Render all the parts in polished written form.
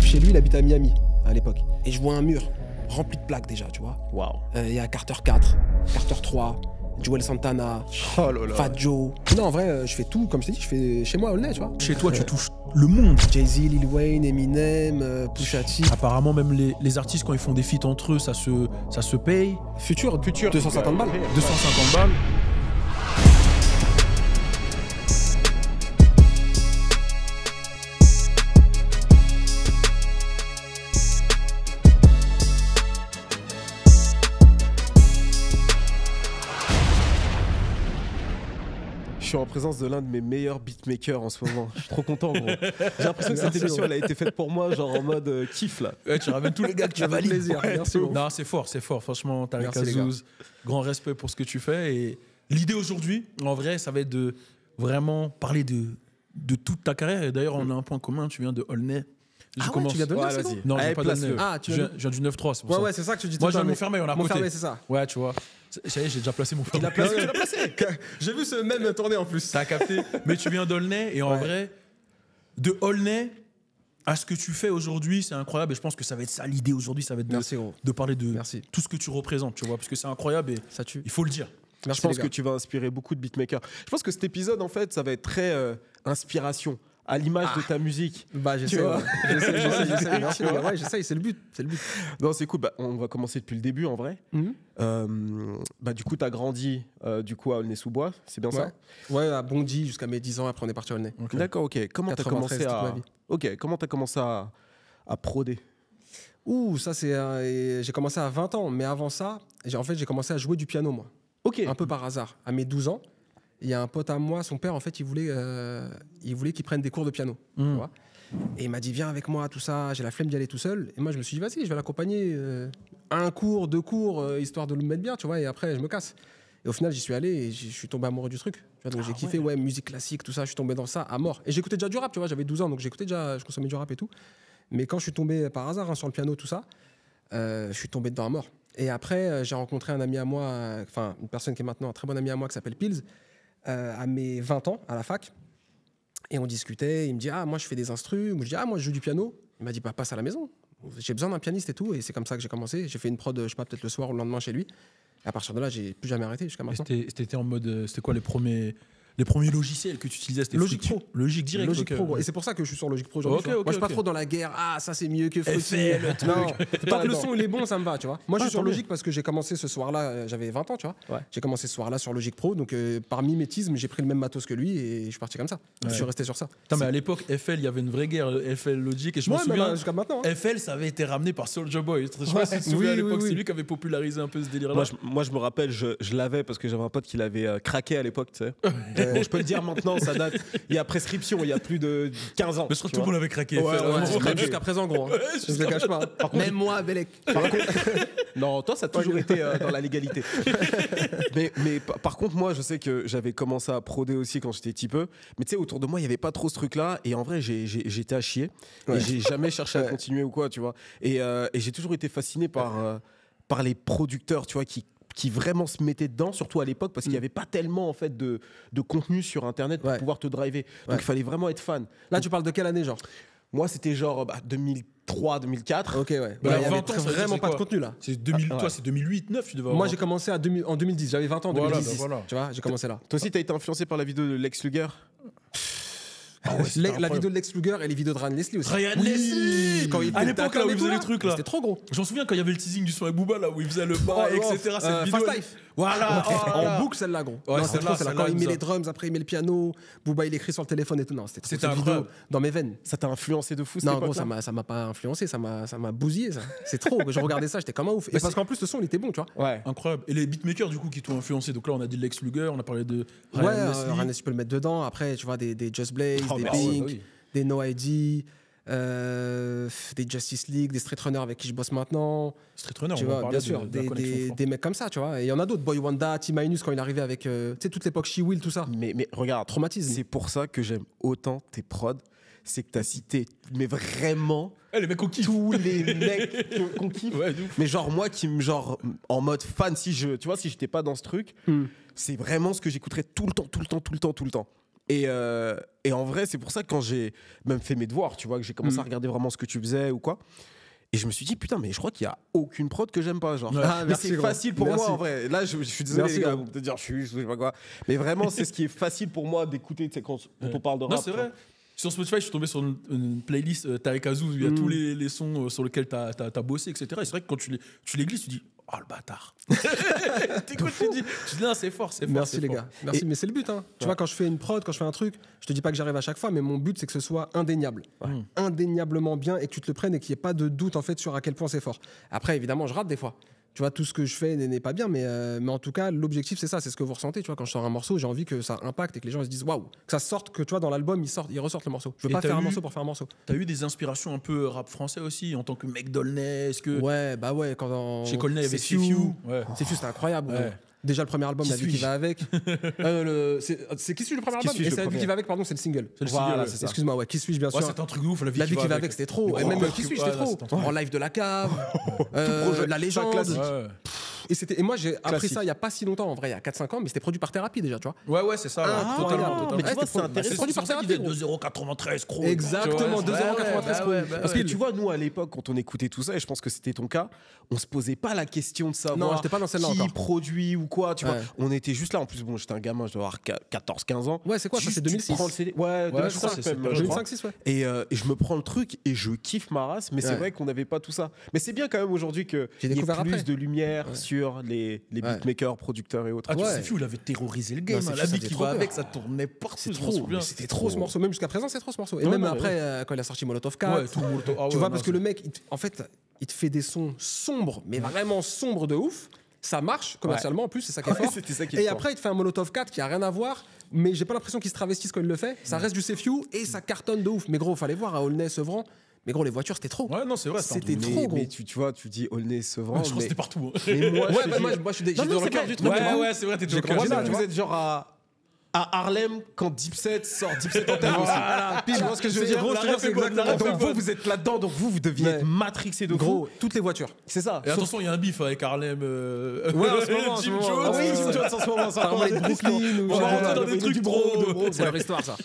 chez lui, il habite à Miami à l'époque. Et je vois un mur rempli de plaques déjà, tu vois. Waouh. Il y a Carter 4, Carter 3, Joel Santana, Oh là là. Fat Joe. Non, en vrai, je fais tout, comme je t'ai dit, je fais chez moi, Aulnay, tu vois. Chez toi, tu touches le monde. Jay-Z, Lil Wayne, Eminem, Pusha T. Apparemment, même les artistes, quand ils font des feats entre eux, ça se paye. Futur, 250 balles. 250 balles. Je suis en présence de l'un de mes meilleurs beatmakers en ce moment. Je suis trop content, gros. J'ai l'impression que cette émission, elle a été faite pour moi, genre en mode kiff, là. Ouais, tu ramènes tous les gars que tu Avec valides. plaisir, Ouais, merci beaucoup. non, c'est fort. Franchement, Tariq Merci, les Azouz, grand respect pour ce que tu fais. Et l'idée aujourd'hui, en vrai, ça va être de vraiment parler de toute ta carrière. Et d'ailleurs, on a un point commun. Tu viens de Aulnay. Ah ouais, tu viens de Aulnay, c'est bon. Non, je Allez, viens pas d'Aulnay. Ah, tu Je viens viens du 9-3, c'est pour ça. Ouais, c'est ça que tu dis tout Moi, le je viens temps, de mais- Montfermeil, on est à Montfermeil, côté. c'est ça. Ouais, tu vois. Ça y est, j'ai déjà placé mon Il a frère. placé, tu l'as placé. J'ai vu ce même tourner en plus. T'as capté. Mais tu viens d'Aulnay et en Ouais. vrai, de Aulnay à ce que tu fais aujourd'hui, c'est incroyable. Et je pense que ça va être ça l'idée aujourd'hui, ça va être Merci, gros. de parler de Merci. tout ce que tu représentes, tu vois, parce que c'est incroyable et Ça tue. il faut le dire. Merci, Je pense les que gars. tu vas inspirer beaucoup de beatmakers. Je pense que cet épisode, en fait, ça va être très inspiration, à l'image de ta musique. Bah, j'essaie. Tu vois. Ouais. J'essaie. Merci, les gars. Ouais, j'essaie, c'est le but. Non, c'est cool. Bah, on va commencer depuis le début, en vrai. Mhm. Bah, du coup, tu as grandi du coup, à Aulnay-sous-Bois, c'est bien ça? Ouais, à Bondy jusqu'à mes 10 ans. Après, on est parti à Aulnay. D'accord, ok. Comment tu as 93, commencé toute ma à... vie. Ok, comment tu as commencé à proder? Ouh, ça, c'est. J'ai commencé à 20 ans. Mais avant ça, en fait, j'ai commencé à jouer du piano, moi. Ok. Un peu par hasard. À mes 12 ans, il y a un pote à moi, son père, en fait, il voulait qu'il prenne des cours de piano. Tu vois. Et il m'a dit, viens avec moi, tout ça. J'ai la flemme d'y aller tout seul. Et moi, je me suis dit, vas-y, je vais l'accompagner. Un cours, 2 cours, histoire de le mettre bien, tu vois. Et après, je me casse. Et au final, j'y suis allé et je suis tombé amoureux du truc. Tu vois, donc j'ai kiffé, ouais, musique classique, tout ça. Je suis tombé dans ça à mort. Et j'écoutais déjà du rap, tu vois. J'avais 12 ans, donc j'écoutais déjà, je consommais du rap et tout. Mais quand je suis tombé par hasard sur le piano, tout ça, je suis tombé dedans à mort. Et après, j'ai rencontré un ami à moi, enfin, une personne qui est maintenant un très bon ami à moi qui s'appelle Pils, à mes 20 ans, à la fac. Et on discutait. Il me dit, ah, moi, je fais des instrus. Moi, je dis, ah, moi, je joue du piano. Il m'a dit, bah, passe à la maison. J'ai besoin d'un pianiste et tout. Et c'est comme ça que j'ai commencé. J'ai fait une prod, je sais pas, peut-être le soir ou le lendemain chez lui. Et à partir de là, j'ai plus jamais arrêté jusqu'à Et maintenant. C'était en mode. C'était quoi les premiers logiciels que tu utilisais? C'était Logic Fruity- Pro. Logic direct. Logic ok. Pro, gros. Et c'est pour ça que je suis sur Logic Pro aujourd'hui. Ok, tu vois. ok, Moi, je suis pas ok. trop dans la guerre. Ah, ça, c'est mieux que Fruity. FL, le truc. Non, pas tant que le là-dedans. son il est bon, ça me va, tu vois. Moi, je suis sur tant mieux. Logic parce que j'ai commencé ce soir-là, j'avais 20 ans, tu vois. Ouais. J'ai commencé ce soir-là sur Logic Pro. Donc, par mimétisme, j'ai pris le même matos que lui et je suis parti comme ça. Je suis resté sur ça. Putain, mais à l'époque, FL, il y avait une vraie guerre, FL Logic. Et je Ouais, me mais souviens. bah, jusqu'à maintenant. hein. FL, ça avait été ramené par Soulja Boy. Je sais pas si tu te souviens Oui, à l'époque, oui, c'est oui. lui qui avait popularisé un peu ce délire-là. Moi, je me rappelle, je l'avais parce que j'avais un pote qui l'avait craqué à l'époque, tu sais. Bon, je peux le dire maintenant, ça date. Il y a prescription, il y a plus de 15 ans. Mais je crois tu que tout le vois. monde avait craqué. Ouais, FL, ouais, vraiment. même jusqu'à présent, gros. hein. Je ne le cache pas. Même moi, Belek. Non, toi, ça a toujours été dans la légalité. mais par contre, moi, je sais que j'avais commencé à proder aussi quand j'étais petit peu. Mais tu sais, autour de moi, il n'y avait pas trop ce truc-là. Et en vrai, j'étais à chier. Et Ouais. j'ai jamais cherché à continuer ou quoi, tu vois. Et j'ai toujours été fasciné par les producteurs, tu vois, qui vraiment se mettaient dedans, surtout à l'époque, parce qu'il n'y avait pas tellement en fait de contenu sur Internet pour Ouais. pouvoir te driver. Donc, Ouais. il fallait vraiment être fan. Là, tu parles de quelle année, genre? Moi, c'était genre 2003, 2004. Ok, ouais. Bah, il y avait 20 ans, ça veut dire vraiment c'est pas de quoi contenu là. C'est 2000, Ah, ouais. toi, c'est 2008, 9, tu devais avoir. Moi, j'ai commencé en 2010. J'avais 20 ans en Voilà, 2010. bah voilà. Tu vois, j'ai commencé là. Toi aussi, t'as été influencé par la vidéo de Lex Luger? La vidéo de Lex Luger et les vidéos de Ryan Leslie aussi. Ryan Leslie Quand il À était l'époque, là, Tacom où et il tout, faisait là, les trucs, là. C'était trop gros. J'en souviens quand il y avait le teasing du son avec Booba, là, où il faisait le bas, Oh, etc. Cette vidéo. Fast Life. Voilà. oh là là. En boucle, celle-là, gros. Ouais, Non, c'était celle-là, trop, celle-là. Quand celle-là, il met nous les drums, après il met le piano, Booba il écrit sur le téléphone et tout. Non, c'était trop. C'était Cette vidéo incroyable. dans mes veines. Ça t'a influencé de fou cette Non, gros, époque-là? ça m'a pas influencé, ça m'a bousillé, ça. C'est trop. Je regardais ça, j'étais comme un ouf. Et parce qu'en plus, le son, il était bon, tu vois. Ouais. Incroyable. Et les beatmakers, du coup, qui t'ont influencé. Donc là, on a dit Lex Luger, on a parlé de Ouais, Ryan Leslie. Ryan Leslie, tu peux le mettre dedans. Après, tu vois, des Just Blaze, Oh, des bah, Pink, oui. des No ID, des Justice League, des Street Runner avec qui je bosse maintenant. Street Runner, Tu on va vois, parler bien sûr, de la connexion forte. des mecs comme ça, tu vois. Et il y en a d'autres, Boy Wanda, T-Minus quand il arrivait avec, tu sais, toute l'époque She-Will, tout ça. Mais regarde, Traumatisme. c'est pour ça que j'aime autant tes prods. C'est que t'as cité, mais vraiment, Eh, les mecs, on kiffe. tous les mecs qu'on kiffe. Ouais, de ouf. Mais genre, moi qui me, genre, en mode fan, tu vois, si j'étais pas dans ce truc, c'est vraiment ce que j'écouterais tout le temps. Et en vrai, c'est pour ça que quand j'ai même fait mes devoirs, tu vois, que j'ai commencé à regarder vraiment ce que tu faisais ou quoi. Et je me suis dit, putain, mais je crois qu'il n'y a aucune prod que j'aime pas. Genre. Ah, mais merci, c'est gros. facile pour Merci. moi, en vrai. Là, je suis désolé, Merci, les gars, gros. de dire, je sais pas quoi. Mais vraiment, c'est ce qui est facile pour moi d'écouter, tu sais, quand on parle de rap. Non, c'est vrai. Sur Spotify, je suis tombé sur une playlist Tarek Azou où il y a tous les sons sur lesquels tu as bossé, etc. Et c'est vrai que quand tu les glisses, tu dis oh le bâtard. T'écoutes, tu dis non, c'est fort, c'est fort. Merci c'est les fort. gars. Merci, mais c'est le but. Hein. Tu vois, quand je fais une prod, quand je fais un truc, je te dis pas que j'arrive à chaque fois, mais mon but c'est que ce soit indéniable. Indéniablement bien et que tu te le prennes et qu'il n'y ait pas de doute en fait sur à quel point c'est fort. Après, évidemment, je rate des fois. Tu vois, tout ce que je fais n'est pas bien, mais en tout cas, l'objectif c'est ça, c'est ce que vous ressentez. Tu vois, quand je sors un morceau, j'ai envie que ça impacte et que les gens se disent waouh, que ça sorte, que tu vois, dans l'album, ils ressortent le morceau. Je veux Et pas t'as faire un eu- morceau pour faire un morceau. T'as eu des inspirations un peu rap français aussi en tant que mec d'Aulnay? Est-ce que Ouais, bah ouais, quand dans... chez Colnay il y avait C'est Sefiu? Few. Ouais. C'est Few, c'était incroyable. Ouais. gros. Déjà le premier album, Qui La vie qui suis-je va avec. C'est Qui suis-je le premier Qui album? suis-je Et le c'est La vie premier. qui va avec, pardon, c'est le single. C'est le Voilà, single, ouais. c'est ça. Excuse-moi, ouais, Qui suis-je bien Ouais, sûr. c'est un truc de ouf, la vie La vie qui va avec, c'était trop. Et même Qui suis-je, c'était trop. En live de la cave, projet, La légende. classique. Ouais. Et moi, j'ai appris Classique. ça il n'y a pas si longtemps, en vrai, il y a 4-5 ans, mais c'était produit par Thérapie déjà, tu vois. Ouais, c'est ça. Ah, ouais, totalement, ouais, totalement. mais tu vois, c'était c'est pro- intéressant. c'est produit par pour ça qu'il Thérapie. est gros. 2,93 €, gros. Exactement, Tu vois, 2,93 €. ouais, Parce que tu vois, nous, à l'époque, quand on écoutait tout ça, et je pense que c'était ton cas, on se posait pas la question de Non, savoir j'étais pas dans celle-là qui encore. produit ou quoi. Tu vois, Ouais. on était juste là. En plus, bon, j'étais un gamin, je dois avoir 14-15 ans. Ouais, c'est quoi ça? Juste, C'est tu 2006. prends le CD. Ouais, 2005 je crois, c'est même, pas- je crois. 2005-6, ouais. Et je me prends le truc et je kiffe ma race, mais c'est Ouais. vrai qu'on n'avait pas tout ça. Mais c'est bien quand même aujourd'hui qu'il J'ai y ait découvert plus après. de lumière sur les Ouais. beatmakers, producteurs et autres. Ah, tu Ouais. sais, Sefiu, il avait terrorisé le game. Non, hein. Sefiu, La ça vie faisait qui trop va peur. avec, ça tournait partout. C'est je m'en trop, souviens. mais c'était trop ce morceau. Même jusqu'à présent, c'est trop ce morceau. Et Ouais, même ouais, après, quand il a sorti Molotov 4, Ouais, tout le monde. Ah ouais, tu vois, non, parce que le mec, en fait, il te fait des sons sombres, mais vraiment sombres de ouf. Ça marche commercialement, en plus, c'est ça qui est Ouais, fort. c'était ça qui est Et fort. après, il te fait un Molotov 4 qui a rien à voir, mais j'ai pas l'impression qu'il se travestisse quand il le fait. Ça reste du Sefiu et ça cartonne de ouf. Mais gros, fallait voir à Aulnay, Sevran. Mais gros, les voitures, c'était trop. Ouais, non, c'est vrai. C'était un truc. trop, gros. Mais tu vois, tu dis Aulnay, Sevran. Je crois que mais, c'était partout. hein. mais moi, Ouais, je te bah, dis- moi, je suis j'étais Non, non, dans le c'est cœur vrai. du truc. Ouais, moi. ouais, c'est vrai, t'étais J'ai au cœur. grandi Voilà, là, tu vous vois. êtes genre à Harlem quand Dipset sort Dipset en tête aussi. Voilà, pile, moi, ce que je veux C'est dire, gros, je te jure, c'est exactement Donc ça. vous êtes là-dedans, donc vous deviez Ouais. être matrixé de Gros, fou. toutes les voitures. C'est ça. Et attention, il y a un bif avec Harlem. Ouais, en ce moment, en ce Jim moment. Jones. Ah oui, Ouais, Jim ouais. Jones en ce moment, ça Apparemment, les de Brooklyn ou On va rentrer dans le des trucs du trop. bro, C'est leur histoire, ça.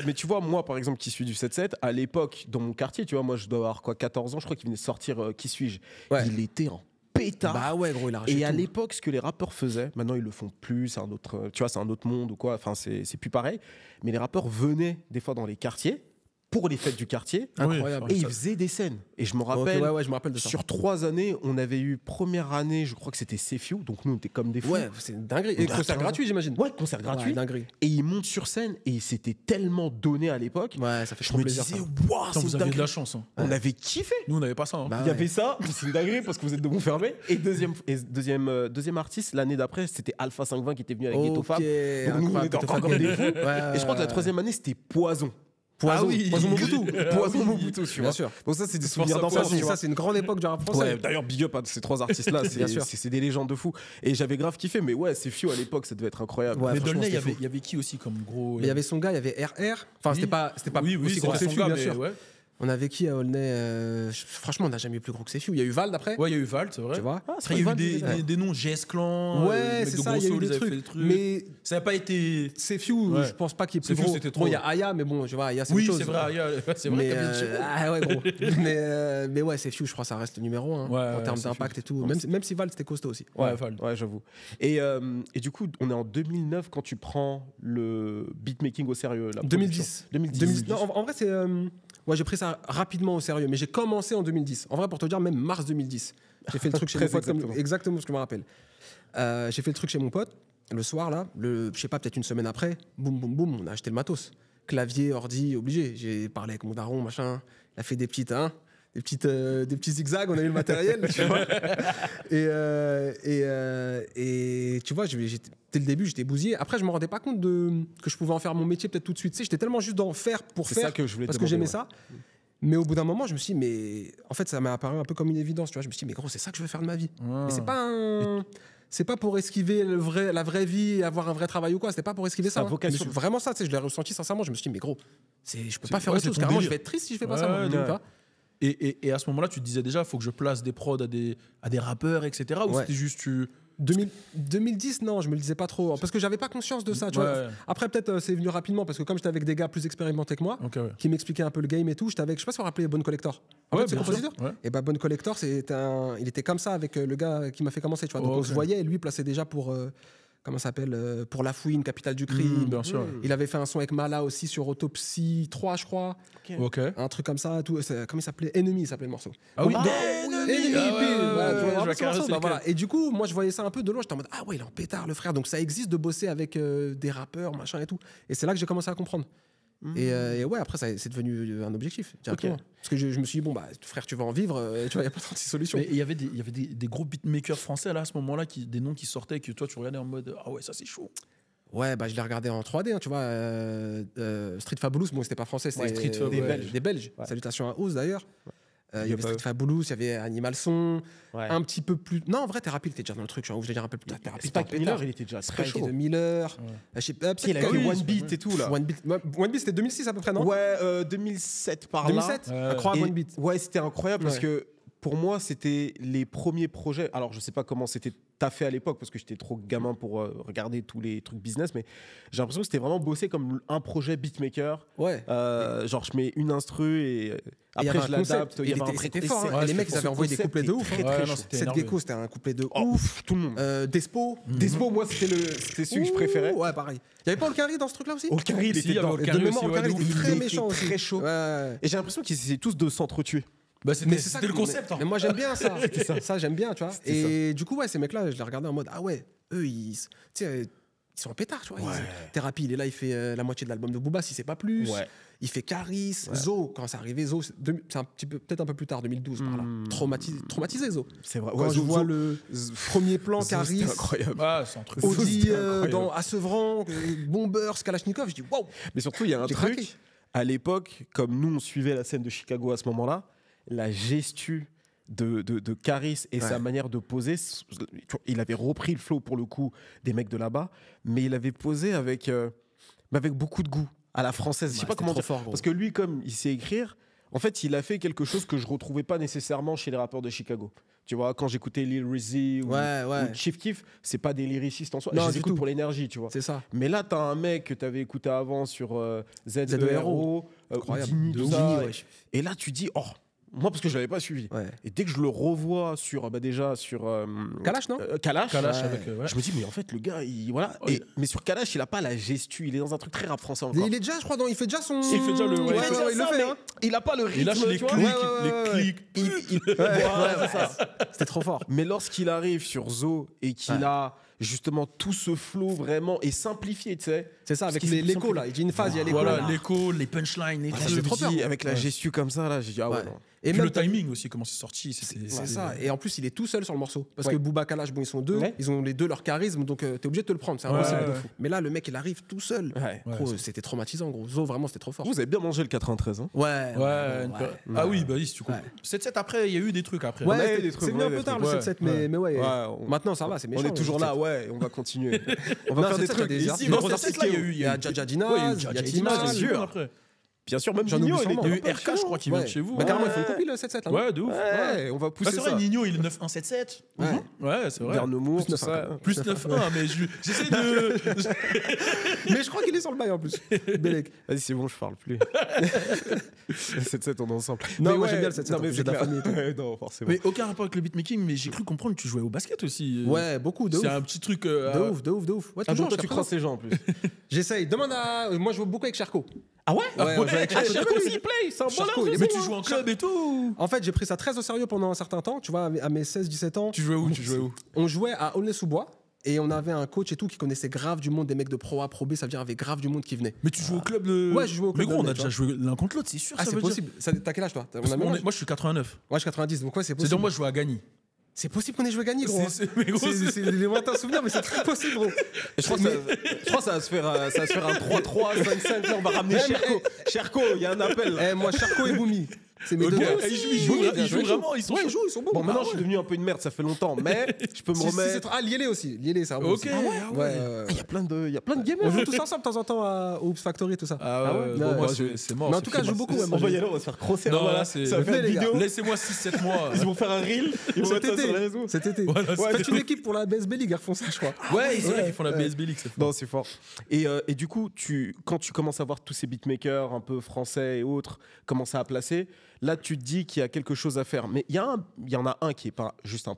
Mais tu vois, moi, par exemple, qui suis du 7-7, à l'époque, dans mon quartier, tu vois, moi, je dois avoir quoi, 14 ans, je crois qu'il venait de sortir Qui suis-je Ouais. Il était en pétard. Bah ouais, gros, il a arraché Et à tout. l'époque, ce que les rappeurs faisaient, maintenant ils le font plus, c'est un autre, tu vois, c'est un autre monde ou quoi. Enfin, c'est plus pareil. Mais les rappeurs venaient des fois dans les quartiers pour les fêtes du quartier Incroyable. et ils faisaient des scènes. Et je me Ok, rappelle, ouais, je me rappelle de ça. sur 3 années, on avait eu première année, je crois que c'était Sefiu, donc nous on était comme des fous. Ouais, c'est une dinguerie. Et On a concert 15 ans. gratuit, j'imagine. Ouais, concert gratuit. Ouais, dinguerie. Et ils montent sur scène et c'était tellement donné à l'époque. Ouais, ça fait Je trop me plaisir. disais, ça. waouh, Attends, c'est vous une aviez de dinguerie. la chance. hein. On avait kiffé. Nous, on n'avait pas ça. hein. Bah Il y ouais. avait ça, c'est une dinguerie parce que vous êtes de fermé. Et deuxième artiste, l'année d'après, c'était Alpha 520 qui était venu avec Ghetto Ok, Fab. Donc nous, on incroyable, était Ghetto encore Fab. comme des fous. Ouais, Et je crois que la troisième année, c'était Poison. Poison, Ah oui. Poison Mobutu. Poison Mobutu, tu Bien vois. sûr. Donc ça, c'est des Force souvenirs à d'enfance. Poison, Ça, tu c'est vois. ça, c'est une grande époque du rap français. Ouais, d'ailleurs, big up à ces trois artistes-là, Bien sûr. c'est des légendes de fou. Et j'avais grave kiffé, mais ouais, c'est Few à l'époque, ça devait être incroyable. Ouais, Mais franchement, Dolnay, c'était fou. il y avait qui aussi comme gros. Mais il y avait son gars, il y avait RR. Enfin, Oui. c'était pas Oui, aussi c'est gros que son Sefiu, gars, bien mais sûr. ouais. On avait qui à Aulnay Franchement, on n'a jamais eu plus gros que Sefiu. Il y a eu Val d'après. Ouais, il y a eu Valt, c'est vrai. Tu vois. Après, il y a eu des noms, GS Clan. Ouais, mec c'est de ça, il y a eu Grosso, des ils avaient fait trucs. le truc. Mais Ça n'a pas été. Sefiu, Ouais. je pense pas qu'il est plus Sefiu, gros. c'était trop. Bon, il y a Aya, mais bon, tu vois, Aya, c'est Oui, autre chose. c'est vrai, Aya, c'est vrai Mais, qu'il y avait des ah ouais, gros. mais ouais, Sefiu, je crois, ça reste le numéro 1 Ouais, en ouais, termes Sefiu. d'impact et tout. Même si Val, c'était costaud aussi. Ouais, Val. Ouais, j'avoue. Et du coup, on est en 2009 quand tu prends le beatmaking au sérieux. La 2010. production. 2010. Non, en vrai, c'est. Ouais, j'ai pris ça rapidement au sérieux, mais j'ai commencé en 2010. En vrai, pour te dire, même mars 2010. J'ai fait le truc chez mon Très pote, exactement. exactement ce que je me rappelle. J'ai fait le truc chez mon pote, le soir, là, je sais pas, peut-être une semaine après, boum, boum, boum, on a acheté le matos. Clavier, ordi, obligé. J'ai parlé avec mon daron, machin. Il a fait des petites, des petits zigzags, on a eu le matériel, tu vois. Et tu vois, dès le début, j'étais bousillé. Après, je me rendais pas compte que je pouvais en faire mon métier peut-être tout de suite. Tu sais, j'étais tellement juste d'en faire pour C'est faire, ça que je voulais te parce que demander, j'aimais ouais. ça. Mais au bout d'un moment, je me suis dit, mais en fait, ça m'a apparu un peu comme une évidence. Tu vois, je me suis dit, mais gros, c'est ça que je veux faire de ma vie. Ah. Et c'est pas pour esquiver la vraie vie et avoir un vrai travail ou quoi. C'était pas pour esquiver ça. Ta vocation. Mais vraiment ça, tu sais, je l'ai ressenti sincèrement. Je me suis dit, mais gros, je peux pas faire ouais, autre c'est chose. ton Carrément, je délire. vais être triste si je fais pas Ouais, ça. moi. ouais, Tu ouais. vois. Et à ce moment-là, tu te disais déjà, il faut que je place des prods à des rappeurs, etc. Ou Ouais. c'était juste 2010, non, je me le disais pas trop. Parce que j'avais pas conscience de ça. Tu vois. Ouais. Après, peut-être c'est venu rapidement parce que comme j'étais avec des gars plus expérimentés que moi, Ok, ouais. qui m'expliquaient un peu le game et tout, j'étais avec, je sais pas si vous vous rappelez, Bonne Collector. En Ouais, fait, c'est bien compositeur. sûr, ouais. Et bah, Bonne Collector, il était comme ça avec le gars qui m'a fait commencer. Tu vois. Donc Oh, on ok. se voyait et lui plaçait déjà pour. Comment ça s'appelle pour La Fouine, Capitale du Crime. Bien sûr. Il avait fait un son avec Mala aussi sur Autopsie 3, je crois. Ok. Un truc comme ça. Tout. Comment il s'appelait Ennemi, il s'appelait le morceau. Ah oui, Donc, Ennemi, Ah ouais, pile. ouais, Voilà, ouais, tu vois, je vois ce carrément morceau, c'est bah, lequel. voilà. Et du coup, moi, je voyais ça un peu de loin. J'étais en mode, ah ouais, il est en pétard, le frère. Donc ça existe de bosser avec des rappeurs, machin et tout. Et c'est là que j'ai commencé à comprendre. Et ouais, après, c'est devenu un objectif directement. Parce que je me suis dit, bon, bah, frère, tu vas en vivre, tu vois, il n'y a pas 36 solutions. Mais il y avait des gros beatmakers français là à ce moment-là, des noms qui sortaient, que toi tu regardais en mode ah ouais, ça c'est chaud. Ouais, bah, je l'ai regardé en 3D, hein, tu vois. Street Fabulous, bon, c'était pas français, c'était Street Fab, des ouais. Belges. Des Belges. Ouais. Salutations à Oz d'ailleurs. Il y avait pas Street Fabulous, il y avait Animal Son, Ouais. un petit peu plus. Non, en vrai, Thérapie, il était déjà dans le truc. Je vais dire un peu plus tard. Thérapie, Spike Miller, il était déjà très Spike chaud. de Miller. Je sais pas, Il a peut-être fait que- One Beat et tout là. One Beat, c'était 2006 à peu près, non Ouais, 2007 par là. 2007 Ouais. Incroyable Et- One Beat. Ouais, c'était incroyable parce Ouais. que pour moi, c'était les premiers projets. Alors, je sais pas comment c'était taffé à l'époque parce que j'étais trop gamin pour regarder tous les trucs business, mais j'ai l'impression que c'était vraiment bossé comme un projet beatmaker. Ouais. Genre, je mets une instru et Et il y après, avait je un concept. l'adapte. Il y avait un C'était truc- fort. et Hein. c'est- Les mecs, ils ce avaient envoyé des concept couplets de est ouf. très, Ouais, très non, chaud. c'était Seth énervé. Gecko, c'était un couplet de Oh, ouf. tout le monde. Despo. Despo, moi, c'était celui que je préférais. Ouais, pareil. Il y avait pas Olkari dans ce truc-là aussi Olkari, il Si, était il y avait dedans. Et Olkari de mémoire, aussi, ouais, Olkari, de il était ouf. très Il méchant était aussi. très chaud. Ouais. Et j'ai l'impression qu'ils essayaient tous de s'entretuer. Bah, Mais c'était le concept. hein. Mais moi j'aime bien ça. Ça j'aime bien, tu vois. Et du coup ouais, ces mecs-là, je les regardais en mode ah ouais, eux tu sais, ils sont en pétard, tu vois. Thérapie, il est là, il fait la moitié de l'album de Booba, si c'est pas plus. Ouais. Il fait Caris, Zo, quand c'est arrivé, Zo, c'est un petit peu peut-être un peu plus tard, 2012 par là. Traumatisé Zo. C'est vrai. Quand Ouais, je vois Zo- le premier plan Zo, Caris, c'était incroyable. Ah, c'est un truc. Zo, Audi c'était incroyable. dans à Sevran, Bombers, Kalachnikov, je dis waouh. Mais surtout, il y a un J'ai truc. craqué. À l'époque, comme nous, on suivait la scène de Chicago à ce moment-là, la gestu de Caris et sa manière de poser, il avait repris le flow pour le coup des mecs de là-bas, mais il avait posé avec beaucoup de goût à la française. Je sais Ouais, pas c'était comment trop dire. fort, gros. Parce que lui, comme il sait écrire, en fait, il a fait quelque chose que je retrouvais pas nécessairement chez les rappeurs de Chicago. Tu vois, quand j'écoutais Lil Rizzy ou, Ouais. ou Chief Keef, c'est pas des lyricistes en soi. Non, Je les du écoute tout. pour l'énergie, tu vois. C'est ça. Mais là, t'as un mec que t'avais écouté avant sur ZERO, Incroyable. Houdini, De tout Houdini, ça. ouais. Et là, tu dis, oh, moi, parce que je l'avais pas suivi. Ouais. Et dès que je le revois sur, déjà sur Kalash, non Kalash, Kalash Ouais. avec. Ouais. je me dis, mais en fait, le gars, voilà. Ouais. Mais sur Kalash, il a pas la gestu, il est dans un truc très rap français encore. Il est déjà, je crois, il fait déjà son. Il fait déjà le- ouais, Ouais, il fait il le fait, hein. Il a pas le rythme. Il lâche les tu vois. clics, Ouais, ouais, les clics. Ouais, c'est ça. C'était trop fort. Mais lorsqu'il arrive sur Zo et qu'il a justement tout ce flow vraiment et simplifié, tu sais. C'est ça, avec Parce qu'il l'écho simplifie. là. Il dit une phase, il y a l'écho. Voilà, là. l'écho, les punchlines et Là, tout. je fait me trop dis, peur. avec la gestu comme ça, là, j'ai dit, ah ouais, Ouais. non. Et Puis même le timing aussi, comment c'est sorti. C'est ça. Et en plus, il est tout seul sur le morceau. Parce Ouais. que Booba Kalash, bon, ils sont deux. Ouais. Ils ont les deux leur charisme. Donc, t'es obligé de te le prendre. C'est Ouais, impossible. ouais. Mais là, le mec, il arrive tout seul. Ouais. Gros, Ouais, c'était traumatisant, gros. Zo, vraiment, c'était trop fort. Vous avez bien mangé le 93, hein. Ouais. Ouais, Ah oui, bah oui, si tu Ouais. comprends. 7-7 après, il y a eu des trucs après. Ouais, On a eu c'était- des trucs, c'est venu on a un eu peu des tard trucs. le 7-7, mais ouais. Ouais, Maintenant, ça va, c'est méchant. on est toujours le là, 7-7. ouais, on va continuer. On va Non, faire des 7-7, trucs. il y a des Ici, artistes. non, Gros 7-7, artistes, là, il y a Jaja Dinaz, Ouais, il y a Jaja Timal, Dinaz, c'est sûr. après. Bien sûr, même J'en Nino, oublie il sûrement. Il y a eu était RK, je crois, qui vient de chez vous. Bah, hein. carrément, il faut une copie le 7-7. Là, non Ouais, de ouf. Ouais, on va Ah, pousser c'est ça. vrai, Nino, il est 9-1-7-7. Ouais. Ouais, c'est vrai. Vers Nemours, Plus tout 9-1, ça. Plus 9-1, mais j'essaie de. Mais je crois qu'il est sur le bail en plus. Bellec. Vas-y, c'est bon, je parle plus. 7-7, on est ensemble. Non, Mais moi, ouais, j'aime bien le 7-7, Non, mais en plus, c'est j'ai de la clair. famille et tout. Ouais, non, forcément. Mais aucun rapport avec le beatmaking, mais j'ai cru comprendre que tu jouais au basket aussi. Ouais, beaucoup, de ouf. C'est un petit truc. De ouf, de ouf, de ouf. Ouais, Ah, toujours, donc toi, tu jusqu'à crosses présent. les gens en plus. J'essaye. Demande à. Moi, je joue beaucoup avec Cherko. Ah ouais Ouais, on joue avec Cherko. Cherko, il play, c'est un bon Cherko, il est Mais bon, tu hein. joues en club et tout. En fait, j'ai pris ça très au sérieux pendant un certain temps. Tu vois, à mes 16-17 ans, Tu jouais où Tu jouais où on jouait à Aulnay-sous-Bois. Et on avait un coach et tout qui connaissait grave du monde, des mecs de Pro A, Pro B, ça veut dire avec grave du monde qui venait. Mais tu joues au club de. Ouais, je joue au club Mais gros, on de a net, déjà joué l'un contre l'autre, c'est sûr. Ah, ça c'est veut dire. possible. T'as quel âge, toi On a Parce même qu'on âge est- Moi, je suis 89. Ouais, je suis 90, donc ouais, c'est possible. C'est-à-dire, moi, je joue à Gagny. C'est possible qu'on ait joué gagné, gros. hein. Mais gros, C'est des lointains souvenirs, mais c'est très possible, gros. Je crois que ça va se faire un 3-3, 5-5. Là, on va ramener Cherko. Cherko, il y a un appel. Eh, moi, Cherko et Boumi. C'est mes Ok. deux Et gosses. ils jouent vraiment, ils sont Ouais, chauds. ils sont bons. Bon, maintenant, Ah je suis ouais. devenu un peu une merde, ça fait longtemps, mais je peux me Si, remettre. Ah, Lielé aussi. Lielé, c'est un bon Ok. aussi. Ah Ouais, ouais. Il y a plein de gamers. On joue tous ensemble de temps en temps au Oops Factory, tout ça. Ah ouais, ouais. bon, Ouais, moi, ouais. c'est mort. Mais en c'est tout cas, je joue mort. beaucoup. ouais, moi, On va y je- aller, on va se faire crosser. Non, voilà, là, c'est- ça va faire Venez, une les gars. vidéo. Laissez-moi 6-7 mois. Ils vont faire un reel, ils vont Cet mettre ça sur les été. réseaux. Cet été. Voilà, Faites c'est- une équipe pour la BSB League, ils refont ça, je crois. Ouais, c'est vrai Ouais. qu'ils font la BSB League, c'est fort. Non, c'est fort. Et du coup, quand tu commences à voir tous ces beatmakers un peu français et autres commencer à placer, là, tu te dis qu'il y a quelque chose à faire. Mais il y en a un qui est pas juste un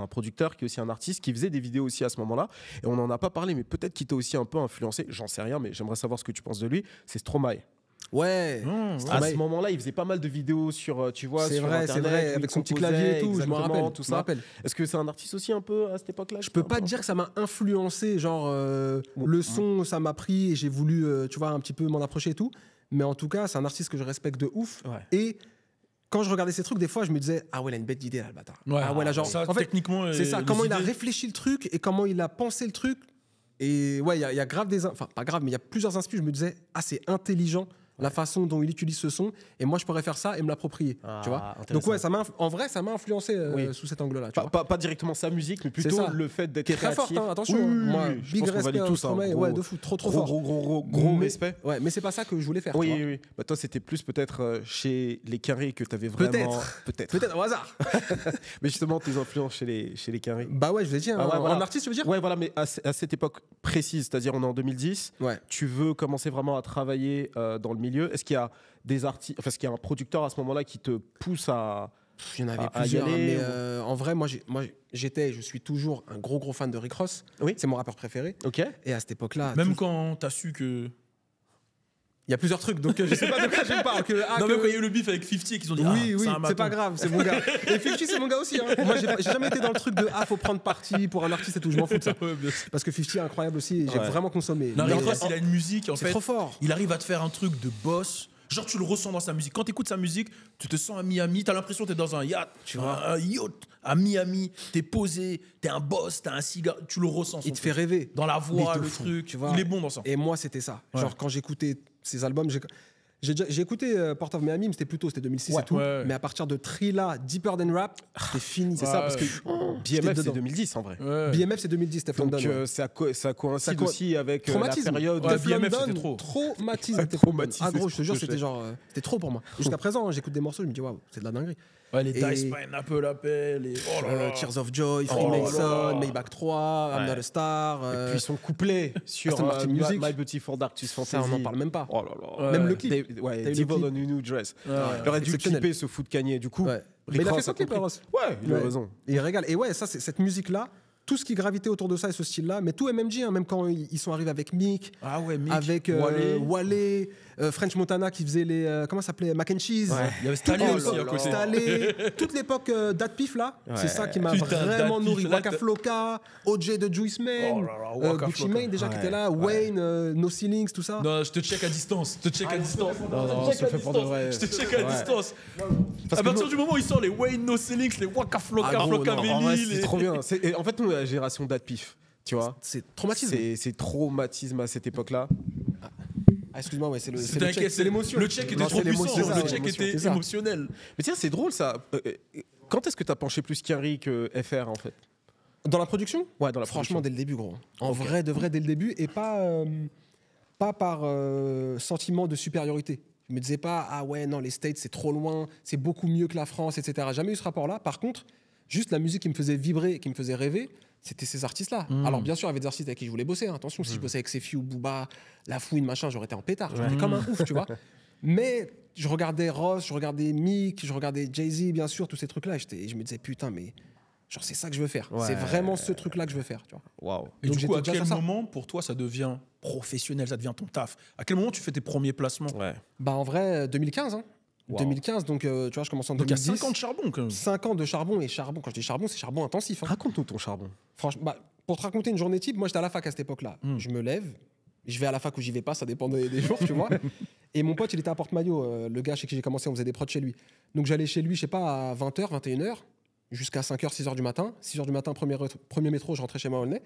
producteur, qui est aussi un artiste, qui faisait des vidéos aussi à ce moment-là. Et on n'en a pas parlé, mais peut-être qu'il t'a aussi un peu influencé. J'en sais rien, mais j'aimerais savoir ce que tu penses de lui. C'est Stromae. Ouais. Ouais. À ce moment-là, il faisait pas mal de vidéos sur, tu vois, C'est sur vrai, Internet. c'est vrai, où il avec son petit composait, clavier et tout, je me exactement, rappelle. tout je me ça. rappelle. Est-ce que c'est un artiste aussi un peu à cette époque-là? Je peux pas te dire que ça m'a influencé, genre le son, ça m'a pris et j'ai voulu, tu vois, un petit peu m'en approcher et tout. Mais en tout cas, c'est un artiste que je respecte de ouf. Ouais. Et quand je regardais ces trucs, des fois, je me disais, ah ouais, il a une bête d'idée là, le bâtard. Ouais. Ah ouais, là, genre, Ça, en fait, techniquement, c'est ça, les comment il a idées- réfléchi le truc et comment il a pensé le truc. Et ouais, il y a grave enfin, pas grave, mais il y a plusieurs inspirations. Je me disais, ah, c'est intelligent la façon dont il utilise ce son. Et moi, je pourrais faire ça et me l'approprier. Tu vois. Donc, ouais, en vrai, ça m'a influencé Oui. sous cet angle-là. Tu vois. Pas directement sa musique, mais C'est plutôt ça. le fait d'être Qui est très créatif. forte, hein, attention. Oui, Moi, oui, je big pense qu'on respect valide à tous, Stromae, hein, ouais, de fou, trop gros, fort. gros Mais- respect. Ouais, mais c'est pas ça que je voulais faire. Oui, tu vois. oui, oui. Bah, toi, c'était plus peut-être chez les Carrés que tu avais vraiment. Peut-être. Peut-être au hasard. Mais justement, tes influences chez les Carrés. Bah ouais, je vous ai dit, Ah ouais, voilà. en artiste, tu veux dire. Ouais, voilà, mais à cette époque précise, c'est-à-dire on est en 2010, Ouais. tu veux commencer vraiment à travailler dans le milieu. Est-ce qu'il y a des artistes, enfin, est-ce qu'il y a un producteur à ce moment-là qui te pousse à. Il y en avait à y plusieurs, aller, mais ou- en vrai, je suis toujours un gros fan de Rick Ross. Oui. C'est mon rappeur préféré. Ok. Et à cette époque-là, Même tout- quand t'as su que. il y a plusieurs trucs, donc je sais pas de quoi je parle. Non, mais quand il y a eu le bif avec 50 et qu'ils ont dit. Oui, oui, un c'est maton. pas grave, c'est mon gars. Et 50, c'est mon gars aussi. Hein. Moi, j'ai jamais été dans le truc de faut prendre parti pour un artiste et tout. Je m'en fous de ça. Ouais, bien sûr. Parce que 50 est incroyable aussi. Et j'ai Ouais. vraiment consommé. Non, Mais Rick en- Ross, il a une musique, en c'est fait. trop fort. Il arrive à te faire un truc de boss. Genre, tu le ressens dans sa musique. Quand tu écoutes sa musique, tu te sens à Miami. Tu as l'impression que tu es dans un yacht, tu vois, un yacht à Miami. Tu es posé, tu es un boss, tu as un cigare. Tu le ressens. Il son te fait truc. rêver. Dans la voix, Mais de le fou, truc. tu vois. Il est bon dans ça. Et moi, c'était ça. Ouais. Genre, quand j'écoutais ces albums, j'ai écouté Port of Miami, mais c'était 2006 Ouais, et tout. ouais. Mais à partir de Trilla, Deeper Than Rap, c'était fini. C'est ça, parce que j'étais BMF, c'est dedans. 2010 en vrai. Ouais. BMF, c'est 2010, Steph Donc London. ouais. ça coïncide Ça co- aussi avec la Traumatisme. période. Ouais, Steph BMF, London, c'était trop. Traumatisme. Ouais, Steph traumatisme, London. Ah gros, je te jure, je c'était sais. genre, c'était trop pour moi. Jusqu'à présent, j'écoute des morceaux, je me dis waouh, c'est de la dinguerie. Ouais, les Et- Dice Pineapple Appel. Et... Oh là là. Tears of Joy, Oh là là. Freemason, Maybach 3, I'm Ouais. Not a Star. Et puis son couplet sur Aston Martin Music. My Beautiful Dark Twisted ça, Fantasy. on n'en parle même pas. Oh là là. Même le clip. Ouais, T'as eu le Devil clip on a New Dress. Ouais. Il aurait dû Exceptionnel. clipper ce foot Kanye. Du coup, Ouais. Rick Mais il a fait Ross son clip, compris. Ross. Ouais, il a Ouais. raison. Et il régale. Et ouais, ça, c'est cette musique-là, tout ce qui gravitait autour de ça et ce style-là, mais tout MMG, hein, même quand ils sont arrivés avec Mick, Ah ouais, Mick. avec Wale, French Montana qui faisait les. Comment ça s'appelait Mac and Cheese. Ouais. Il y avait Stalé Oh aussi là à là. côté. Stalé, toute l'époque Dat Pif là, Ouais. c'est ça qui m'a Putain, vraiment Dat Piff, nourri. là, Waka Flocka, OJ de Juice Man, Oh là là, Waka Gucci Flocka. Mane déjà qui Ouais. était là, Wayne, No Ceilings, tout ça. Non, je te check à distance. Je te check à distance. Non, Je te check ça à fait pour de distance. vrai. Je te check à Ouais. distance. Parce À que partir nous- du moment où il sort les Wayne No Ceilings, les Waka Flocka, Ah, gros, Flocka non, en vrai, Belly, c'est les- trop bien. Et en fait, nous, la génération d'Adpif, tu vois. C'est traumatisme. C'est traumatisme à cette époque-là. Ah, excuse-moi, ouais, c'est le C'était un check, check, c'est l'émotion. Le check était Non, trop c'est l'émotion, puissant. c'est Le ça, check l'émotion, était c'est ça. émotionnel. Mais tiens, c'est drôle ça. Quand est-ce que t'as penché plus Kenry que FR en fait? Dans la production Ouais, dans la Franchement, production. dès le début, gros. En vrai, de vrai, dès le début, et pas par sentiment de supériorité. Je me disais pas, ah ouais, non, les States, c'est trop loin, c'est beaucoup mieux que la France, etc. Jamais eu ce rapport-là. Par contre, juste la musique qui me faisait vibrer, qui me faisait rêver, c'était ces artistes-là. Alors, bien sûr, il y avait des artistes avec qui je voulais bosser. Hein. Attention, si je bossais avec Sefi ou Booba, La Fouine, machin, j'aurais été en pétard. J'aurais été comme un ouf, tu vois. Mais je regardais Ross, je regardais Mick, je regardais Jay-Z, bien sûr, tous ces trucs-là. Et je me disais, putain, mais genre, c'est ça que je veux faire. Ouais. C'est vraiment ce truc-là que je veux faire, tu vois. Waouh. Et Donc, du coup, j'étais à déjà quel sur ça. moment, pour toi, ça devient professionnel, ça devient ton taf? À quel moment tu fais tes premiers placements? Ouais. Bah, en vrai, 2015. Hein. Wow. 2015, donc tu vois, je commence en Donc il y a 2010. 5 ans de charbon quand même. 5 ans de charbon. Et charbon, quand je dis charbon, c'est charbon intensif. Hein. Raconte-nous ton charbon. Franchement, bah, pour te raconter une journée type, moi j'étais à la fac à cette époque-là. Je me lève, je vais à la fac ou j'y vais pas, ça dépend des jours, tu vois. Et mon pote, il était à Porte-Maillot, le gars chez qui j'ai commencé, on faisait des prods chez lui. Donc j'allais chez lui, je sais pas, à 20h, 21h, jusqu'à 5h, 6h du matin. 6h du matin, premier métro, je rentrais chez moi à Aulnay.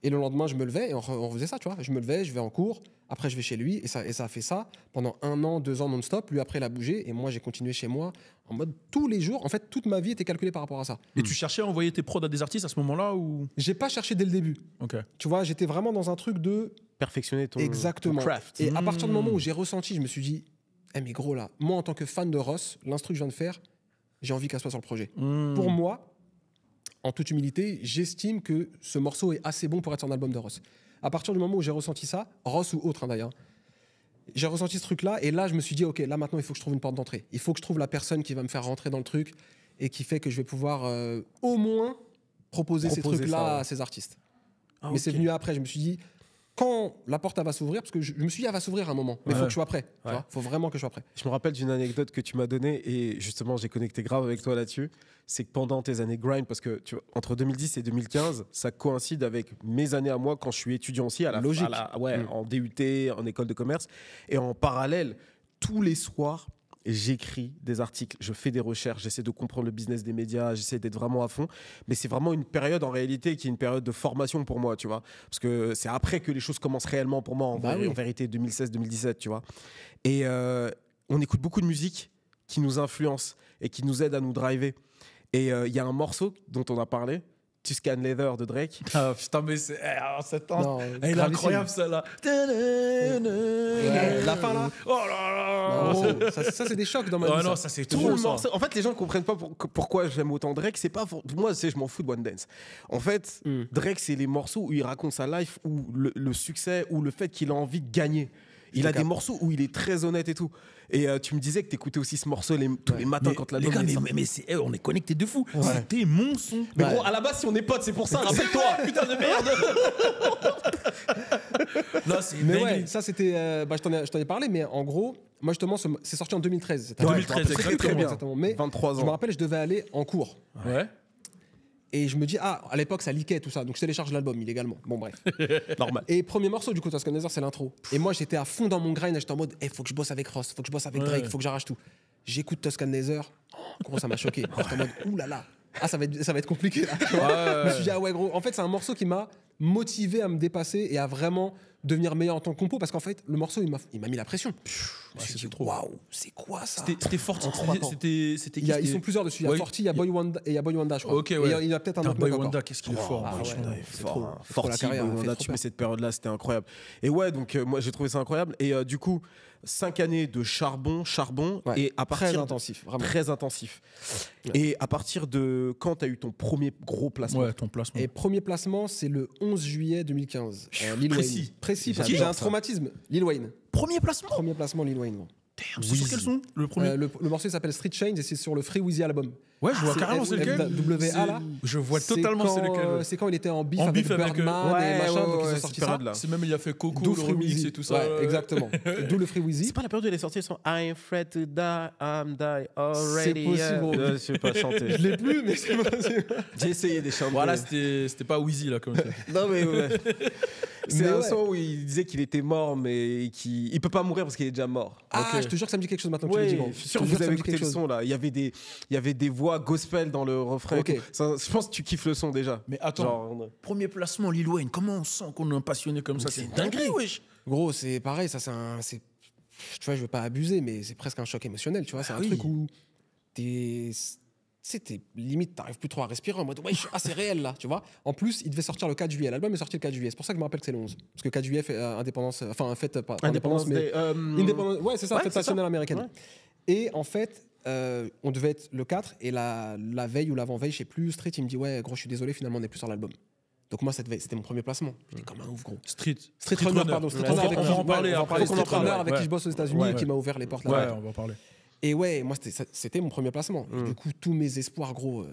Et le lendemain, je me levais et on faisait ça, tu vois. Je me levais, je vais en cours, après je vais chez lui et ça a fait ça pendant 1 an, 2 ans non-stop. Lui, après, il a bougé et moi, j'ai continué chez moi en mode tous les jours. En fait, toute ma vie était calculée par rapport à ça. Et tu cherchais à envoyer tes prods à des artistes à ce moment-là ou... J'ai pas cherché dès le début. Ok. Tu vois, j'étais vraiment dans un truc de... Perfectionner ton Exactement. craft. Et à partir du moment où j'ai ressenti, je me suis dit, mais gros là, moi en tant que fan de Ross, l'instru que je viens de faire, j'ai envie qu'elle soit sur le projet. Pour moi, en toute humilité, j'estime que ce morceau est assez bon pour être sur un album de Ross. À partir du moment où j'ai ressenti ça, Ross ou autre d'ailleurs, j'ai ressenti ce truc-là et là je me suis dit, ok, là maintenant il faut que je trouve une porte d'entrée. Il faut que je trouve la personne qui va me faire rentrer dans le truc et qui fait que je vais pouvoir au moins proposer ces trucs-là ça, ouais. à ces artistes. Ah, Mais ok. c'est venu après, je me suis dit, quand la porte elle va s'ouvrir, parce que je me suis dit, elle va s'ouvrir à un moment, mais il faut que je sois prêt. Il faut vraiment que je sois prêt. Je me rappelle d'une anecdote que tu m'as donnée et justement j'ai connecté grave avec toi là-dessus. C'est que pendant tes années grind, parce que tu vois, entre 2010 et 2015, ça coïncide avec mes années à moi quand je suis étudiant aussi, Logique. en DUT, en école de commerce. Et en parallèle, tous les soirs, j'écris des articles, je fais des recherches, j'essaie de comprendre le business des médias, j'essaie d'être vraiment à fond. Mais c'est vraiment une période en réalité qui est une période de formation pour moi, tu vois. Parce que c'est après que les choses commencent réellement pour moi, en vérité, 2016-2017, tu vois. Et on écoute beaucoup de musique qui nous influence et qui nous aide à nous driver. Et il y a un morceau dont on a parlé, Tuscan Leather de Drake. Ah putain, mais c'est. Cette Non, elle est gravissime. incroyable celle-là. Ouais, la fin là. Oh là là. Non, ça c'est des chocs dans ma Oh vie. non, ça. ça c'est Tout trop le ça. morceau. En fait, les gens ne comprennent pas pourquoi j'aime autant Drake. C'est pas moi, je m'en fous de One Dance. En fait, Drake, c'est les morceaux où il raconte sa life, où le succès, ou le fait qu'il a envie de gagner. Il a des morceaux où il est très honnête et tout. Et tu me disais que t'écoutais aussi ce morceau tous les matins quand les l'album gars, est sorti. mais on est connectés de fou. C'était mon son. Mais gros, à la base, si on est potes, c'est pour ça. Rappelle-toi. Putain de merde. Non, c'est Mais dingue. ouais, ça c'était. Je t'en ai parlé, mais en gros, moi justement, c'est sorti en 2013. C'était Ouais, un- 2013, je me rappelle exactement. exactement. Mais 23 je me ans. rappelle, je devais aller en cours. Ouais. Et je me dis, à l'époque, ça leakait tout ça. Donc je télécharge l'album illégalement. Bon, bref. Normal. Et premier morceau, du coup, Tuscan Leather, c'est l'intro. Et moi, j'étais à fond dans mon grind. J'étais en mode, faut que je bosse avec Ross, faut que je bosse avec Drake, faut que j'arrache tout. J'écoute Tuscan Leather. Gros, ça m'a choqué. J'étais en mode, oulala. Ah, ça va être compliqué là. Tu vois. Je me suis dit, ah ouais, gros. En fait, c'est un morceau qui m'a motivé à me dépasser et à vraiment devenir meilleur en tant que compo parce qu'en fait, le morceau, il m'a mis la pression. Je me suis dit, waouh, c'est quoi ça? C'était Forti. En 3 ans. C'était qui? Ils sont plusieurs dessus. Il y a Ouais. Forti, il y a Boy Wanda et il y a Boy Wanda, je crois. Ok, ouais. Et il y a peut-être un Putain, autre Boy mec Wanda, encore. qu'est-ce qu'il est fort. Ah hein, ouais, franchement. Fort, hein. trop la Forti, carrière, Boy elle fait Wanda, trop tu mets peur. cette période-là, c'était incroyable. Et ouais, donc moi j'ai trouvé ça incroyable. Et du coup, 5 années de charbon, Ouais, et à partir très intensif, vraiment. très intensif. Et à partir de quand tu as eu ton premier gros placement? Ouais, ton placement. Et premier placement, c'est le 11 juillet 2015. Lil Précis. Wayne. Précis, parce Qui que j'ai un ça traumatisme. Lil Wayne. Premier placement. Premier placement, Lil Wayne. Gros. C'est sur quel son? Le premier. Le morceau il s'appelle Street Chains et c'est sur le Free Weezy album. Ouais, je vois carrément c'est lequel. WA là. Je vois totalement c'est lequel. C'est quand il était en beef En avec beef avec, Birdman et machin, donc ils ont cette sorti ça. période-là. C'est même il a fait Coco, D'où le Free remix Weezy. et tout ça. Ouais, exactement. D'où le Free Weezy. C'est pas la période où il est sorti son I am afraid to die, I'm die already. possible, gros. Je sais pas chanter. Je l'ai plus, mais c'est possible. J'ai essayé des chanter. Voilà, c'était pas Wheezy là comme ça. Non mais ouais. C'est Mais un ouais. son où il disait qu'il était mort, mais il peut pas mourir parce qu'il est déjà mort. Ah, Ok. je te jure que ça me dit quelque chose maintenant que tu le dis. Ouais, gros. je suis sûr Je que te vous jure avez ça me dit écouté le quelque chose. son là. Il y avait des voix gospel dans le refrain. et Ok. tout. Je pense que tu kiffes le son déjà. Mais attends, Genre, premier placement Lil Wayne, comment on sent qu'on est un passionné comme ça? C'est une dinguerie, wesh. Gros, c'est pareil, ça tu vois, je veux pas abuser, mais c'est presque un choc émotionnel, tu vois. C'est un truc où t'es limite, t'arrives plus trop à respirer en mode, ouais, c'est réel là, tu vois. En plus, il devait sortir le 4 juillet. L'album est sorti le 4 juillet. C'est pour ça que je me rappelle que c'est le 11. Parce que 4 juillet fait indépendance, enfin, fête, pas indépendance, mais. Indépendance, ouais, c'est ça, ouais, fête c'est nationale ça. américaine. Ouais. Et en fait, on devait être le 4, et la veille ou l'avant-veille, je sais plus, Street, il me dit, ouais, gros, je suis désolé, finalement, on n'est plus sur l'album. Donc moi, c'était mon premier placement. J'étais comme un ouf, gros. Street Runner, pardon. Street On Runner, va en parler après. Street Street Runner Runner, avec qui je bosse aux États-Unis, Ouais. qui m'a ouvert les portes Ouais, là-bas. on va en parler. Et ouais, moi, c'était mon premier placement. Et du coup, tous mes espoirs, gros,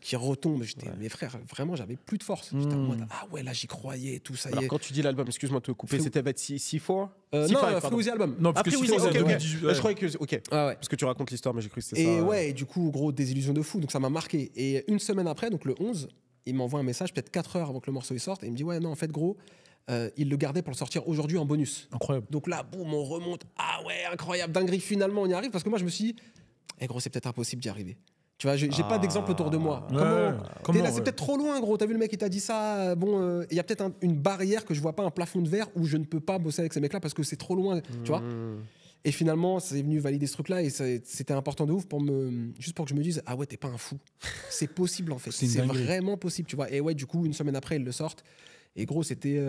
qui retombent, mes frères, vraiment, j'avais plus de force. J'étais en mode, ah ouais, là, j'y croyais, tout ça y Alors est. quand tu dis l'album, excuse-moi de te couper, Free- c'était avec C4 Non, C5, Free Weezy album. Non, parce que Après, oui, Street, ok, c'est ok. 2018, ouais. Je croyais que. Ok. Ah ouais. Parce que tu racontes l'histoire, mais j'ai cru que c'était ça. Et ouais, et du coup, gros, désillusion de fou. Donc ça m'a marqué. Et une semaine après, donc le 11, il m'envoie un message, peut-être 4 heures avant que le morceau il sorte, et il me dit, ouais, non, en fait, gros, il le gardait pour le sortir aujourd'hui en bonus. Incroyable. Donc là, boum, on remonte. Ah ouais, incroyable, dinguerie, finalement, on y arrive. Parce que moi, je me suis dit, gros, c'est peut-être impossible d'y arriver. Tu vois, j'ai pas d'exemple autour de moi. T'es là, c'est peut-être trop loin, gros. T'as vu le mec qui t'a dit ça. Bon, il y a peut-être une barrière que je vois pas, un plafond de verre où je ne peux pas bosser avec ces mecs-là parce que c'est trop loin. Tu vois. Et finalement, c'est venu valider ce truc-là et c'était important de ouf juste pour que je me dise, ah ouais, t'es pas un fou. C'est possible en fait. C'est vraiment possible, tu vois. Et ouais, du coup, une semaine après, ils le sortent. Et gros, c'était.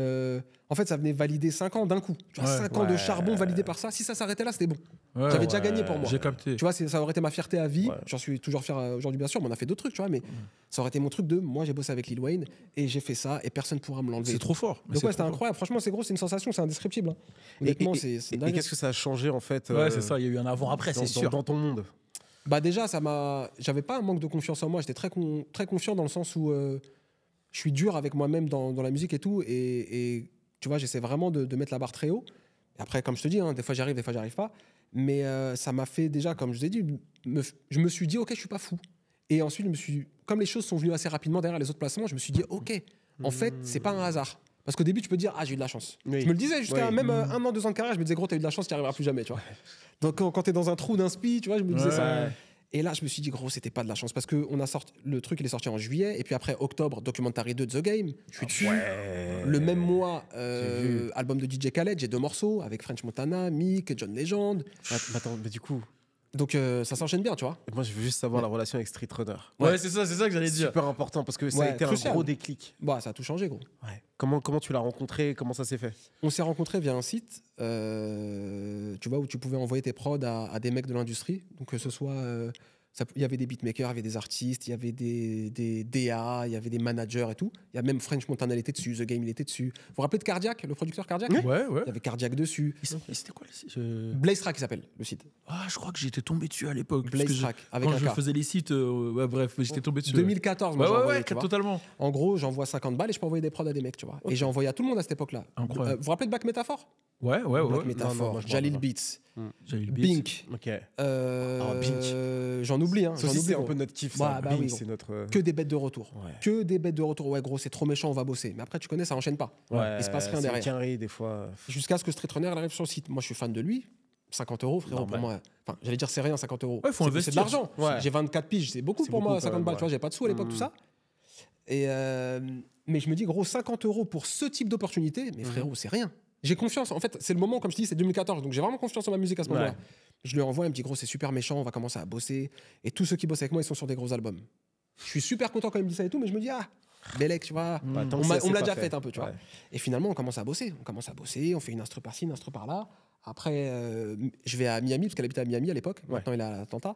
En fait, ça venait valider 5 ans d'un coup. Tu vois, 5 ans de charbon validé par ça. Si ça s'arrêtait là, c'était bon. J'avais déjà gagné pour moi. J'ai capté. Tu vois, ça aurait été ma fierté à vie. J'en suis toujours fier aujourd'hui, bien sûr. Mais on a fait d'autres trucs, tu vois. Mais ça aurait été mon truc de moi, j'ai bossé avec Lil Wayne et j'ai fait ça et personne ne pourra me l'enlever. C'est trop fort. Donc, ouais, c'était incroyable. Franchement, c'est gros, c'est une sensation, c'est indescriptible. Hein. Honnêtement, c'est dingue. Et qu'est-ce que ça a changé en fait Ouais, c'est ça. Il y a eu un avant-après, c'est sûr. Dans ton monde. Bah, déjà, j'avais pas un manque de confiance en moi. J'étais très confiant dans le sens où je suis dur avec moi-même dans la musique et tout. Et tu vois, j'essaie vraiment de mettre la barre très haut. Et après, comme je te dis, hein, des fois j'arrive, des fois j'arrive pas. Mais ça m'a fait déjà, comme je vous ai dit, je me suis dit, ok, je suis pas fou. Et ensuite, comme les choses sont venues assez rapidement derrière les autres placements, je me suis dit, ok, en fait, c'est pas un hasard. Parce qu'au début, tu peux dire, ah, j'ai eu de la chance. Je me le disais jusqu'à même 1 an, 2 ans de carrière, je me disais, gros, t'as eu de la chance, tu n'y arriveras plus jamais, tu vois. Donc quand t'es dans un trou d'inspi, tu vois, je me disais ça. Et là, je me suis dit, gros, c'était pas de la chance. Parce que le truc, il est sorti en juillet. Et puis après, octobre, Documentary 2 The Game. Je suis dessus. Le même mois, album de DJ Khaled. J'ai 2 morceaux avec French Montana, Meek, John Legend. Attends, mais du coup. Donc ça s'enchaîne bien, tu vois. Moi, je veux juste savoir la relation avec Street Runner. Ouais, c'est ça que j'allais dire. Super important parce que ça a été crucial. un gros déclic. Bah, ça a tout changé, gros. Ouais. Comment tu l'as rencontré? Comment ça s'est fait? On s'est rencontrés via un site, tu vois, où tu pouvais envoyer tes prods à des mecs de l'industrie. Donc que ce soit... il y avait des beatmakers, il y avait des artistes, il y avait des DA, il y avait des managers et tout. Il y a même French Montana, il était dessus, The Game, il était dessus. Vous vous rappelez de Cardiac, le producteur Cardiac? Ouais. Il y avait Cardiac dessus. C'était quoi le site? Blaze Track, il s'appelle, le site. Ah, je crois que j'étais tombé dessus à l'époque. Blaze Track, avec quand un je K. faisais les sites, bref, j'étais tombé dessus. 2014, moi, j'ai envoyé, tu vois. Totalement. En gros, j'envoie 50 balles et je peux envoyer des prods à des mecs, tu vois. Et j'ai envoyé à tout le monde à cette époque-là. Incroyable. Vous vous rappelez de Back Metaphor? Ouais. Black Metaphor, Jalil Beats, Bink. Ok. J'en oublie, hein. C'est un peu notre kiff, ça. Bah Bink, oui, c'est notre. Que des bêtes de retour. Ouais. Que des bêtes de retour. Ouais, gros, c'est trop méchant, on va bosser. Mais après, tu connais, ça enchaîne pas. Il se passe rien derrière. Carré, des fois. Jusqu'à ce que Street Runner arrive sur le site. Moi, je suis fan de lui. 50 €, frérot, pour moi. Enfin, j'allais dire, c'est rien, 50 €. Ouais, faut investir. C'est de l'argent. Ouais. J'ai 24 piges, c'est beaucoup pour moi, 50 balles. Tu vois, j'avais pas de sous à l'époque, tout ça. Et mais je me dis, gros, 50 € pour ce type d'opportunité, mais frérot, c'est rien. J'ai confiance. En fait, c'est le moment, comme je dis, c'est 2014. Donc, j'ai vraiment confiance en ma musique à ce moment-là. Je lui envoie, il me dit, gros, c'est super méchant, on va commencer à bosser. Et tous ceux qui bossent avec moi, ils sont sur des gros albums. Je suis super content quand il me dit ça et tout, mais je me dis, ah, Bellec, tu vois, on me l'a déjà fait un peu, tu vois. Et finalement, on commence à bosser. On fait une instru par-ci, une instru par-là. Après, je vais à Miami, parce qu'elle habitait à Miami à l'époque. Maintenant, il est à Atlanta.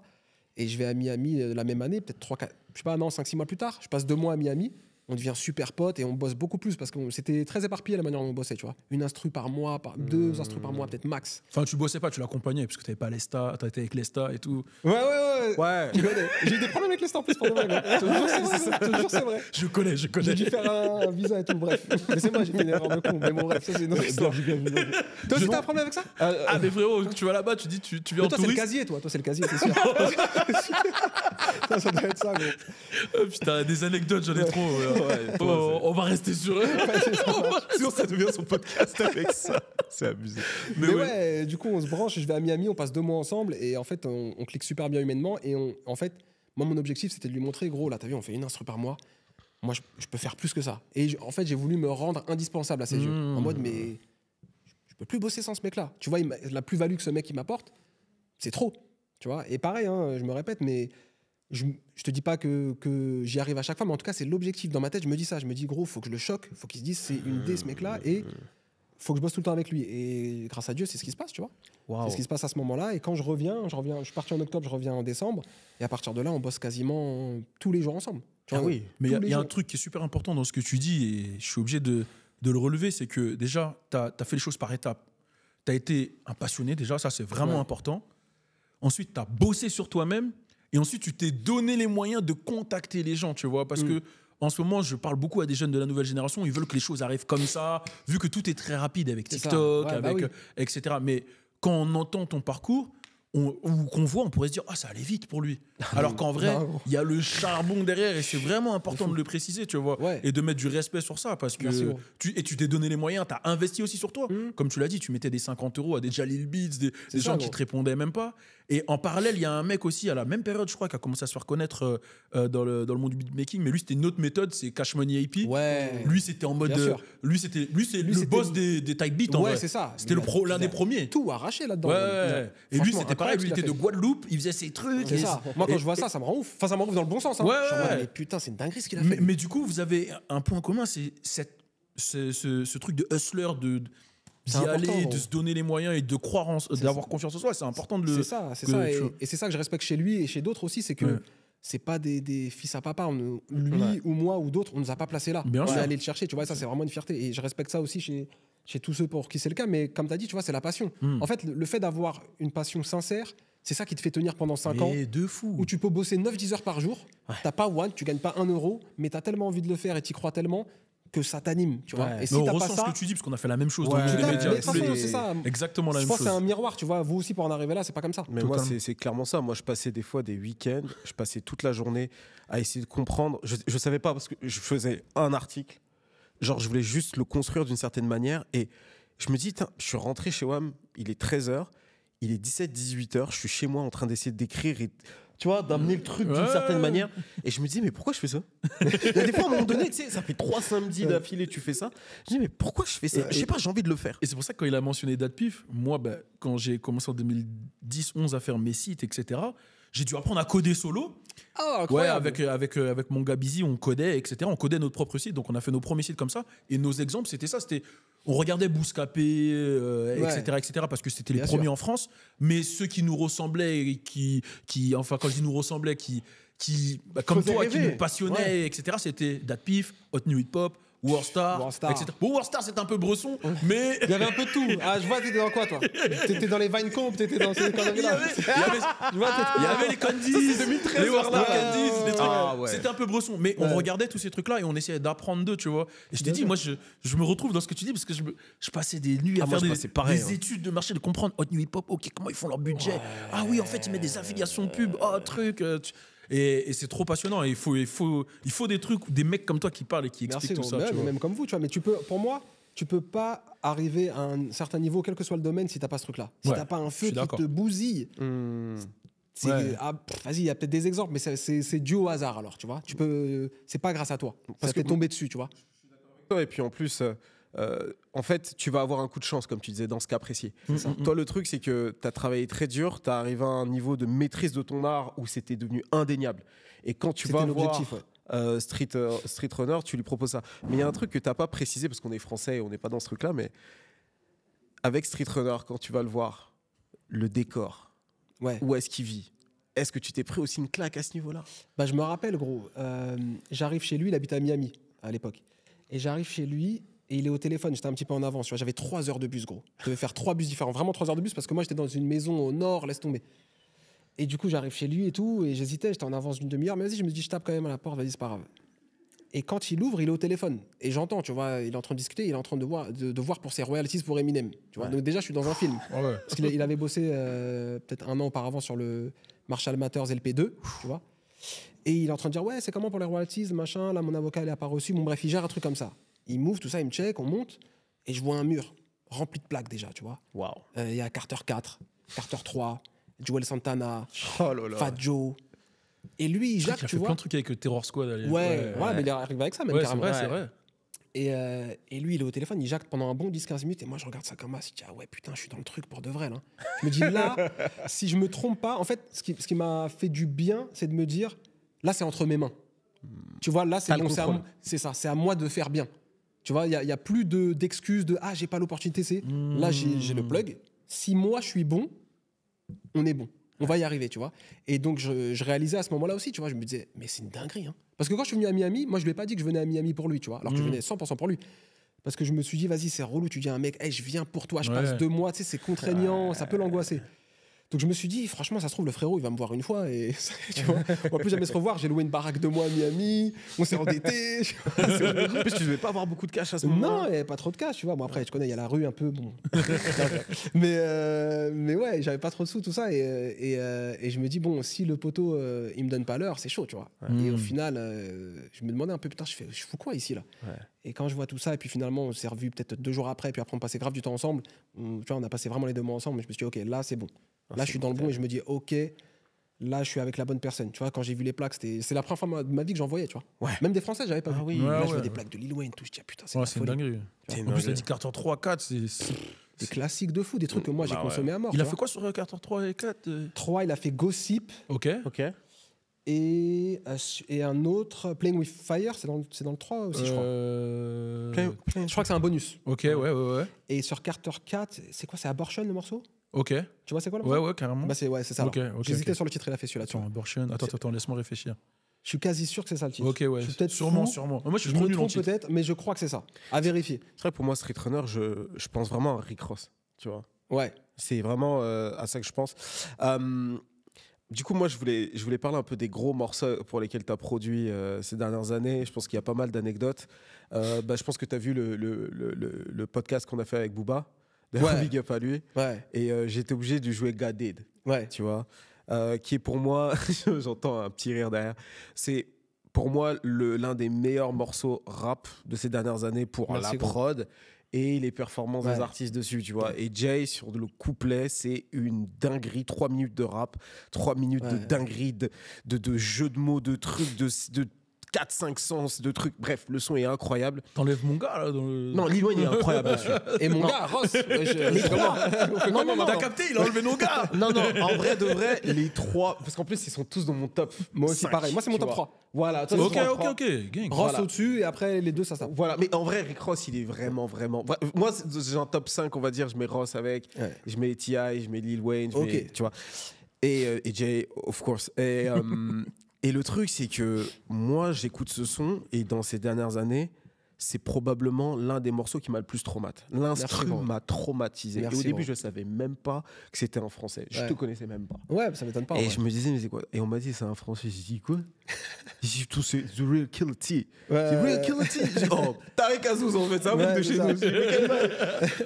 Et je vais à Miami la même année, peut-être 3, 4, je sais pas, non, 5-6 mois plus tard. Je passe 2 mois à Miami. On devient super potes et on bosse beaucoup plus parce que c'était très éparpillé la manière dont on bossait, tu vois. Une instru par mois, 2 instrus par mois, peut-être max. Enfin, tu bossais pas, tu l'accompagnais parce que t'avais pas Lesta, t'étais avec Lesta et tout. Ouais. J'ai eu des problèmes avec Lesta en plus pour de vrai. Toujours c'est vrai. Je connais. J'ai dû faire un visa et tout, bref. Mais c'est moi, j'ai fait une erreur de con. Mais bon, bref, ça c'est une autre histoire. Toi aussi, t'as un problème avec ça? Ah, mais frérot, tu vas là-bas, tu dis, tu viens en toi, touriste. C'est le casier, toi, c'est le casier, c'est sûr. Ça doit être ça, gros. Putain, des anecdotes, j'en ai trop. On va rester sur eux. Sinon, ça devient son podcast avec ça. C'est abusé. Mais ouais, du coup, on se branche, je vais à Miami, on passe 2 mois ensemble et en fait, on clique super bien humainement. Et en fait, moi, mon objectif, c'était de lui montrer, gros, là, t'as vu, on fait une instru par mois. Moi, je peux faire plus que ça. Et en fait, j'ai voulu me rendre indispensable à ses yeux. En mode, mais je peux plus bosser sans ce mec-là. Tu vois, la plus-value que ce mec il m'apporte, c'est trop. Tu vois. Et pareil, hein, je me répète, mais je te dis pas que j'y arrive à chaque fois, mais en tout cas, c'est l'objectif. Dans ma tête, je me dis ça. Je me dis, gros, faut que je le choque. Faut qu'il se dise, c'est une idée, ce mec-là. Et faut que je bosse tout le temps avec lui. Et grâce à Dieu, c'est ce qui se passe, tu vois. Wow. C'est ce qui se passe à ce moment-là. Et quand je reviens, je suis parti en octobre, je reviens en décembre. Et à partir de là, on bosse quasiment tous les jours ensemble. Tu vois, oui. Mais il y a un truc qui est super important dans ce que tu dis, et je suis obligé de le relever, c'est que déjà, tu as fait les choses par étapes. Tu as été un passionné, déjà, ça c'est vraiment important. Ensuite, tu as bossé sur toi-même. Et ensuite, tu t'es donné les moyens de contacter les gens, tu vois. Parce que en ce moment, je parle beaucoup à des jeunes de la nouvelle génération. Ils veulent que les choses arrivent comme ça, vu que tout est très rapide avec TikTok, etc. Mais quand on entend ton parcours, ou qu'on voit, on pourrait se dire « Ah, ça allait vite pour lui ». Alors qu'en vrai, il y a le charbon derrière et c'est vraiment important de le préciser, tu vois. Et de mettre du respect sur ça parce que tu t'es donné les moyens, tu as investi aussi sur toi. Comme tu l'as dit, tu mettais des 50 € à des Jalil Beats, des gens qui te répondaient même pas. Et en parallèle, il y a un mec aussi, à la même période, je crois, qui a commencé à se faire connaître dans le monde du beatmaking. Mais lui, c'était une autre méthode, c'est Cash Money AP. Ouais. Lui, c'était en mode. Bien sûr. Lui, c'est le boss des type beats, en Ouais, vrai. c'est ça. C'était l'un des premiers. Tout arraché là-dedans. Ouais. Et lui, Franchement, c'était pareil. incroyable Lui, ce il était qu'il de a fait. Guadeloupe, il faisait ses trucs. C'est et- ça. Moi, quand et- je vois ça, ça me rend ouf. Enfin, ça me rend ouf dans le bon sens. Hein. Ouais, Je suis en mode, ouais. mais putain, c'est une dinguerie ce qu'il a fait. Mais du coup, vous avez un point commun, c'est ce truc de hustler, d'y important, aller, gros. de se donner les moyens et de croire, d'avoir confiance en soi. C'est important de le. C'est ça, c'est que ça. tu vois. Et c'est ça que je respecte chez lui et chez d'autres aussi, c'est que Ouais. c'est pas des fils à papa. Lui Ouais. ou moi ou d'autres, on nous a pas placés là. Bien on sûr. est allé le chercher, tu vois, ça c'est vraiment une fierté. Et je respecte ça aussi chez tous ceux pour qui c'est le cas. Mais comme tu as dit, tu vois, c'est la passion. En fait, le fait d'avoir une passion sincère, c'est ça qui te fait tenir pendant 5 ans. Mais de fou. Où tu peux bosser 9-10 heures par jour, t'as pas one, tu gagnes pas 1 euro, mais tu as tellement envie de le faire et tu crois tellement que ça t'anime, tu vois. Ouais. Et si Mais on t'as pas ressent ça, ce que tu dis, parce qu'on a fait la même chose Ouais. dans le monde des Mais médias. de toute tous les- façon, c'est ça. Exactement la je même pense que c'est chose. un miroir, tu vois. Vous aussi, pour en arriver là, c'est pas comme ça. Mais moi, Totalement. c'est clairement ça. Moi, je passais des fois des week-ends, je passais toute la journée à essayer de comprendre. Je savais pas parce que je faisais un article. Genre, je voulais juste le construire d'une certaine manière. Et je me dis, je suis rentré chez WAM, il est 13h, il est 17-18h, je suis chez moi en train d'essayer d'écrire et, tu vois, d'amener le truc d'une Ouais. certaine manière. Et je me dis, mais pourquoi je fais ça? Il y a des fois, à un moment donné, tu sais, ça fait 3 samedis d'affilée, tu fais ça. Je me dis, mais pourquoi je fais ça? Je sais pas, j'ai envie de le faire. Et c'est pour ça que quand il a mentionné DatPif, moi, quand j'ai commencé en 2010-11 à faire mes sites, etc., j'ai dû apprendre à coder solo. Ah, Ouais, incroyable. avec mon gars Busy, on codait, etc. On codait notre propre site, donc on a fait nos premiers sites comme ça. Et nos exemples, c'était ça. On regardait Bouscapé, etc., parce que c'était les Bien premiers sûr. en France. Mais ceux qui nous ressemblaient, et enfin, quand je dis nous ressemblaient, comme Faisaient toi, qui rêver. nous passionnaient, etc., c'était DatPif, Hot New Hip Hop, Warstar, Warstar. etc. Bon, Warstar, c'est un peu bresson, mais. Il y avait un peu de tout. Ah, je vois, t'étais dans quoi, toi? T'étais dans les Vinecomp, t'étais dans ces Il y conneries-là. avait, Je vois, il y avait les Candies, les Warstar ouais. Candies, les trucs. Ah ouais. C'était un peu bresson, mais on regardait tous ces trucs-là et on essayait d'apprendre d'eux, tu vois. Et je t'ai Bien dit, sûr. moi, je me retrouve dans ce que tu dis parce que je passais des nuits à Ah, moi, faire je passais pareil, des hein. études de marché, de comprendre Hot New Hip Hop, ok, comment ils font leur budget. Ah oui, en fait, ils mettent des affiliations pub, truc. Et c'est trop passionnant. Et il faut des trucs, des mecs comme toi qui parlent et qui Merci, expliquent tout gros. ça. Ouais, tu mais vois. même comme vous, tu vois. Mais pour moi, tu peux pas arriver à un certain niveau, quel que soit le domaine, si t'as pas ce truc-là. Si Ouais, t'as pas un je feu suis qui d'accord. te bousille. Ouais. Vas-y, il y a peut-être des exemples, mais c'est dû au hasard alors, tu vois. C'est pas grâce à toi. Ça t'est tombé dessus, tu vois. Et puis en plus, en fait, tu vas avoir un coup de chance, comme tu disais, dans ce cas précis. Toi, le truc, c'est que tu as travaillé très dur, tu as arrivé à un niveau de maîtrise de ton art où c'était devenu indéniable. Et quand tu C'était vas voir l'objectif, ouais. Street Runner, tu lui proposes ça. Mais il y a un truc que tu n'as pas précisé, parce qu'on est français et on n'est pas dans ce truc-là, mais avec Street Runner, quand tu vas le voir, le décor, Ouais. où est-ce qu'il vit? Est-ce que tu t'es pris aussi une claque à ce niveau-là? Bah, je me rappelle, gros. J'arrive chez lui, il habitait à Miami à l'époque. Et j'arrive chez lui et il est au téléphone. J'étais un petit peu en avance. Tu vois, j'avais 3 heures de bus, gros. Je devais faire 3 bus différents. Vraiment 3 heures de bus parce que moi, j'étais dans une maison au nord, laisse tomber. Et du coup, j'arrive chez lui et tout. Et j'hésitais, j'étais en avance d'une demi-heure. Mais vas-y, je me dis, je tape quand même à la porte, vas-y, c'est pas grave. Et quand il ouvre, il est au téléphone. Et j'entends, tu vois, il est en train de discuter, il est en train de voir pour ses royalties pour Eminem. Tu vois. Donc déjà, je suis dans un film. Ouais. Parce qu'il avait bossé peut-être 1 an auparavant sur le Marshall Mathers LP2, tu vois. Et il est en train de dire, ouais, c'est comment pour les royalties, machin, là, mon avocat, il n'a pas reçu. Bon, bref, il gère un truc comme ça. Il m'ouvre, tout ça, il me check, on monte, et je vois un mur rempli de plaques déjà, tu vois. Waouh! Il y a Carter 4, Carter 3, Joel Santana, Oh là là! Fat Joe. Et lui, il Il a jacque, fait tu plein vois. de trucs avec Terror Squad. à l'époque. Ouais, mais il arrive avec ça, même Ouais, c'est carrément. vrai, c'est vrai. Et lui, il est au téléphone, il jacte pendant un bon 10-15 minutes. Et moi, je regarde ça comme ça. Je dis, ah ouais, putain, je suis dans le truc pour de vrai, là. Je me dis, là, si je me trompe pas, en fait, ce qui m'a fait du bien, c'est de me dire, là, c'est entre mes mains. Tu vois, là, c'est T'as le bon, contrôle. c'est ça, c'est à moi de faire bien. Tu vois, il n'y a plus d'excuses de, ah, j'ai pas l'opportunité, c'est. Là, j'ai le plug. Si moi, je suis bon, on est bon. On va y arriver, tu vois. Et donc, je réalisais à ce moment-là aussi, tu vois, je me disais, mais c'est une dinguerie, hein. Parce que quand je suis venu à Miami, moi, je lui ai pas dit que je venais à Miami pour lui, tu vois. Alors que je venais 100% pour lui. Parce que je me suis dit, vas-y, c'est relou, tu dis à un mec, hey, je viens pour toi, je passe Ouais. 2 mois, tu sais, c'est contraignant, ça peut l'angoisser. Donc je me suis dit, franchement, ça se trouve, le frérot, il va me voir une fois et tu vois, on va plus jamais se revoir. J'ai loué une baraque 2 mois à Miami, on s'est endetté. En plus, tu devais pas avoir beaucoup de cash à ce moment-là. Non, il n'y avait pas trop de cash, tu vois. Bon, après, tu connais, il y a la rue un peu, bon. mais ouais, j'avais pas trop de sous, tout ça. Et je me dis, bon, si le poteau, il me donne pas l'heure, c'est chaud, tu vois. Et au final, je me demandais un peu, putain, je fous quoi ici, là? Ouais. Et quand je vois tout ça, et puis finalement, on s'est revus peut-être 2 jours après, puis après, on passait grave du temps ensemble. Tu vois, on a passé vraiment les 2 mois ensemble, mais je me suis dit, ok, là, c'est bon. Là, je suis dans le bon et je me dis, ok, là, je suis avec la bonne personne. Tu vois, quand j'ai vu les plaques, c'est la première fois de ma vie que j'en voyais, tu vois. Ouais. Même des Français, j'avais pas vu. oui. Là, Ouais, je vois ouais. des plaques de Lil Wayne, tout. Je dis, ah, putain, c'est Ouais, la c'est une folie. dinguerie. C'est une En plus, t'as dinguerie. dit Carter 3, 4, c'est. Des classiques de fou, des trucs que moi, j'ai Bah ouais. consommé à mort. Il tu a vois. fait quoi sur Carter 3 et 4 3, il a fait Gossip Ok. Ok. et un autre, Playing with Fire, c'est dans le 3 aussi, je crois. Je crois que c'est un bonus. Ok, ouais. Et sur Carter 4, c'est quoi? C'est Abortion le morceau? Ok. Tu vois, c'est quoi le Ouais, morceau? ouais, carrément. Bah, c'est ça. Ok, alors. ok, J'hésitais ok. sur le titre, il a fait celui-là. tu vois. Attends, Abortion. Attends, laisse-moi réfléchir. Je suis quasi sûr que c'est ça le titre. Ok, ouais. Je suis peut-être Sûrement, fou. sûrement. Moi, je Je suis trop me nul en trompe titre. peut-être, mais je crois que c'est ça. À vérifier. C'est vrai, pour moi, Street Runner, je pense vraiment à Rick Ross. Tu vois. Ouais. C'est vraiment à ça que je pense. Du coup, moi, je voulais parler un peu des gros morceaux pour lesquels tu as produit ces dernières années. Je pense qu'il y a pas mal d'anecdotes. Je pense que tu as vu le podcast qu'on a fait avec Booba. Ouais. Big up à lui. Ouais. Et j'étais obligé de jouer God Did, Ouais. tu vois. Qui est pour moi, j'entends un petit rire derrière, c'est pour moi l'un des meilleurs morceaux rap de ces dernières années pour Merci, la gros. prod et les performances Ouais. des artistes dessus, tu vois. Et Jay, sur le couplet, c'est une dinguerie. 3 minutes de rap, 3 minutes de Ouais. dinguerie, de jeux de mots, de trucs, de 4-5 sens, de trucs. Bref, le son est incroyable. T'enlèves mon gars, là. Dans le... Non, Lil Wayne est incroyable, bien sûr. Et mon gars, Ross. Les trois. Non, T'as capté, il a enlevé nos gars. Non, en vrai de vrai, les 3, parce qu'en plus, ils sont tous dans mon top. Moi aussi, 5, pareil. Moi, c'est mon tu top vois. 3. Voilà, toi, Ok, c'est ton ok, top ok. Gang. Ross Voilà. au-dessus et après les deux, ça tape. Voilà, mais en vrai, Rick Ross, il est vraiment. Moi, j'ai un top 5, on va dire. Je mets Ross avec, Ouais. je mets T.I., je mets Lil Wayne, Ok. tu vois. Et Jay, of course. Et le truc, c'est que moi, j'écoute ce son et dans ces dernières années, c'est probablement l'un des morceaux qui m'a le plus traumatisé. L'instru gros. m'a traumatisé. Merci, et au début, gros. je savais même pas que c'était un français. Je Ouais. te connaissais même pas. Ouais, ça m'étonne pas. Et ouais. je me disais, mais c'est quoi? Et on m'a dit, c'est un français. J'ai dit, quoi? J'ai dit, tout c'est The Real Killer T. Ouais, The Real ouais. Killer T. J'ai dit, oh, Tarek Azouz, en fait, ça Ouais, de c'est chez ça. nous. J'ai dit, mais quel mal.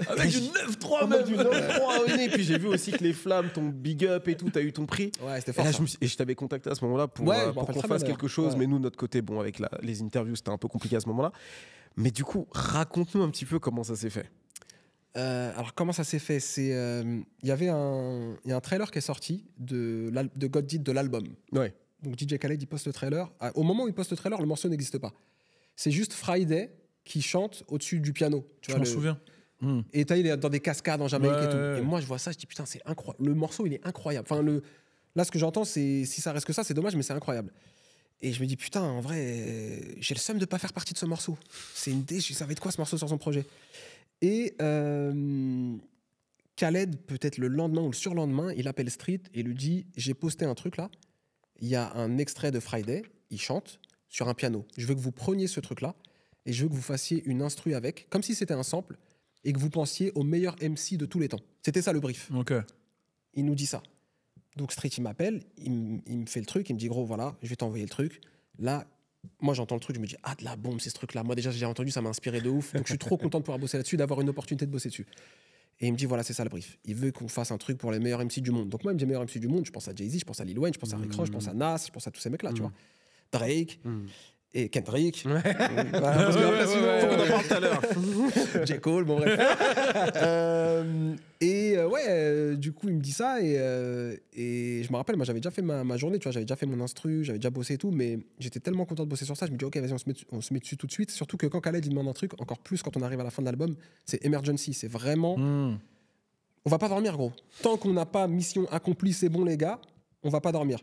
Avec du 9-3 En mode même. du 9-3 au nez. Puis j'ai vu aussi que les flammes, ton big up et tout, t'as eu ton prix. Ouais, c'était Et fort. là, ça. je t'avais contacté à ce moment-là pour, Ouais, je m'en pour rappelle qu'on très fasse bien, quelque chose. ouais. Mais nous, de notre côté, bon, avec les interviews, c'était un peu compliqué à ce moment-là. Mais du coup, raconte-nous un petit peu comment ça s'est fait. Alors, comment ça s'est fait? Il y a un trailer qui est sorti de God Did de l'album. Ouais. Donc DJ Khaled, il poste le trailer. Au moment où il poste le trailer, le morceau n'existe pas. C'est juste Friday qui chante au-dessus du piano. Tu Je vois, m'en souviens. Et t'as, il est dans des cascades en Jamaïque et tout. Ouais. Et moi, je vois ça, je dis putain, c'est incroyable. Le morceau, il est incroyable. Enfin, là, ce que j'entends, c'est si ça reste que ça, c'est dommage, mais c'est incroyable. Et je me dis putain, en vrai, j'ai le seum de pas faire partie de ce morceau. Ça va être quoi ce morceau sur son projet? Et Khaled, peut-être le lendemain ou le surlendemain, il appelle Street et lui dit j'ai posté un truc là. Il y a un extrait de Friday, il chante sur un piano. Je veux que vous preniez ce truc là et je veux que vous fassiez une instru avec, comme si c'était un sample, et que vous pensiez au meilleur MC de tous les temps. C'était ça le brief. Ok. Il nous dit ça. Donc Street, il m'appelle, il me fait le truc, il me dit gros, voilà, je vais t'envoyer le truc. Là, moi j'entends le truc, je me dis ah de la bombe, c'est ce truc-là. Moi déjà j'ai entendu, ça m'a inspiré de ouf. Donc je suis trop content de pouvoir bosser là-dessus, d'avoir une opportunité de bosser dessus. Et il me dit voilà, c'est ça le brief. Il veut qu'on fasse un truc pour les meilleurs MC du monde. Donc moi, il me dit meilleurs MC du monde, je pense à Jay-Z, je pense à Lil Wayne, je pense à Rick Ross, je pense à Nas, je pense à tous ces mecs-là, tu vois. Drake. Et Kendrick. Voilà, parce que après, sinon, faut qu'on en parle tout à l'heure. J. Cole, bon bref. Du coup, il me dit ça et je me rappelle, moi j'avais déjà fait ma journée, tu vois, j'avais déjà fait mon instru, j'avais déjà bossé et tout, mais j'étais tellement content de bosser sur ça, je me dis ok, vas-y, on se met dessus tout de suite. Surtout que quand Khaled il demande un truc, encore plus quand on arrive à la fin de l'album, c'est emergency, c'est vraiment, on va pas dormir gros. Tant qu'on n'a pas mission accomplie, c'est bon les gars, on va pas dormir.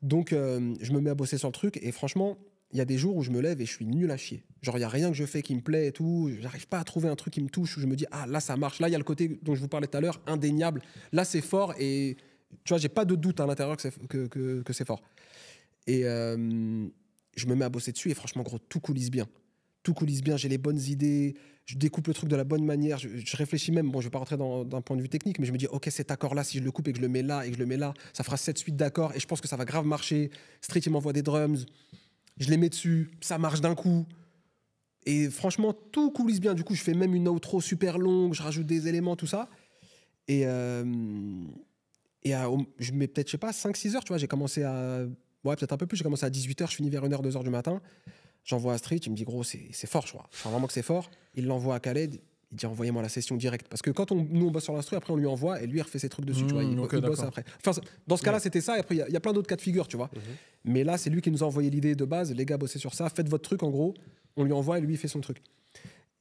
Donc je me mets à bosser sur le truc et franchement, il y a des jours où je me lève et je suis nul à chier. Genre, il n'y a rien que je fais qui me plaît et tout. J'arrive pas à trouver un truc qui me touche où je me dis, ah là, ça marche. Là, il y a le côté dont je vous parlais tout à l'heure, indéniable. Là, c'est fort et tu vois, j'ai pas de doute à l'intérieur que c'est fort. Et je me mets à bosser dessus et franchement, gros, tout coulisse bien. Tout coulisse bien, j'ai les bonnes idées, je découpe le truc de la bonne manière, je réfléchis même, bon, je vais pas rentrer d'un point de vue technique, mais je me dis, ok, cet accord-là, si je le coupe et que je le mets là et que je le mets là, ça fera 7 suites d'accords et je pense que ça va grave marcher. Street, il m'envoie des drums. Je les mets dessus, ça marche d'un coup. Et franchement, tout coulisse bien. Du coup, je fais même une outro super longue, je rajoute des éléments, tout ça. Et je mets peut-être, je sais pas, 5-6 heures, tu vois. J'ai commencé à... Ouais, peut-être un peu plus. J'ai commencé à 18h, je finis vers 1h, 2h du matin. J'envoie à Street, il me dit, gros, c'est fort, je crois. Je crois vraiment que c'est fort. Il l'envoie à Khaled. Il dit envoyez-moi la session directe. Parce que quand nous on bosse sur l'instru, après on lui envoie et lui il refait ses trucs dessus. Tu vois, il bosse d'accord. après. Enfin, dans ce cas-là, c'était ça. Et après, il y a plein d'autres cas de figure, tu vois. Mais là, c'est lui qui nous a envoyé l'idée de base. Les gars, bossez sur ça. Faites votre truc, en gros. On lui envoie et lui, il fait son truc.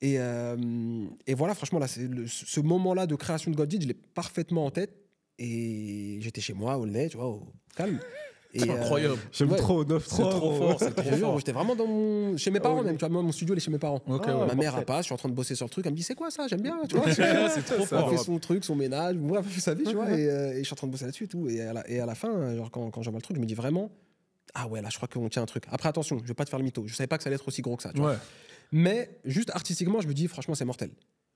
Et voilà, franchement, là, ce moment-là de création de Godid, je l'ai parfaitement en tête. Et j'étais chez moi, au nez, tu vois, au calme. C'est incroyable. J'aime trop 9-3. C'est trop fort, c'est trop fort. J'étais vraiment chez mes parents même. Tu vois, moi, mon studio, il est chez mes parents. Ma mère parfait. passe, je suis en train de bosser sur le truc. Elle me dit, c'est quoi ça? J'aime bien, tu vois. C'est trop Elle fort. fait son truc, son ménage, bref, sa vie, tu vois. Et je suis en train de bosser là-dessus et tout. Et à la fin, genre, quand j'envoie le truc, je me dis vraiment, ah ouais, là, je crois qu'on tient un truc. Après, attention, je vais pas te faire le mytho. Je savais pas que ça allait être aussi gros que ça. Tu vois. Mais juste artistiquement, je me dis, franchement, c'est mortel.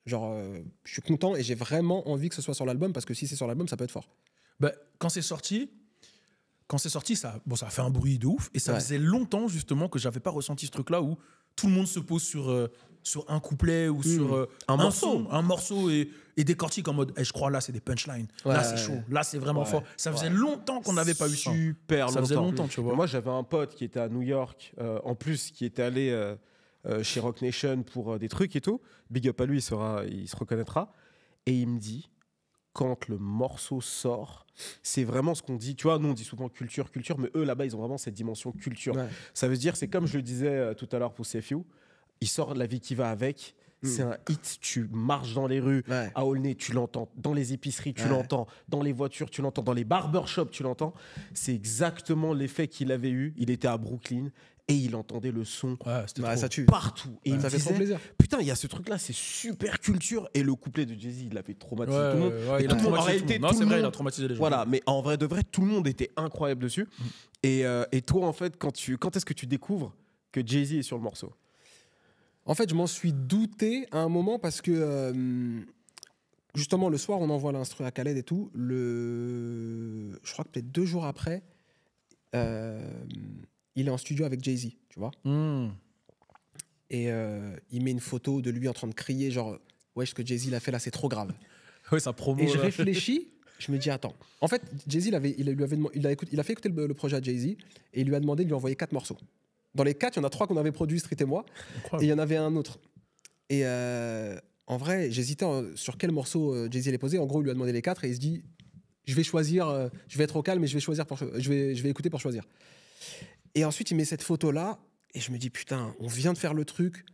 Genre, je suis content et j'ai vraiment envie que ce soit sur l'album parce que si c'est sur l'album, ça peut être fort. Bah, quand c'est sorti, ça a fait un bruit de ouf. Et ça faisait longtemps, justement, que j'avais pas ressenti ce truc-là où tout le monde se pose sur un couplet ou sur un morceau et décortique en mode je crois là, c'est des punchlines. Là, c'est chaud. Là, c'est vraiment fort. Ça faisait longtemps qu'on n'avait pas eu ça. Super longtemps. Ça faisait longtemps, tu vois. Moi, j'avais un pote qui était à New York, en plus, qui était allé chez Rock Nation pour des trucs et tout. Big up à lui, il se reconnaîtra. Et il me dit, quand le morceau sort, c'est vraiment ce qu'on dit. Tu vois, nous, on dit souvent culture, mais eux, là-bas, ils ont vraiment cette dimension culture. Ça veut dire, c'est comme je le disais tout à l'heure pour CFU, il sort de La vie qui va avec. C'est un hit, tu marches dans les rues, à Aulnay, tu l'entends, dans les épiceries, tu l'entends, dans les voitures, tu l'entends, dans les barbershops, tu l'entends. C'est exactement l'effet qu'il avait eu. Il était à Brooklyn et il entendait le son Ça tue. partout. Et ça fait trop plaisir. Putain, il y a ce truc-là, c'est super culture. Et le couplet de Jay-Z, il avait traumatisé tout le monde. Il a traumatisé tout le monde. Non, c'est vrai, il a traumatisé les gens. Voilà, mais en vrai de vrai, tout le monde était incroyable dessus. Et toi, en fait, quand est-ce que tu découvres que Jay-Z est sur le morceau? En fait, je m'en suis douté à un moment parce que justement, le soir, on envoie l'instru à Khaled et tout. Je crois que peut-être 2 jours après, il est en studio avec Jay-Z, tu vois. Et il met une photo de lui en train de crier, genre, ouais, ce que Jay-Z l'a fait là, c'est trop grave. Ouais, ça promo. Et je réfléchis, je me dis, attends. En fait, Jay-Z, il a fait écouter le projet à Jay-Z et il lui a demandé de lui envoyer 4 morceaux. Dans les 4, il y en a 3 qu'on avait produits, Street et moi, et il y en avait un autre. Et en vrai, j'hésitais sur quel morceau Jay-Z allait poser. En gros, il lui a demandé les 4 et il se dit, je vais choisir, je vais être au calme et je vais écouter pour choisir. Et ensuite, il met cette photo-là et je me dis, putain, on vient de faire le truc.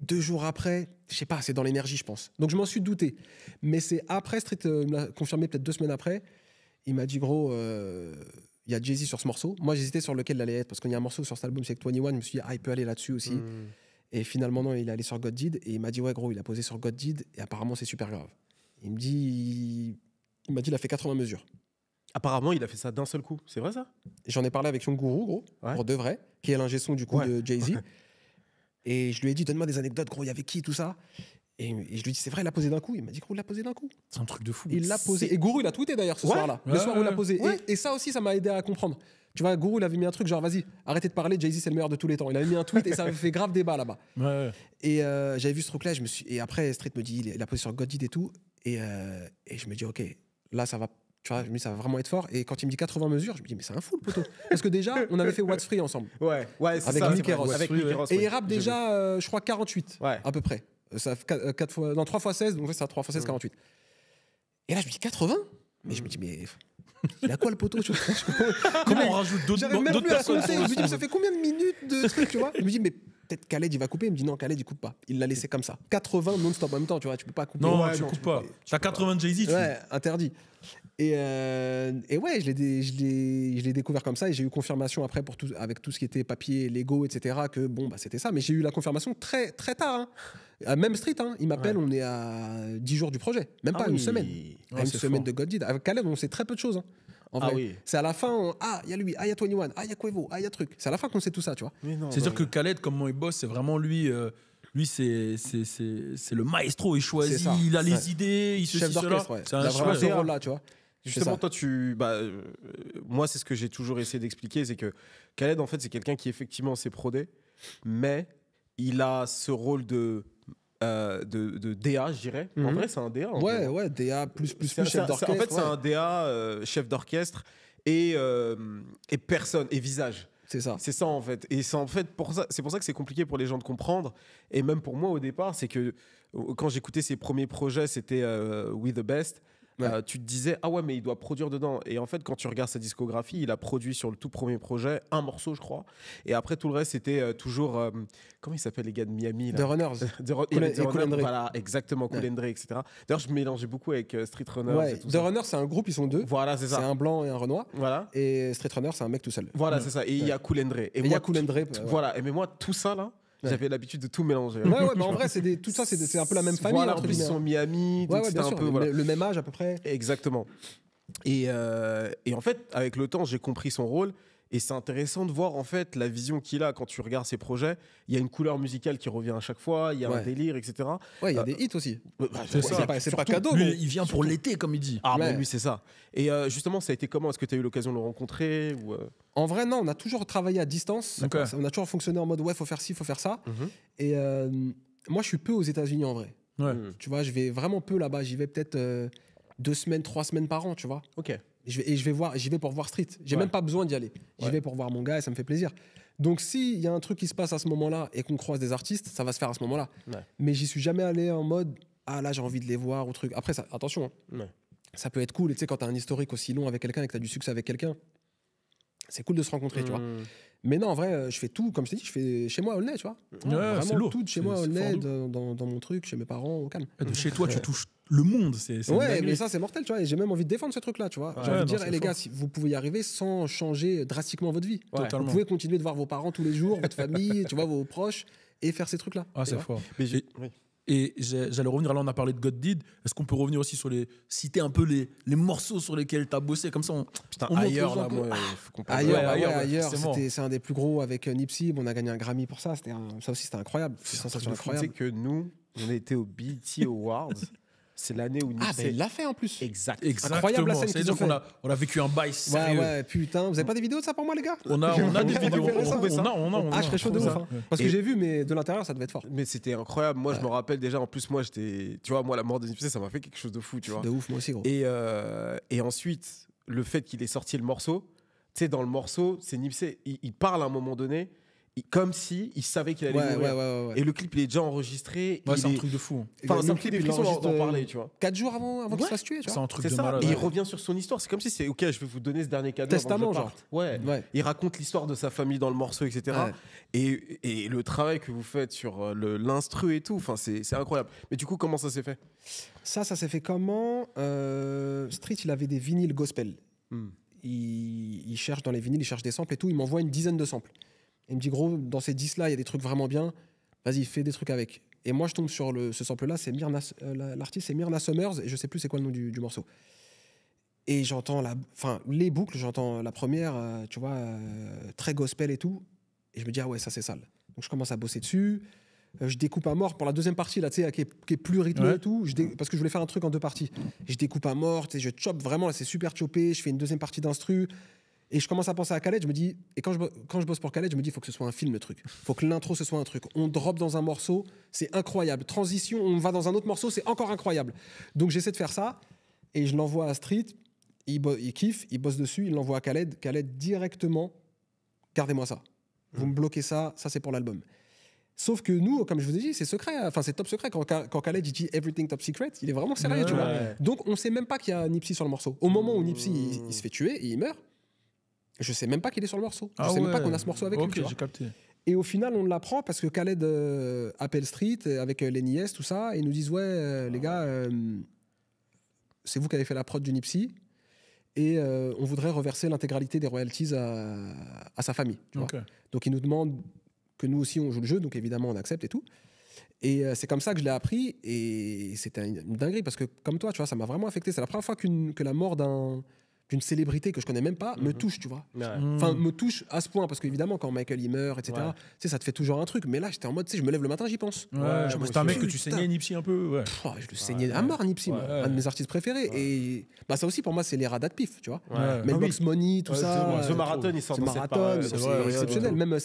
2 jours après, je sais pas, c'est dans l'énergie, je pense. Donc je m'en suis douté. Mais c'est après, Street me l'a confirmé peut-être 2 semaines après. Il m'a dit, gros, il y a Jay-Z sur ce morceau. Moi, j'hésitais sur lequel il allait être parce qu'il y a un morceau sur cet album, c'est avec 21. Je me suis dit, il peut aller là-dessus aussi. Et finalement, non, il est allé sur God Did. Et il m'a dit, ouais, gros, il a posé sur God Did. Et apparemment, c'est super grave. Il m'a dit, il a fait 80 mesures. Apparemment, il a fait ça d'un seul coup. C'est vrai, ça? J'en ai parlé avec Young Guru, gros, pour de vrai, qui est l'ingé son du coup de Jay-Z. Et je lui ai dit, donne-moi des anecdotes, gros, il y avait qui, tout ça? Et je lui ai dit, c'est vrai, il l'a posé d'un coup. Il m'a dit, gros, il l'a posé d'un coup. C'est un truc de fou. Il l'a posé. Et Guru, il a tweeté d'ailleurs ce soir-là. Le soir où il l'a posé. Et ça aussi, ça m'a aidé à comprendre. Tu vois, Guru, il avait mis un truc genre, vas-y, arrêtez de parler, Jay-Z, c'est le meilleur de tous les temps. Il avait mis un tweet et ça avait fait grave débat là-bas. Et j'avais vu ce truc-là. Et après, Street me dit, il a posé sur God Did et tout. Et je me dis, OK, là, ça va. Tu vois, je me dis, ça va vraiment être fort. Et quand il me dit 80 mesures, je me dis, mais c'est un fou le poteau. Parce que déjà, on avait fait What's Free ensemble. Ouais, c'est avec ça. Mickey Ross. Avec Mickey Ross, et il rappe déjà, je crois, 48 à peu près. Ça fait 3 fois 16, donc ça 3 fois 16, 48. Et là, je me dis 80. Mais je me dis, mais il a quoi le poteau? Comment on rajoute d'autres personnes? Je me dis, mais ça fait combien de minutes de truc, tu vois? Je me dis, mais peut-être Khaled, il va couper. Il me dit, non, Khaled, il coupe pas. Il l'a laissé comme ça. 80 non-stop en même temps, tu vois, tu peux pas couper. Non, tu coupes pas. T'as 80 Jay-Z, interdit. Et ouais, je l'ai découvert comme ça et j'ai eu confirmation après avec tout ce qui était papier, Lego, etc. que bon, bah, c'était ça. Mais j'ai eu la confirmation très, très tard. Même Street, il m'appelle, on est à 10 jours du projet. Même pas une semaine. Une semaine de God Did. Avec Khaled, on sait très peu de choses. En vrai. C'est à la fin, il y a lui, il y a 21, il y a Quavo, il y a truc. C'est à la fin qu'on sait tout ça, tu vois. C'est-à-dire que Khaled, comment il bosse, c'est vraiment lui. Lui, c'est le maestro, il choisit, il a les idées, il se chef d'orchestre, c'est un vraiment ce rôle-là, tu vois. Justement, toi, moi, c'est ce que j'ai toujours essayé d'expliquer, c'est que Khaled, en fait, c'est quelqu'un qui effectivement s'est prodé, mais il a ce rôle de DA, je dirais. En vrai, c'est un DA. Ouais, DA plus chef d'orchestre. En fait, c'est un DA, chef d'orchestre et personne, et visage. C'est ça. C'est ça en fait. Et c'est en fait c'est pour ça que c'est compliqué pour les gens de comprendre. Et même pour moi au départ, c'est que quand j'écoutais ses premiers projets, c'était We the Best. Ouais. Tu te disais ah ouais mais il doit produire dedans. Et en fait quand tu regardes sa discographie, il a produit sur le tout premier projet un morceau je crois. Et après tout le reste c'était toujours comment ils s'appellent les gars de Miami là The Runners. Cool and Dre. Voilà exactement Cool and Dre etc. D'ailleurs je mélangeais beaucoup avec Street Runners Ouais. et tout The ça. Runners, c'est un groupe, ils sont deux. Voilà c'est C'est ça. un blanc et un renois. Voilà. Et Street Runner, c'est un mec tout seul. Voilà, c'est ça. Et il y a Cool and Dre. Et il y a Cool and Dre, tout- ouais. Voilà. Et mais moi, tout ça, là, Ouais. j'avais l'habitude de tout mélanger. Ouais, mais en vrai, tout ça, c'est un peu la même famille. Voilà, en entre plus, ils guillemets. sont Miami. Donc Ouais, ouais, c'était bien un sûr. peu. Voilà. Le même âge à peu près. Exactement. Et en fait, avec le temps, j'ai compris son rôle. Et c'est intéressant de voir en fait la vision qu'il a quand tu regardes ses projets. Il y a une couleur musicale qui revient à chaque fois, il y a un Ouais. délire, etc. Ouais, il y a des hits aussi. C'est ça. C'est pas Surtout, cadeau. lui, bon. il vient pour l'été, comme il dit. Ah, Ouais. mais lui, c'est ça. Et justement, ça a été comment? Est-ce que tu as eu l'occasion de le rencontrer ou, En vrai, non, on a toujours travaillé à distance. D'accord. On a toujours fonctionné en mode ouais, faut faire ci, faut faire ça. Et moi, je suis peu aux États-Unis en vrai. Ouais. Tu vois, je vais vraiment peu là-bas. J'y vais peut-être 2 semaines, 3 semaines par an, tu vois. Ok. J'y vais pour voir Street. J'ai Ouais. même pas besoin d'y aller. J'y Ouais. vais pour voir mon gars et ça me fait plaisir. Donc, s'il y a un truc qui se passe à ce moment-là et qu'on croise des artistes, ça va se faire à ce moment-là. Ouais. Mais j'y suis jamais allé en mode ah là, j'ai envie de les voir ou truc. Après, ça, attention, hein. Ouais. Ça peut être cool. Et tu sais, quand tu as un historique aussi long avec quelqu'un et que tu as du succès avec quelqu'un, c'est cool de se rencontrer, tu vois. Mais non, en vrai, je fais tout, comme je t'ai dit, je fais chez moi à Aulnay, tu vois. Ouais, c'est Vraiment lourd. tout de chez C'est- moi à c'est Aulnay, fort lourd. dans mon truc, chez mes parents, au calme. De chez toi, tu touches le monde. C'est une Ouais, dinguerie. mais ça, c'est mortel, tu vois. Et j'ai même envie de défendre ce truc-là, tu vois. Ouais, J'ai envie de non, dire, c'est les fort. gars, si vous pouvez y arriver sans changer drastiquement votre vie. Ouais. Totalement. Vous pouvez continuer de voir vos parents tous les jours, votre famille, tu vois, vos proches, et faire ces trucs-là. Ah, Tu c'est vois. fort. Mais Et- Et j'allais revenir, là on a parlé de God Did, est-ce qu'on peut revenir aussi sur citer un peu les morceaux sur lesquels tu as bossé, comme ça Putain, on montre ailleurs, aux gens là, que- moi, faut qu'on parle. Ailleurs, Ouais, bah ouais, ailleurs, ouais, ailleurs, forcément. c'est un des plus gros avec Nipsey. On a gagné un Grammy pour ça. Ça aussi, c'était incroyable. C'est une C'est sensation Tu sais incroyable. que nous, on était au BET Awards. C'est l'année où Ah, Nipsey... ben il l'a fait en plus. Exact. Incroyable la scène C'est-à-dire qu'ils ont qu'on a vécu un bail Ouais, sérieux. ouais, putain. Vous avez pas des vidéos de ça pour moi, les gars On a des vidéos. On va faire ça. On a. Ah, je serais chaud de ouf. hein. Parce que Et- j'ai vu, mais de l'intérieur, ça devait être fort. Mais c'était incroyable. Moi, je me rappelle déjà, en plus, moi, j'étais... Tu vois, moi, la mort de Nipsey, ça m'a fait quelque chose de fou, tu vois. De ouf, moi aussi, gros. Et ensuite, le fait qu'il ait sorti le morceau, tu sais, dans le morceau, c'est Nipsey, il parle à un moment donné, comme si il savait qu'il allait Ouais, mourir. ouais. Et le clip, il est déjà enregistré. Ouais, il c'est un est- truc de fou. Enfin, Le ça me clip, fait des il frissons l'enregistre, d'en parler, tu vois. 4 jours avant qu'il Ouais. se fasse tuer, tu C'est vois. un truc C'est de ça. malade. Et il ouais. revient sur son histoire. C'est comme si c'est OK, je vais vous donner ce dernier cadeau. Testament, avant que je genre. parte. Ouais. Ouais. Il raconte l'histoire de sa famille dans le morceau, etc. Ouais. Et le travail que vous faites sur l'instru et tout, enfin, c'est incroyable. Mais du coup, comment ça s'est fait? Ça s'est fait comment Street, il avait des vinyles gospel. Hmm. Il cherche dans les vinyles, il cherche des samples et tout. Il m'envoie une dizaine de samples. Il me dit, gros, dans ces 10-là, il y a des trucs vraiment bien. Vas-y, fais des trucs avec. Et moi, je tombe sur ce sample-là. C'est l'artiste, c'est Myrna Summers. Et je sais plus c'est quoi le nom du morceau. Et j'entends les boucles. J'entends la première, tu vois, très gospel et tout. Et je me dis, ah ouais, ça, c'est sale. Donc, je commence à bosser dessus. Je découpe à mort pour la deuxième partie, là, tu sais, qui est plus rythmée Ouais. et tout. Parce que je voulais faire un truc en 2 parties. Je découpe à mort, tu sais, je chope vraiment, là, c'est super chopé. Je fais une deuxième partie d'instru. Et je commence à penser à Khaled, je me dis, et quand je bosse pour Khaled, je me dis, il faut que ce soit un film, le truc. Il faut que l'intro, ce soit un truc. On drop dans un morceau, c'est incroyable. Transition, on va dans un autre morceau, c'est encore incroyable. Donc j'essaie de faire ça, et je l'envoie à Street, il kiffe, il bosse dessus, il l'envoie à Khaled. Khaled, directement, gardez-moi ça. Vous me bloquez ça, ça c'est pour l'album. Sauf que nous, comme je vous ai dit, c'est secret, enfin c'est top secret. Quand Khaled il dit everything top secret, il est vraiment sérieux, tu vois. Ouais. Donc on sait même pas qu'il y a Nipsey sur le morceau. Au moment où Nipsey il se fait tuer et il meurt, je sais même pas qu'il est sur le morceau. Je sais même pas qu'on a ce morceau avec lui. Ok, Tu vois. j'ai capté. Et au final, on l'apprend parce que Khaled appelle Street avec Lenny S, tout ça, et ils nous disent ouais, les gars, c'est vous qui avez fait la prod du Nipsey. Et on voudrait reverser l'intégralité des royalties à sa famille. Tu vois. Ok. Donc ils nous demandent que nous aussi on joue le jeu, donc évidemment on accepte et tout. Et c'est comme ça que je l'ai appris, et c'était une dinguerie parce que comme toi, tu vois, ça m'a vraiment affecté. C'est la première fois que la mort d'une célébrité que je connais même pas me touche, tu vois. Enfin, me touche à ce point, parce qu'évidemment, quand Michael il meurt, etc., Ouais. tu sais, ça te fait toujours un truc. Mais là, j'étais en mode, tu sais, je me lève le matin, j'y pense. Ouais, moi c'est un aussi. mec que tu Putain. saignais Nipsey un peu. Ouais. Pff, je le saignais à mort, Nipsey, moi. Ouais. Un de mes artistes préférés. Et bah, ça aussi, pour moi, c'est les radars de pif, tu vois. Ouais. Mailbox Money, tout Ouais, ça. The Marathon, il sort The dans cette Marathon, parole. c'est vrai, ouais, exceptionnel. ouais. Même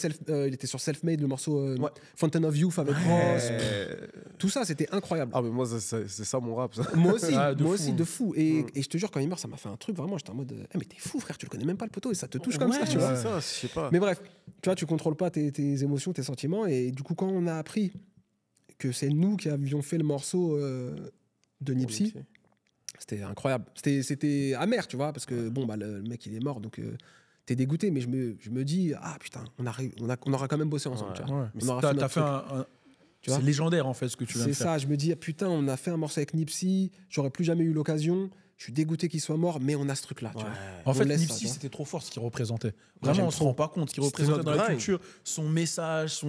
il était sur Self-Made, le morceau Ouais. Fountain of Youth avec Ross. Euh, Tout ça, c'était incroyable. Ah, mais moi, c'est ça mon rap, ça. Moi aussi, Ah, de moi fou. aussi, de fou. Et je te jure, quand il meurt, ça m'a fait un truc vraiment. J'étais en mode mais t'es fou, frère, tu le connais même pas le poteau et ça te touche comme ça, tu vois. C'est ça, je sais pas. Mais bref, tu vois, tu contrôles pas tes émotions, tes sentiments. Et du coup, quand on a appris que c'est nous qui avions fait le morceau de Nipsey, c'était incroyable. C'était amer, tu vois, parce que bon, bah, le mec, il est mort, donc t'es dégoûté. Mais je me dis, ah putain, on aura quand même bossé ensemble. Tu vois. Ouais. On aura T'as fait notre fait truc. c'est légendaire, en fait, ce que tu viens de C'est faire. ça, je me dis, ah, putain, on a fait un morceau avec Nipsey, j'aurais plus jamais eu l'occasion. Je suis dégoûté qu'il soit mort, mais on a ce truc-là. tu vois. En On fait, laisse ça, Nipsey, tu vois. c'était trop fort ce qu'il représentait. j'aime Vraiment, on se trop. rend pas compte ce qu'il C'était représentait dans notre la grind. culture, son message,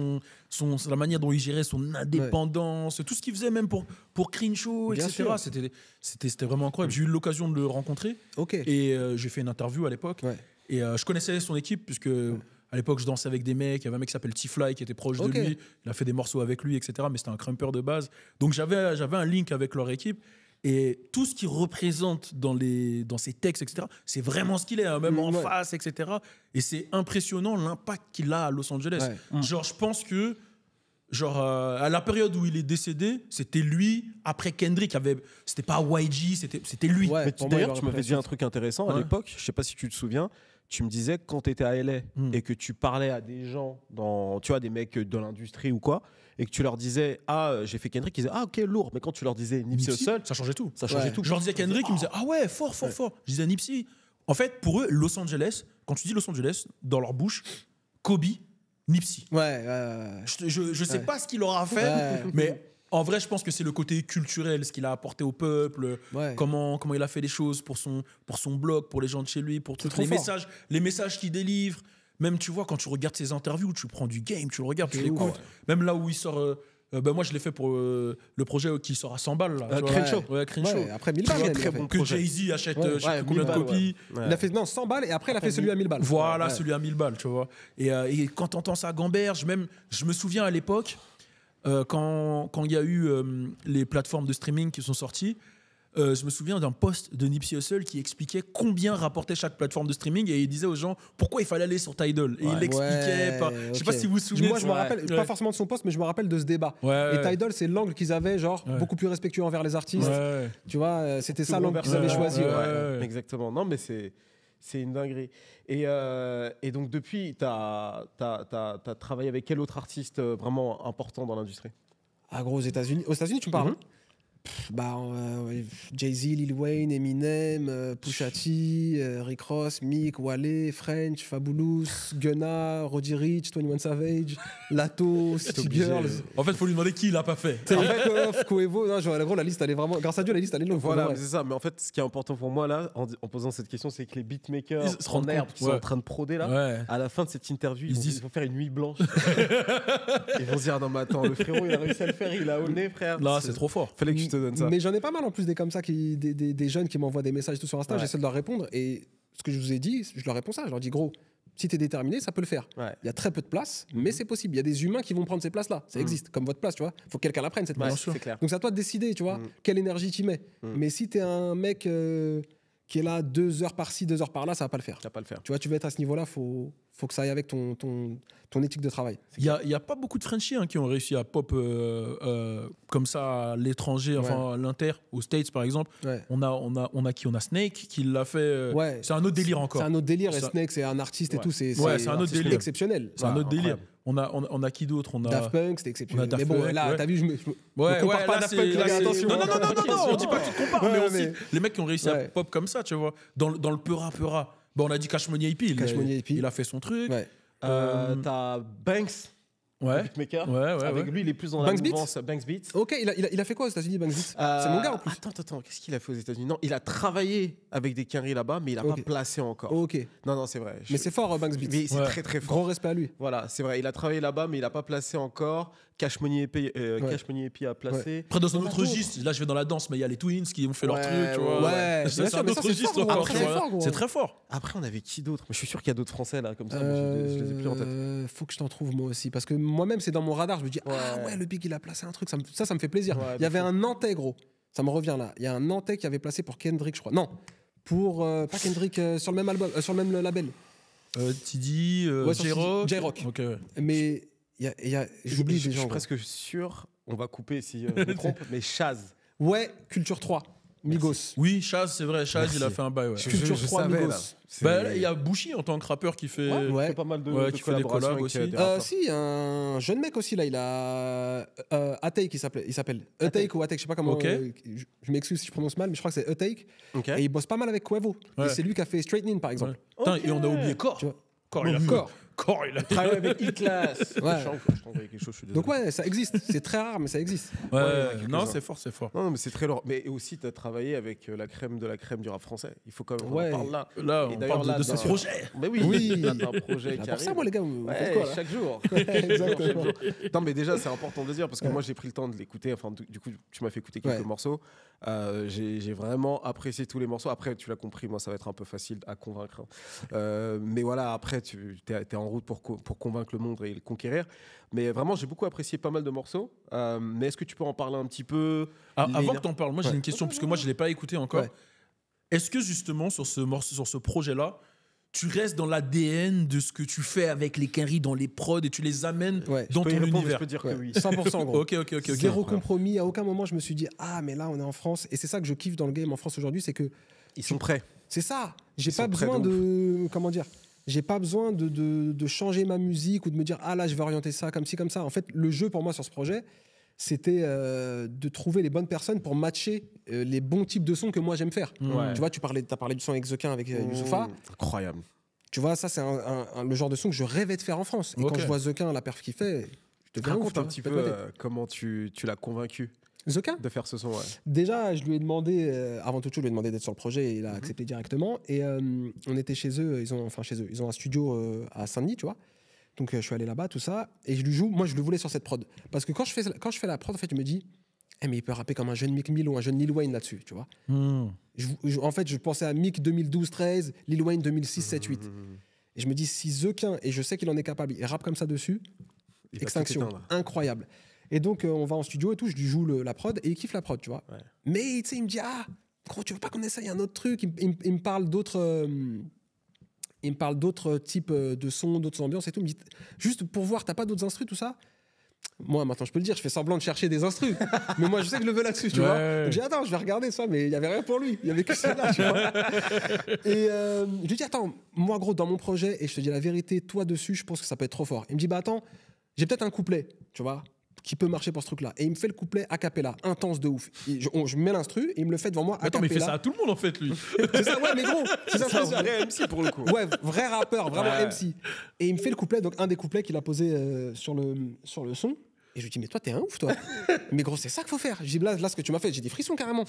la manière dont il gérait son indépendance, tout ce qu'il faisait même pour Crenshaw, Bien etc. sûr. C'était vraiment incroyable. J'ai eu l'occasion de le rencontrer Ok. et j'ai fait une interview à l'époque. Ouais. Et je connaissais son équipe puisque à l'époque je dansais avec des mecs. Il y avait un mec qui s'appelle T-Fly qui était proche Ok. de lui. Il a fait des morceaux avec lui, etc. Mais c'était un crumper de base. Donc j'avais un link avec leur équipe. Et tout ce qu'il représente dans ses textes, etc., c'est vraiment ce qu'il est, hein, même en Ouais. face, etc. Et c'est impressionnant l'impact qu'il a à Los Angeles. Ouais. Genre, je pense que à la période où il est décédé, c'était lui, après Kendrick, c'était pas YG, c'était lui. Ouais, Mais pour moi, d'ailleurs, il tu m'avais dit un truc intéressant à Ouais. l'époque. Je sais pas si tu te souviens. Tu me disais que quand tu étais à LA et que tu parlais à des gens, tu vois, des mecs de l'industrie ou quoi, et que tu leur disais, ah, j'ai fait Kendrick, ils disaient, ah, ok, lourd. Mais quand tu leur disais Nipsey Hussle, ça changeait tout. ça changeait Ouais. tout. Je leur disais Kendrick, ils me disaient ah ouais, fort. Je disais Nipsey. En fait, pour eux, Los Angeles, quand tu dis Los Angeles, dans leur bouche, Kobe, Nipsey. Ouais. Je sais pas ce qu'il aura fait, Ouais. mais en vrai, je pense que c'est le côté culturel, ce qu'il a apporté au peuple, Ouais. comment il a fait les choses pour son blog, pour les gens de chez lui, pour C'est tous trop fort. les messages qu'il délivre. Même, tu vois, quand tu regardes ses interviews, tu prends du game, tu le regardes, tu C'est l'écoutes. ouf. Même là où il sort. Moi, je l'ai fait pour le projet qui sort à 100 balles. Là, tu vois. Crenshaw. Ouais, Crenshaw. Ouais, après 1000 Tu balles, vois, il a très fait. bon que projet. Jay-Z achète Ouais, je sais ouais, plus combien 1000 de balles, copies. ouais. Il a fait 100 balles et après il a fait celui à 1000 balles. Voilà, Ouais. celui à 1000 balles, tu vois. Et quand t'entends ça à Gamberge, même, je me souviens à l'époque, quand il y a eu les plateformes de streaming qui sont sorties, je me souviens d'un post de Nipsey Hussle qui expliquait combien rapportait chaque plateforme de streaming et il disait aux gens pourquoi il fallait aller sur Tidal. Et il l'expliquait. Je sais pas ok. si vous vous souvenez. Moi, je me Ouais. rappelle, pas forcément de son poste, mais je me rappelle de ce débat. Ouais, Et ouais. Tidal, c'est l'angle qu'ils avaient, genre, Ouais. beaucoup plus respectueux envers les artistes. Ouais. Tu vois, c'était ça Tout l'angle qu'ils avaient renversement, choisi. ouais. ouais. Ouais. Exactement. Non, mais c'est une dinguerie. Et donc, depuis, tu as travaillé avec quel autre artiste vraiment important dans l'industrie? Ah, gros, aux États-Unis. Aux États-Unis, tu me parles? Bah, Jay-Z, Lil Wayne, Eminem, Pusha T, Rick Ross, Meek, Wale, French, Fabulous, Gunna, Roddy Ricch, 21 Savage, Lato, City obligé. Girls. En fait, il faut lui demander qui il l'a pas fait. Takeoff, Quavo. Non, genre, gros, la liste, elle est vraiment. Grâce à Dieu, la liste, elle est longue. Voilà, pour de mais vrai. c'est ça. Mais en fait, ce qui est important pour moi là, en posant cette question, c'est que les beatmakers Ils se rendent en herbe compte, qui sont ouais. en train de proder là, Ouais. à la fin de cette interview, Ils se disent- ils vont faire une nuit blanche. Ils vont se dire non mais attends, le frérot il a réussi à le faire, il a au nez frère. Là, c'est trop fort. Fallait que je te donne ça. Mais j'en ai pas mal en plus des comme ça, des jeunes qui m'envoient des messages tout sur Insta. Ouais. J'essaie de leur répondre. Et ce que je vous ai dit, je leur réponds ça. Je leur dis, gros, si t'es déterminé, ça peut le faire. Ouais. Il y a très peu de place, mais c'est possible. Il y a des humains qui vont prendre ces places-là. Ça existe, comme votre place, tu vois. Faut que quelqu'un la prenne, cette Ouais, place. c'est clair. Donc c'est à toi de décider, tu vois, quelle énergie tu mets. Mais si t'es un mec qui est là 2 heures par-ci, 2 heures par-là, ça va pas le faire. Ça va pas le faire. Tu vois, tu veux être à ce niveau-là, faut que ça aille avec ton éthique de travail. Il y a pas beaucoup de Frenchies qui ont réussi à pop comme ça à l'étranger, enfin à l'Inter, aux States par exemple. Ouais. On a Snake qui l'a fait. Ouais. C'est un autre délire encore. C'est un autre délire. Et Ça- Snake, c'est un artiste et Ouais. tout. C'est Ouais, c'est un autre artiste délire. exceptionnel. C'est un autre incroyable. délire. On a qui d'autre? On a Daft Punk, c'était exceptionnel. On a Daft Mais bon, Punk, là, ouais. t'as vu, je me Ouais, compare ouais, pas à là, Daft c'est- Punk, les là, gars, c'est- attention. Non, on dit pas que tu te compares, Ouais, mais ouais, aussi mais- les mecs qui ont réussi à Ouais. pop comme ça, tu vois. Dans le peura. Bon, on a dit Cash Money IP. Cash Money IP. Il a fait son truc. Ouais. T'as Banks, Ouais. beatmaker. Ouais, Avec ouais. lui, il est plus dans Banks la Beats mouvance Banks Beats. Ok, il a fait quoi aux États-Unis, Banks Beats C'est mon gars en plus. Attends, qu'est-ce qu'il a fait aux États-Unis? Non, il a travaillé avec des quinries là-bas, mais il a Ok. pas placé encore. Ok. Non, c'est vrai. Mais c'est fort, Banks Beats. Mais c'est Ouais. très très fort. Grand respect à lui. Voilà, c'est vrai. Il a travaillé là-bas, mais il a pas placé encore. Cash Money EP a placé. Après, dans un Il y en a autre d'autres. registre, là je vais dans la danse, mais il y a les Twins qui ont fait leur Ouais, truc, tu vois. ouais. Ça, Bien c'est sûr, un mais autre ça, c'est registre fort, encore, gros. tu vois. C'est fort, gros. C'est très fort. Après, on avait qui d'autre? Je suis sûr qu'il y a d'autres Français là, comme ça, mais je les ai plus en tête. Faut que je t'en trouve moi aussi. Parce que moi-même, c'est dans mon radar. Je me dis, ah Ouais. ouais, le Big, il a placé un truc. Ça me fait plaisir. Ouais, Il y avait de fou. un Nantais, gros. Ça me revient là. Il y a un Nantais qui avait placé pour Kendrick, je crois. Non, pour. Pas Kendrick, sur le même album, sur le même label. Tidy, Ouais, sur J-Rock. J-Rock. Ok, ouais. Mais j'oublie des Je gens. suis gros. presque sûr, on va couper si je me trompe, mais Chaz. Ouais, Culture 3. Migos. Oui, Chaz, c'est vrai. Chaz, Merci. il a fait un bail. Ouais. Culture 3 savais, Migos. là. C'est- Bah, là, il y a Bushi en tant que rappeur qui fait. Ouais. fait pas mal de, Ouais, de qui fait des collaborations collabs avec, aussi. des rappeurs. Si, un jeune mec aussi, là, il a. Atake, il s'appelle. Atake ou Atake, je sais pas comment. Ok. Je m'excuse si je prononce mal, mais je crois que c'est Atake. Ok. Et il bosse pas mal avec Quavo. Ouais. Et c'est lui qui a fait Straightening, par Ouais. exemple. Putain, et on a oublié Corps. Tu vois. Corps, il a fait. Corps. Corps, il a fait. Travaille avec E-Class. Ouais. Je t'envoie quelque chose, je suis désolé. Donc, ouais, ça existe. C'est très rare, mais ça existe. Ouais, quelques-uns. non, c'est fort, c'est fort. Non, mais c'est très lourd. Mais aussi, tu as travaillé avec la crème de la crème du rap français. Il faut quand même qu'on Ouais. en parle là. Là, Et on d'ailleurs, parle là, de ce dans- projet. Mais oui, Oui. là, t'as un projet Là, qui pour ça, arrive. moi, les gars, vous faites Ouais, quoi, là chaque jour. Exactement. Non, mais déjà, c'est important de le dire parce que Ouais. moi, j'ai pris le temps de l'écouter. Enfin, du coup, tu m'as fait écouter quelques Ouais. morceaux. J'ai vraiment apprécié tous les morceaux. Après, tu l'as compris, moi, ça va être un peu facile à convaincre. Mais voilà, après, tu es en route pour convaincre le monde et le conquérir. Mais vraiment, j'ai beaucoup apprécié pas mal de morceaux. Mais est-ce que tu peux en parler un petit peu Avant que tu en parles, moi j'ai Ouais. une question, parce que moi je ne l'ai pas écouté encore. Ouais. Est-ce que justement sur ce morceau, sur ce projet-là, tu restes dans l'ADN de ce que tu fais avec les Kenry dans les prods et tu les amènes Ouais. dans Je peux y ton répondre, univers? je peux dire Ouais. que oui. 100% gros. Ok. Zéro compromis. À aucun moment, je me suis dit, ah, mais là, on est en France. Et c'est ça que je kiffe dans le game en France aujourd'hui, c'est que Ils sont prêts. c'est ça. J'ai Ils pas sont prêts besoin de de. Comment dire? J'ai pas besoin de changer ma musique ou de me dire, ah là, je vais orienter ça comme ci, comme ça. En fait, le jeu pour moi sur ce projet, c'était de trouver les bonnes personnes pour matcher les bons types de sons que moi j'aime faire. Ouais. Tu vois, t'as parlé du son avec Zokin, avec Youssoupha. Incroyable. Tu vois, ça, c'est le genre de son que je rêvais de faire en France. Et Ok. quand je vois Zokin, la perf qu'il fait, je te dis, Raconte un petit peu comment tu l'as convaincu Zokin? de faire ce son. Ouais. Déjà, je lui ai demandé, avant toute chose, je lui ai demandé d'être sur le projet et il a Mhm. accepté directement. Et on était chez eux, ils ont un studio à Saint-Denis, tu vois. Donc je suis allé là-bas, tout ça, et je lui joue. Moi, je le voulais sur cette prod. Parce que quand je fais la prod, en fait, je me dis, eh, mais il peut rapper comme un jeune Meek Mill ou un jeune Lil Wayne là-dessus, tu vois. En fait, je pensais à Meek 2012-13, Lil Wayne 2006-7-8. Et je me dis, si Zokin, et je sais qu'il en est capable, il rappe comme ça dessus, Il va Extinction, tout éteindre. incroyable. Et donc, on va en studio et tout, je lui joue la prod et il kiffe la prod, tu vois. Ouais. Mais tu sais, il me dit, ah, gros, tu veux pas qu'on essaye il y a un autre truc. Il me parle d'autres. Il me parle d'autres types de sons, d'autres ambiances et tout. Il me dit, juste pour voir, t'as pas d'autres instrus, tout ça? Moi, maintenant, je peux le dire, je fais semblant de chercher des instrus. Mais moi, je sais que je le veux là-dessus, tu Ouais. vois. Donc, j'ai dit, attends, je vais regarder ça, mais il n'y avait rien pour lui. Il y avait que ça là, tu vois. Et je lui dis, attends, moi, gros, dans mon projet, et je te dis la vérité, toi dessus, je pense que ça peut être trop fort. Il me dit, bah attends, j'ai peut-être un couplet, tu vois, qui peut marcher pour ce truc-là. Et il me fait le couplet a cappella, intense de ouf. Je mets l'instru et il me le fait devant moi a Attends, mais il fait cappella. ça à tout le monde en fait, lui. C'est ça, ouais, mais gros, c'est ça, C'est un c'est ça. vrai MC pour le coup. Ouais, vrai rappeur, vraiment Ouais. MC. Et il me fait le couplet, donc un des couplets qu'il a posé sur le son. Et je lui dis, mais toi, t'es un ouf, toi. Mais gros, c'est ça qu'il faut faire. J'ai dit, là, ce que tu m'as fait, j'ai des frissons carrément.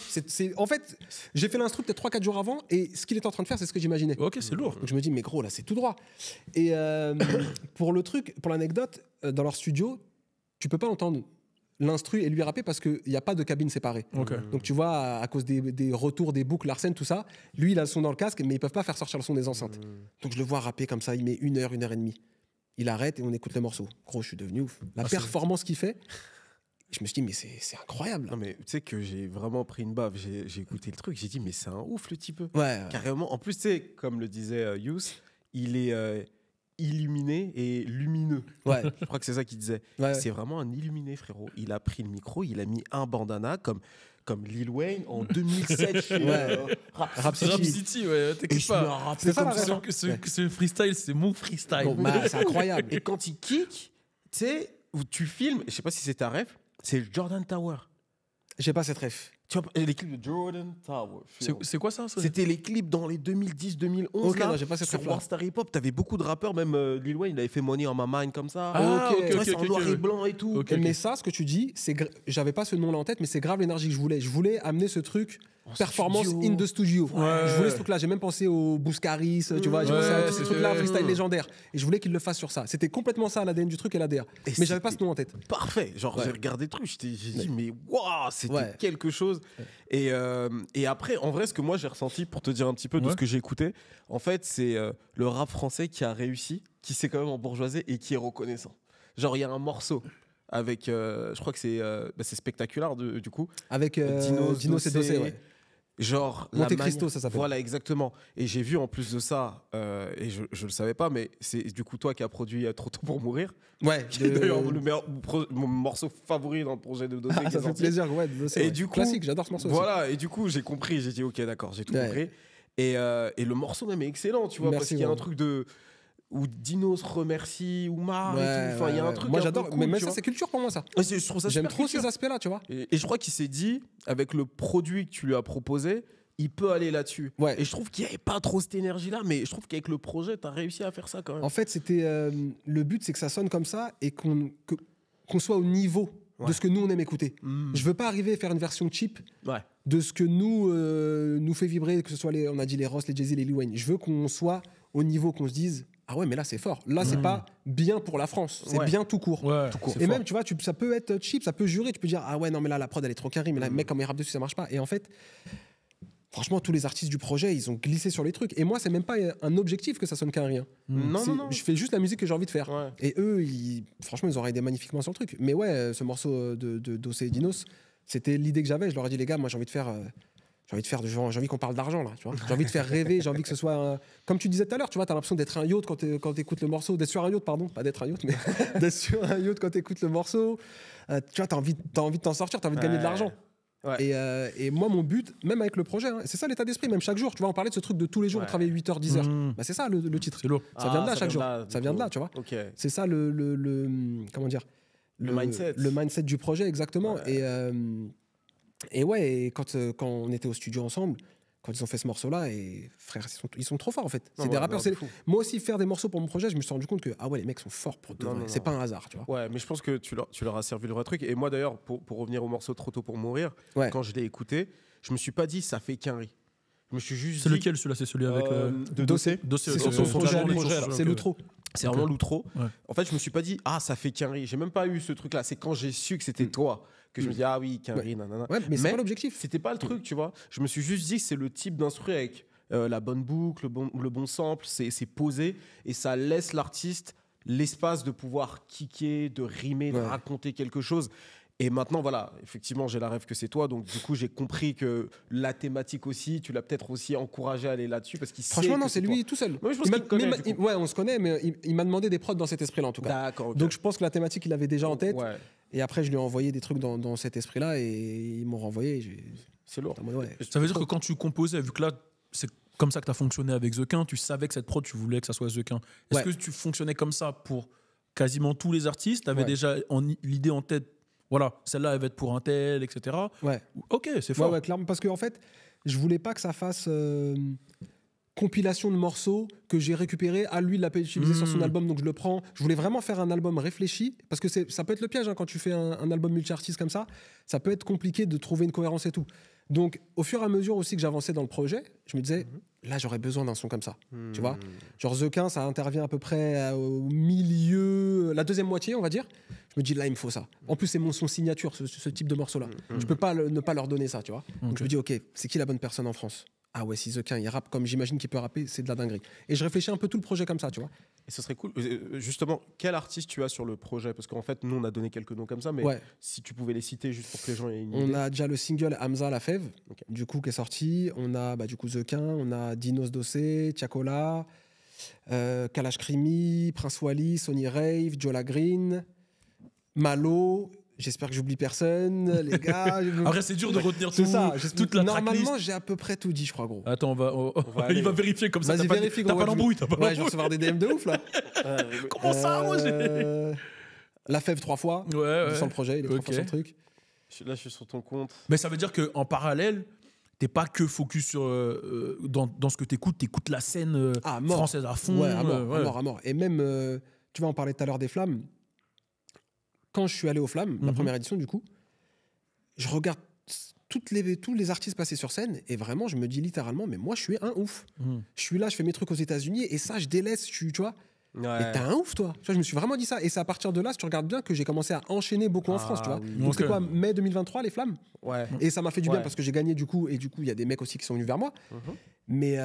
En fait, j'ai fait l'instru peut-être 3-4 jours avant, et ce qu'il était en train de faire, c'est ce que j'imaginais. Ok, c'est lourd. Donc je me dis, mais gros, là, c'est tout droit. Et pour l'anecdote, dans leur studio, tu peux pas entendre l'instru et lui rapper parce qu'il n'y a pas de cabine séparée. Ok. Donc tu vois, à cause des retours, des boucles, Larsen, tout ça, lui, il a le son dans le casque, mais ils peuvent pas faire sortir le son des enceintes. Donc je le vois rapper comme ça, il met 1 heure et demie. Il arrête et on écoute le morceau. Gros, je suis devenu ouf. La performance qu'il fait, je me suis dit, mais c'est incroyable. Non, mais tu sais que j'ai vraiment pris une baffe. J'ai écouté le truc, j'ai dit, mais c'est un ouf le type. Ouais. Carrément. En plus, tu sais, comme le disait Yous, il est illuminé et lumineux. Ouais. Je crois que c'est ça qu'il disait. Ouais. C'est vraiment un illuminé, frérot. Il a pris le micro, il a mis un bandana comme Lil Wayne en 2007 chez Ouais. Rap Rap City. Rap City, ouais, Et t'inquiète je me pas. rappelle C'est ça, comme la ça. ref. Ce freestyle, c'est mon freestyle. Bon, bah, c'est incroyable. Et quand il kick, tu sais, où tu filmes, je sais pas si c'est ta ref, c'est Jordan Tower. J'ai pas cette ref. Tu vois, les clips de Jordan Tower. C'est quoi ça C'était les clips dans les 2010-2011. Ok, là, non, j'ai pas cette sur ref-là. Warstar Hip Hop, t'avais beaucoup de rappeurs, même Lil Wayne, il avait fait Money on My Mind comme ça. Ah, ok, Tu vois, ok, c'est en ok, noir ok. et blanc et tout. Ok. Mais ça, ce que tu dis, j'avais pas ce nom-là en tête, mais c'est grave l'énergie que je voulais. Je voulais amener ce truc performance studio. in the studio. Ouais. Je voulais ce truc-là. J'ai même pensé au Bouscaris, tu vois. J'ai Ouais, pensé à ce c'était- truc-là, freestyle légendaire. Et je voulais qu'il le fasse sur ça. C'était complètement ça l'ADN du truc et l'ADR. Et Mais j'avais pas ce c'était nom en tête. Parfait. Genre, Ouais. j'ai regardé le truc, j'ai dit, mais waouh, c'était Ouais. quelque chose. Et après, en vrai, ce que moi j'ai ressenti, pour te dire un petit peu de Ouais. ce que j'ai écouté, en fait, c'est le rap français qui a réussi, qui s'est quand même embourgeoisé et qui est reconnaissant. Genre, il y a un morceau avec, je crois que c'est spectaculaire du coup. Avec Dino Dino c'est Dossé, ouais. Genre Monte Cristo, ça s'appelle. Voilà, exactement. Et j'ai vu en plus de ça, et je le savais pas, mais c'est du coup toi qui as produit Trop tôt pour mourir. Ouais. Qui est d'ailleurs mon morceau favori dans le projet de Dossé. Ça fait plaisir, ouais. Et du coup, classique, j'adore ce morceau. Voilà, et du coup j'ai compris, j'ai dit ok d'accord, j'ai tout compris. Et le morceau même est excellent, tu vois, parce qu'il y a un truc de où Dino se remercie, Oumar et tout. Enfin, il y a un truc. Moi j'adore, cool, mais même ça c'est culture pour moi ça. Je trouve ça J'aime trop culture. ces aspects-là, tu vois. Et je crois qu'il s'est dit, avec le produit que tu lui as proposé, il peut aller là-dessus. Ouais. Et je trouve qu'il n'y avait pas trop cette énergie-là, mais je trouve qu'avec le projet, tu as réussi à faire ça quand même. En fait, c'était le but, c'est que ça sonne comme ça et qu'on soit au niveau de ce que nous on aime écouter. Je veux pas arriver à faire une version cheap de ce que nous fait vibrer, que ce soit on a dit les Ross, les Jay-Z, les Lil Wayne. Je veux qu'on soit au niveau, qu'on se dise ah ouais, mais là c'est fort. Là c'est pas bien pour la France, c'est bien tout court. Ouais, tout court. Et même tu vois, ça peut être cheap, ça peut jurer, tu peux dire ah ouais non mais là la prod elle est trop carrée, mais là mec comme il rappe dessus ça marche pas. Et en fait, franchement tous les artistes du projet ils ont glissé sur les trucs. Et moi c'est même pas un objectif que ça sonne carré. Non. Je fais juste la musique que j'ai envie de faire. Ouais. Et eux, franchement ils auraient aidé magnifiquement sur le truc. Mais ouais, ce morceau de Dossé et Dinos, c'était l'idée que j'avais. Je leur ai dit les gars, moi j'ai envie qu'on parle d'argent là, tu vois. J'ai envie de faire rêver, j'ai envie que ce soit comme tu disais tout à l'heure, tu vois, t'as l'impression d'être un yacht quand t'écoutes le morceau, d'être sur un yacht, pardon, pas d'être un yacht, mais d'être sur un yacht quand t'écoutes le morceau. Tu vois, t'as envie de t'en sortir, t'as envie de gagner de l'argent. Ouais. Et moi, mon but, même avec le projet, hein, c'est ça l'état d'esprit, même chaque jour. Tu vois, on parlait de ce truc de tous les jours, on travaille 8h, 10h. Bah, c'est ça le titre. C'est lourd. Ça vient de là chaque jour. Ça vient de là, tu vois. Okay. C'est ça comment dire, le mindset. Le mindset du projet, exactement. Ouais. Et ouais, et quand on était au studio ensemble, quand ils ont fait ce morceau-là, et frère, ils sont trop forts en fait. C'est des rappeurs. Moi aussi, faire des morceaux pour mon projet, je me suis rendu compte que ah ouais, les mecs sont forts pour de vrai. C'est pas un hasard, tu vois. Ouais, mais je pense que tu leur as servi le vrai truc. Et moi d'ailleurs, pour revenir au morceau Trop tôt pour mourir, quand je l'ai écouté, je me suis pas dit ça fait qu'un riz. Je me suis juste c'est dit, lequel celui-là? C'est celui avec de Dossé. C'est sur son projet. C'est l'outro. C'est vraiment l'outro. Ouais. En fait, je me suis pas dit ah ça fait qu'un riz. J'ai même pas eu ce truc-là. C'est quand j'ai su que c'était toi que je me dis ah oui qu'un riz, nanana. Ouais, mais c'est pas l'objectif. C'était pas le truc, tu vois. Je me suis juste dit que c'est le type d'instru avec la bonne boucle, le bon sample, c'est posé et ça laisse l'artiste l'espace de pouvoir kicker, de rimer, de raconter quelque chose. Et maintenant, voilà, effectivement, j'ai la rêve que c'est toi. Donc, du coup, j'ai compris que la thématique aussi, tu l'as peut-être aussi encouragé à aller là-dessus parce qu'il franchement, non, c'est lui tout seul. Ouais, je pense qu'il connaît, ouais, on se connaît, mais il m'a demandé des prods dans cet esprit-là, en tout cas. D'accord. Okay. Donc, je pense que la thématique, il avait déjà en tête. Ouais. Et après, je lui ai envoyé des trucs dans cet esprit-là et ils m'ont renvoyé. C'est lourd. Ça veut dire que quand tu composais, vu que là, c'est comme ça que tu as fonctionné avec The Quin, tu savais que cette prod, tu voulais que ça soit The Quin. Est-ce que tu fonctionnais comme ça pour quasiment tous les artistes? Tu avais déjà l'idée en tête? Voilà, celle-là, elle va être pour un tel, etc. Ouais. Ok, c'est fort. Ouais, clairement. Parce qu'en fait, je voulais pas que ça fasse compilation de morceaux que j'ai récupérés. Ah, lui, il l'a pas utilisé sur son album, donc je le prends. Je voulais vraiment faire un album réfléchi. Parce que ça peut être le piège, hein, quand tu fais un album multi-artiste comme ça. Ça peut être compliqué de trouver une cohérence et tout. Donc, au fur et à mesure aussi que j'avançais dans le projet, je me disais, là, j'aurais besoin d'un son comme ça. Tu vois, genre The Quin, ça intervient à peu près au milieu, la deuxième moitié, on va dire. Je me dis, là, il me faut ça. En plus, c'est mon son signature, ce type de morceau-là. Je peux pas ne pas leur donner ça, tu vois. Donc, je me dis, ok, c'est qui la bonne personne en France? Ah ouais, si The Quin, il rappe comme j'imagine qu'il peut rapper, c'est de la dinguerie. Et je réfléchis un peu tout le projet comme ça, tu vois. Et ce serait cool. Justement, quel artiste tu as sur le projet? Parce qu'en fait, nous, on a donné quelques noms comme ça, mais si tu pouvais les citer juste pour que les gens aient une idée. On a déjà le single Hamza La Fève, du coup, qui est sorti. On a du coup The Quin, on a Dinos Dossé, Tiakola, Kalash Krimi, Prince Wally, Sonny Rave, Jola Green, Malo. J'espère que j'oublie personne, les gars. Après, c'est dur de retenir tout, toute la tracklist. Normalement, j'ai à peu près tout dit, je crois, gros. Attends, il va vérifier comme ça. Vas-y, vérifie, gros. T'as pas l'embrouille, Ouais, je vais recevoir des DM de ouf, là. Comment ça, moi La Fève 3 fois. Sur le projet, il est 3 fois sur le truc. Là, je suis sur ton compte. Mais ça veut dire qu'en parallèle, t'es pas que focus sur dans ce que t'écoutes la scène française à fond. Ouais, à mort. Et même, tu vois, on parlait tout à l'heure des Flammes. Quand je suis allé aux Flammes, la première édition, du coup, je regarde tous les artistes passer sur scène et vraiment, je me dis littéralement, mais moi, je suis un ouf. Je suis là, je fais mes trucs aux États-Unis et ça, je délaisse, tu vois. Et t'es un ouf, toi. Tu vois, je me suis vraiment dit ça. Et c'est à partir de là, si tu regardes bien, que j'ai commencé à enchaîner beaucoup en France, tu vois. Donc, c'était quoi, mai 2023, les Flammes? Et ça m'a fait du bien parce que j'ai gagné, du coup. Et du coup, il y a des mecs aussi qui sont venus vers moi. Mais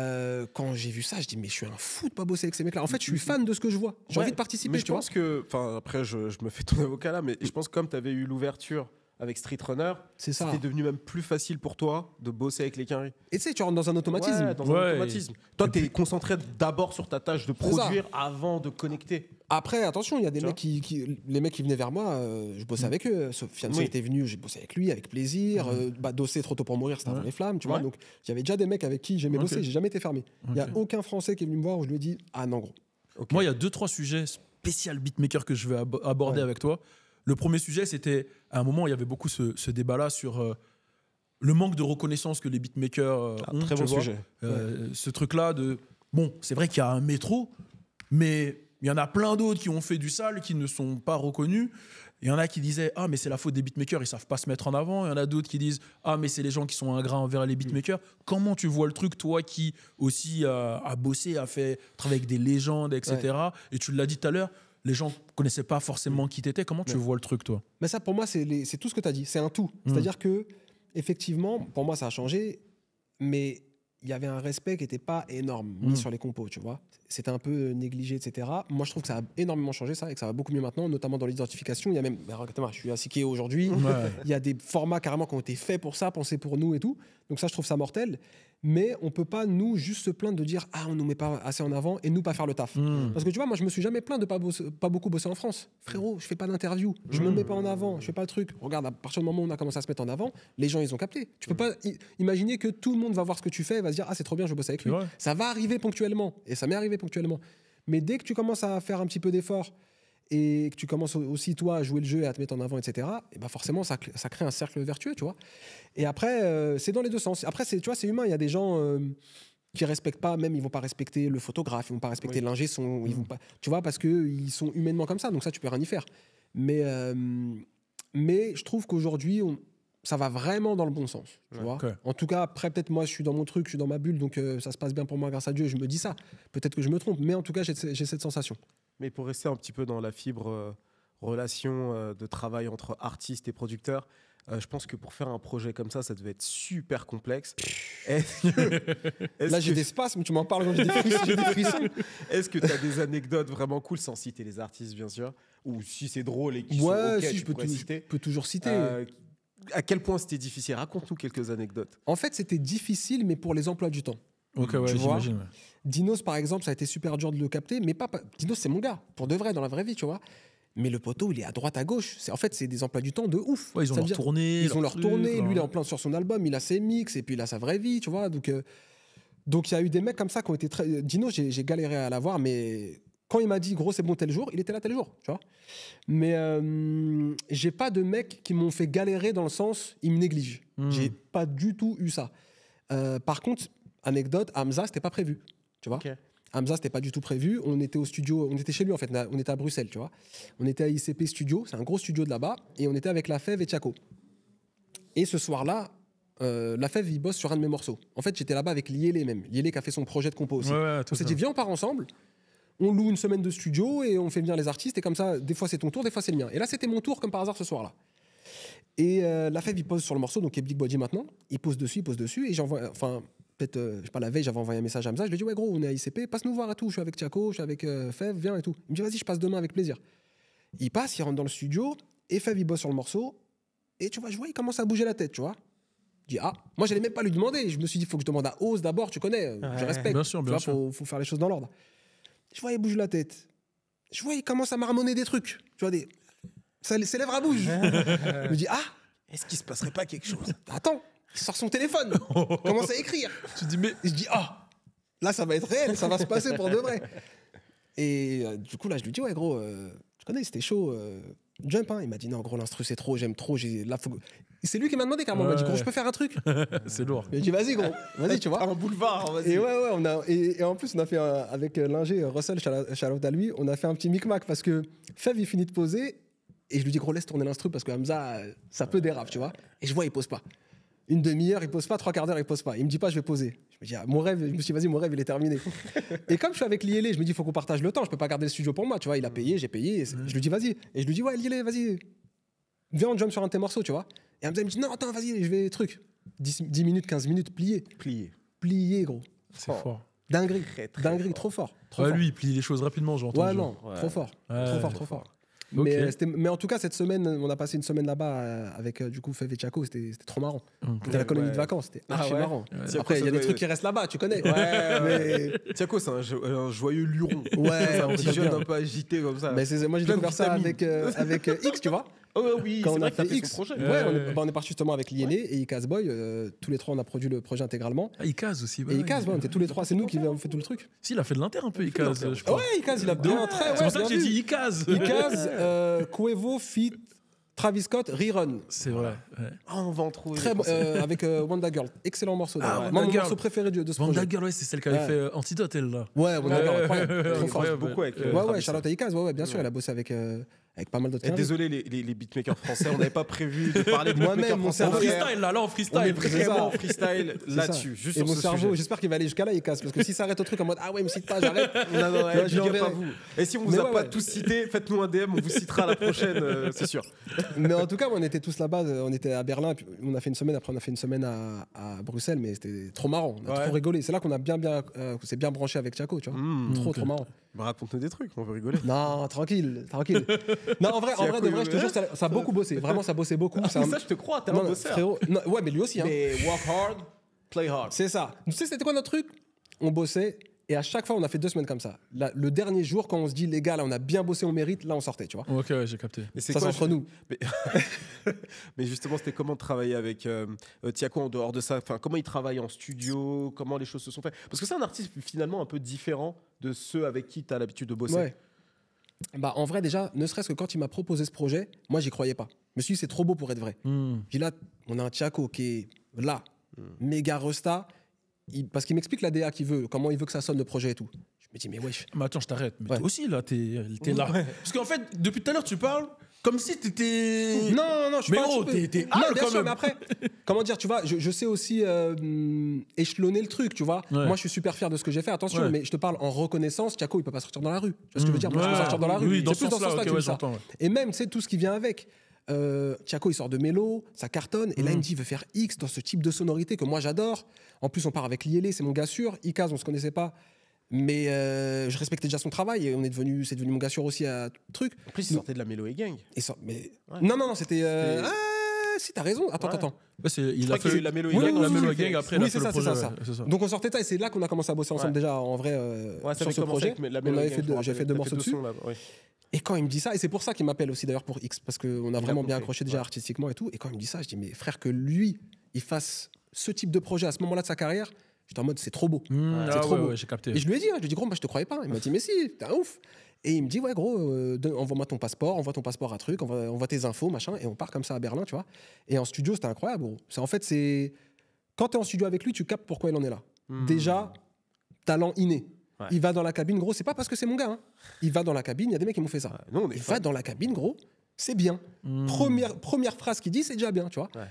quand j'ai vu ça, je dis, mais je suis un fou de pas bosser avec ces mecs-là. En fait, je suis fan de ce que je vois. J'ai envie de participer. Mais je pense que, enfin, après, je me fais ton avocat là, mais je pense que comme tu avais eu l'ouverture avec Street Runner, C'est ça. c'était devenu même plus facile pour toi de bosser avec les quinries. Et tu sais, tu rentres dans un automatisme. Ouais, dans un automatisme. Toi, tu es concentré d'abord sur ta tâche de produire avant de connecter. Après, attention, il y a des Tu mecs les mecs qui venaient vers moi, je bossais avec eux. Sofiane Oui. était venu, j'ai bossé avec lui, avec plaisir. Dossé, Trop tôt pour mourir, c'était avant les flammes, tu vois. Ouais. Donc, il y avait déjà des mecs avec qui j'aimais Ok. bosser, j'ai jamais été fermé. Il y a aucun Français qui est venu me voir où je lui ai dit, ah non, gros. Ok. Moi, il y a 2-3 sujets spécial beatmaker que je vais aborder Ouais. avec toi. Le premier sujet, c'était à un moment, il y avait beaucoup ce débat-là sur le manque de reconnaissance que les beatmakers ont. Très tu bon vois. sujet. Ce truc-là de. Bon, c'est vrai qu'il y a un métro, mais il y en a plein d'autres qui ont fait du sale, qui ne sont pas reconnus. Il y en a qui disaient ah mais c'est la faute des beatmakers, ils savent pas se mettre en avant. Il y en a d'autres qui disent ah mais c'est les gens qui sont ingrats envers les beatmakers. Comment tu vois le truc, toi qui aussi a bossé, a fait travailler avec des légendes, etc. Et tu l'as dit tout à l'heure, les gens connaissaient pas forcément qui t'étais. Comment tu vois le truc, toi? Mais ça, pour moi, c'est tout ce que tu as dit. C'est un tout. C'est-à-dire que, effectivement, pour moi, ça a changé, mais il y avait un respect qui n'était pas énorme mis sur les compos, tu vois. C'était un peu négligé, etc. Moi, je trouve que ça a énormément changé, ça, et que ça va beaucoup mieux maintenant, notamment dans l'identification. Il y a même, regarde-moi, je suis à Sikeo aujourd'hui. Il y a des formats carrément qui ont été faits pour ça, pensés pour nous et tout. Donc ça, je trouve ça mortel. Mais on peut pas, nous, juste se plaindre de dire « Ah, on nous met pas assez en avant » et nous pas faire le taf. Parce que tu vois, moi, je me suis jamais plaint de pas beaucoup bosser en France. Frérot, je fais pas d'interview, je me mets pas en avant, je fais pas le truc. Regarde, à partir du moment où on a commencé à se mettre en avant, les gens, ils ont capté. Tu peux pas imaginer que tout le monde va voir ce que tu fais et va se dire « Ah, c'est trop bien, je vais bosser avec lui. » Ça va arriver ponctuellement, et ça m'est arrivé ponctuellement. Mais dès que tu commences à faire un petit peu d'effort et que tu commences aussi, toi, à jouer le jeu et à te mettre en avant, etc., et ben forcément, ça crée un cercle vertueux, tu vois. Et après, c'est dans les deux sens. Après, tu vois, c'est humain. Il y a des gens qui respectent pas, même ils vont pas respecter le photographe, ils vont pas respecter l'ingé son, ils vont pas, tu vois, parce qu'ils sont humainement comme ça. Donc ça, tu peux rien y faire. Mais je trouve qu'aujourd'hui, ça va vraiment dans le bon sens. Tu vois. En tout cas, après, peut-être moi, je suis dans mon truc, je suis dans ma bulle, donc ça se passe bien pour moi grâce à Dieu. Je me dis ça. Peut-être que je me trompe, mais en tout cas, j'ai cette sensation. Mais pour rester un petit peu dans la fibre relation de travail entre artistes et producteurs, je pense que pour faire un projet comme ça devait être super complexe. Là, j'ai des spasmes, tu m'en parles quand j'ai des frissons. Est-ce que tu as des anecdotes vraiment cool, sans citer les artistes, bien sûr, ou si c'est drôle et qu'ils sont OK, si, tu pourrais citer. je peux toujours citer. À quel point c'était difficile? Raconte-nous quelques anecdotes. En fait, c'était difficile, mais pour les emplois du temps. Ok, ouais, j'imagine. Ouais. Dinos, par exemple, ça a été super dur de le capter, mais pas. Dinos, c'est mon gars, pour de vrai, dans la vraie vie, tu vois. Mais le poteau, il est à droite, à gauche. En fait, c'est des emplois du temps de ouf. Ouais, ils ont leur tournée. Ils ont leur tournée. Lui, il est en plein sur son album, il a ses mix, et puis il a sa vraie vie, tu vois. Donc, il y a eu des mecs comme ça qui ont été très. Dino, j'ai galéré à l'avoir, mais quand il m'a dit, gros, c'est bon, tel jour, il était là tel jour, tu vois. Mais j'ai pas de mecs qui m'ont fait galérer dans le sens, ils me négligent. J'ai pas du tout eu ça. Par contre, anecdote, Hamza, c'était pas prévu, tu vois. Okay. Hamza, c'était pas du tout prévu. On était au studio, on était chez lui en fait, on était à Bruxelles, tu vois. On était à ICP Studio, c'est un gros studio de là-bas, et on était avec La Fève et Tchako. Et ce soir-là, La Fève, il bosse sur un de mes morceaux. En fait, j'étais là-bas avec Liélé même. Liélé qui a fait son projet de compo aussi. On s'est dit, viens, on part ensemble. On loue une semaine de studio et on fait venir les artistes. Et comme ça, des fois c'est ton tour, des fois c'est le mien. Et là, c'était mon tour comme par hasard ce soir-là. Et La Fève, il pose sur le morceau, donc Big Body maintenant. Il pose dessus. Et j'envoie, peut-être, je sais pas, la veille, j'avais envoyé un message à Hamza. Je lui ai dit, ouais, gros, on est à ICP, passe nous voir et tout. Je suis avec Tchako, je suis avec Fève, viens et tout. Il me dit, vas-y, je passe demain avec plaisir. Il passe, il rentre dans le studio et Fève, il bosse sur le morceau. Et tu vois, je vois, il commence à bouger la tête, tu vois. Je dis, ah, moi, j'allais même pas lui demander. Je me suis dit, il faut que je demande à Oz d'abord, tu connais, je respecte. Bien sûr, bien sûr. Faut faire les choses dans l'ordre. Je vois, il bouge la tête. Je vois, il commence à marmonner des trucs. Tu vois, ses lèvres à bouge. Je me dis, ah, est-ce qu'il se passerait pas quelque chose? Attends, il sort son téléphone, il commence à écrire. Tu dis, mais. Et je dis, ah, là, ça va être réel, ça va se passer pour de vrai. Et du coup, là, je lui dis, ouais, gros, tu connais, c'était chaud. Jump, hein. Il m'a dit, non, gros, l'instru, c'est trop, j'aime trop. Là, c'est lui qui m'a demandé carrément. Il m'a dit, gros, je peux faire un truc? C'est lourd. Il m'a dit, vas-y, gros, vas-y, tu vois. Un boulevard, vas-y. Et ouais, et en plus, on a fait avec l'ingé Russell, shout-out à lui, on a fait un petit micmac parce que Fève, il finit de poser. Et je lui dis, gros, laisse tourner l'instru parce que Hamza, ça peut déraper, tu vois. Et je vois, il pose pas. Une demi-heure, il pose pas. 3 quarts d'heure, il pose pas. Il me dit pas, je vais poser. Je me dis, ah, mon rêve, je me suis dit, vas-y, mon rêve, il est terminé. Et comme je suis avec Liélé, je me dis, il faut qu'on partage le temps. Je peux pas garder le studio pour moi, tu vois. Il a payé, j'ai payé. Et je lui dis, vas-y. Et je lui dis, ouais, Liélé, vas-y. Viens, on jump sur un de tes morceaux, tu vois. Et Hamza, il me dit, non, attends, vas-y, je vais, truc. 10 minutes, 15 minutes, plié. Plié, gros. C'est fort. Dinguerie. Très Dinguerie, fort. trop fort. Ouais, lui, il plie les choses rapidement, j'ai entendu. Ouais, non, trop fort. Trop fort. Mais en tout cas, cette semaine, on a passé une semaine là-bas avec du coup Fev et Chaco. C'était trop marrant. C'était la colonie de vacances. C'était archi marrant. Après, il y a des trucs qui restent là-bas, tu connais. Mais Tiako, c'est un joyeux luron. Ouais, un petit jeune un peu agité comme ça. Mais moi, j'ai découvert ça avec X, tu vois. Oh oui, quand c'est on vrai a que t'as fait fait X. son projet. Ouais, on est parti justement avec Liélé et Icaz Boy. Tous les trois, on a produit le projet intégralement. Ah, Icaz aussi. Et Icaz, on était tous les trois. C'est nous qui avons fait tout le truc. Si, il a fait de l'inter un peu, Icaz, je crois. Ouais, Icaz, il a bien très. C'est pour ça que j'ai dit Icaz. Icaz, Cuevo, Fit, Travis Scott, Rerun. C'est vrai. On va en trouver. Très bon, avec Wanda Girl. Excellent morceau. Ah, Mon Wanda Girl. morceau préféré de ce projet. Wanda Girl, ouais, c'est celle qui avait fait Antidote, elle, là. Ouais, Wanda Girl, incroyable. Trop fort. Beaucoup avec. Ouais, Charlotte et Icaz, ouais, bien sûr, elle a bossé avec pas mal d'autres. Désolé les beatmakers français, on n'avait pas prévu de parler de Moi-même, mon En cerveau. freestyle, là, en On est freestyle. vraiment en freestyle C'est là-dessus, ça. juste Et sur mon ce cerveau, sujet. j'espère qu'il va aller jusqu'à là, Icaz. Parce que s'il s'arrête au truc en mode ah ouais, me cite pas, j'arrête. Non, je je l'enverrai. pas vous. Et si on vous Mais a ouais, pas ouais. tous cités, faites-nous un DM, on vous citera la prochaine, c'est sûr. Mais en tout cas, on était tous là-bas. On était à Berlin. Puis on a fait une semaine. Après, on a fait une semaine à Bruxelles. Mais c'était trop marrant. On a trop rigolé. C'est là qu'on a qu'on s'est bien branché avec Chaco, tu vois. Trop marrant. Bah, raconte-nous des trucs, on veut rigoler. Non, tranquille. Non, en vrai, de vrai, je te jure, ça a beaucoup bossé. Vraiment, ça bossait beaucoup. Ça, je te crois, t'es un bosseur. Frérot. Non, ouais, mais lui aussi. Hein. Mais work hard, play hard. C'est ça. Tu sais, c'était quoi notre truc? On bossait. Et à chaque fois, on a fait 2 semaines comme ça. Le dernier jour, quand on se dit, les gars, là, on a bien bossé, on mérite, là, on sortait, tu vois. Ok, ouais, j'ai capté. Mais c'est Ça, c'est entre nous. Mais justement, c'était comment de travailler avec Tiako en dehors de ça? Enfin, comment il travaille en studio? Comment les choses se sont faites? Parce que c'est un artiste finalement un peu différent de ceux avec qui tu as l'habitude de bosser. Ouais. Bah, en vrai, déjà, ne serait-ce que quand il m'a proposé ce projet, moi, j'y croyais pas. Je me suis dit, c'est trop beau pour être vrai. Puis là, on a un Tiako qui est là, méga resta, parce qu'il m'explique la DA qu'il veut, comment il veut que ça sonne le projet et tout. Je me dis, mais wesh. Mais attends, je t'arrête. Mais Ouais. toi aussi, là, t'es là. Parce qu'en fait, depuis tout à l'heure, tu parles comme si t'étais. Non, je suis Mais pas gros, un petit peu- t'es Non, hard bien quand sûr, même. mais après, comment dire, tu vois, je sais aussi échelonner le truc, tu vois. Ouais. Moi, je suis super fier de ce que j'ai fait, attention, Ouais. mais je te parle en reconnaissance, Tiako, il peut pas sortir dans la rue. Tu vois ce que je veux dire? Moi, je peux Ouais. sortir dans la rue. Oui, dans C'est ce plus dans ce sens-là, sens-là ok, que je ouais, dis ça. j'entends, ouais. Et même, tu sais, tout ce qui vient avec. Tiako, il sort de Mélo, ça cartonne, et là, il me dit, il veut faire X dans ce type de sonorité que moi, j'adore. En plus, on part avec Liélé, c'est mon gars sûr. Icaz, on se connaissait pas. Mais je respectais déjà son travail et c'est devenu mon gars sûr aussi à truc. En plus, il sortait de la Mélo et Gang. Mais... Ouais. Non, c'était. Si, t'as raison. Attends. Ouais, il crois a qu'il y a fait eu la Mélo et Oui, Gang, la aussi, Mélo et il fait- Gang, après, il a Oui, fait c'est le ça, projet. c'est ça. Ouais, c'est ça. Donc on sortait de ça et c'est là qu'on a commencé à bosser ensemble Ouais. déjà en vrai Ouais, sur ce projet. On avait fait j'ai fait 2 morceaux dessus. Et quand il me dit ça, et c'est pour ça qu'il m'appelle aussi d'ailleurs pour X, parce qu'on a vraiment bien compris. accroché déjà artistiquement et tout. Et quand il me dit ça, je dis, mais frère, que lui, il fasse ce type de projet à ce moment-là de sa carrière, j'étais en mode, c'est trop beau. Ah, trop ouais, beau. ouais, j'ai capté. Et je lui ai dit, je lui ai dit, gros, moi je te croyais pas. Il m'a dit, mais si, t'es un ouf. Et il me dit, ouais, gros, envoie-moi ton passeport, envoie ton passeport à truc, envoie tes infos, machin. Et on part comme ça à Berlin, tu vois. Et en studio, c'était incroyable, gros. C'est quand t'es en studio avec lui, tu captes pourquoi il en est là. Déjà, talent inné. Ouais. Il va dans la cabine, gros, c'est pas parce que c'est mon gars. Hein. Il va dans la cabine, il y a des mecs qui m'ont fait ça. Nous, on est Il fans. va dans la cabine, gros, c'est bien. Première phrase qu'il dit, c'est déjà bien, tu vois. Ouais.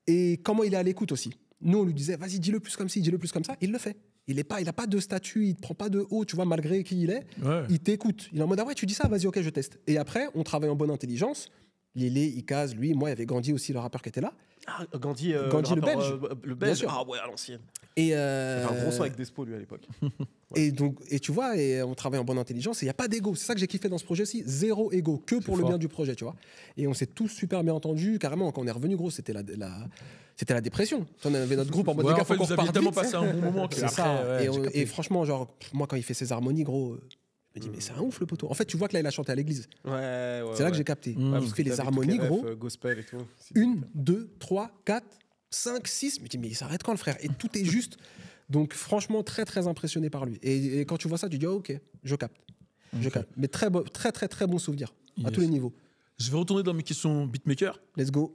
Et comment il est à l'écoute aussi. Nous, on lui disait, vas-y, dis-le plus comme ci, dis-le plus comme ça. Il le fait. Il a pas de statut, il te prend pas de haut, tu vois, malgré qui il est. Ouais. Il t'écoute. Il est en mode, ah ouais, tu dis ça, vas-y, ok, je teste. Et après, on travaille en bonne intelligence. Lélé, Icaz, lui, moi, il y avait Gandhi aussi, le rappeur qui était là. Ah, Gandhi, Gandhi, le rappeur, Belge. le Bien Belge. sûr. Ah ouais, à l'ancienne. Et, Il avait un gros son avec Despo, lui, à l'époque. et tu vois, et on travaille en bonne intelligence et il n'y a pas d'ego. C'est ça que j'ai kiffé dans ce projet aussi. Zéro ego, que pour le fort. bien du projet, tu vois. Et on s'est tous super bien entendus. Carrément, quand on est revenu, gros, c'était c'était la dépression. On avait notre groupe en mode, Ouais, les gars, en fait, faut qu'on vous aviez reparte tellement vite. passé un bon moment que C'est après, ça. ouais, Et, j'ai capté. et franchement, genre, moi, quand il fait ses harmonies, gros, je me dis, mais c'est un ouf le poteau. En fait, tu vois que là, il a chanté à l'église. Ouais. C'est là que j'ai capté. Il fait les harmonies, gros. Gospel et tout. 1, 2, 3, 4, 5, 6. Je me dis, mais il s'arrête quand le frère? Et tout est juste. Donc, franchement, très, très impressionné par lui. Et quand tu vois ça, tu dis, oh, ok, je capte. Je capte. Mais très, très bon souvenir. À Yes. tous les niveaux. Je vais retourner dans mes questions beatmaker. Let's go.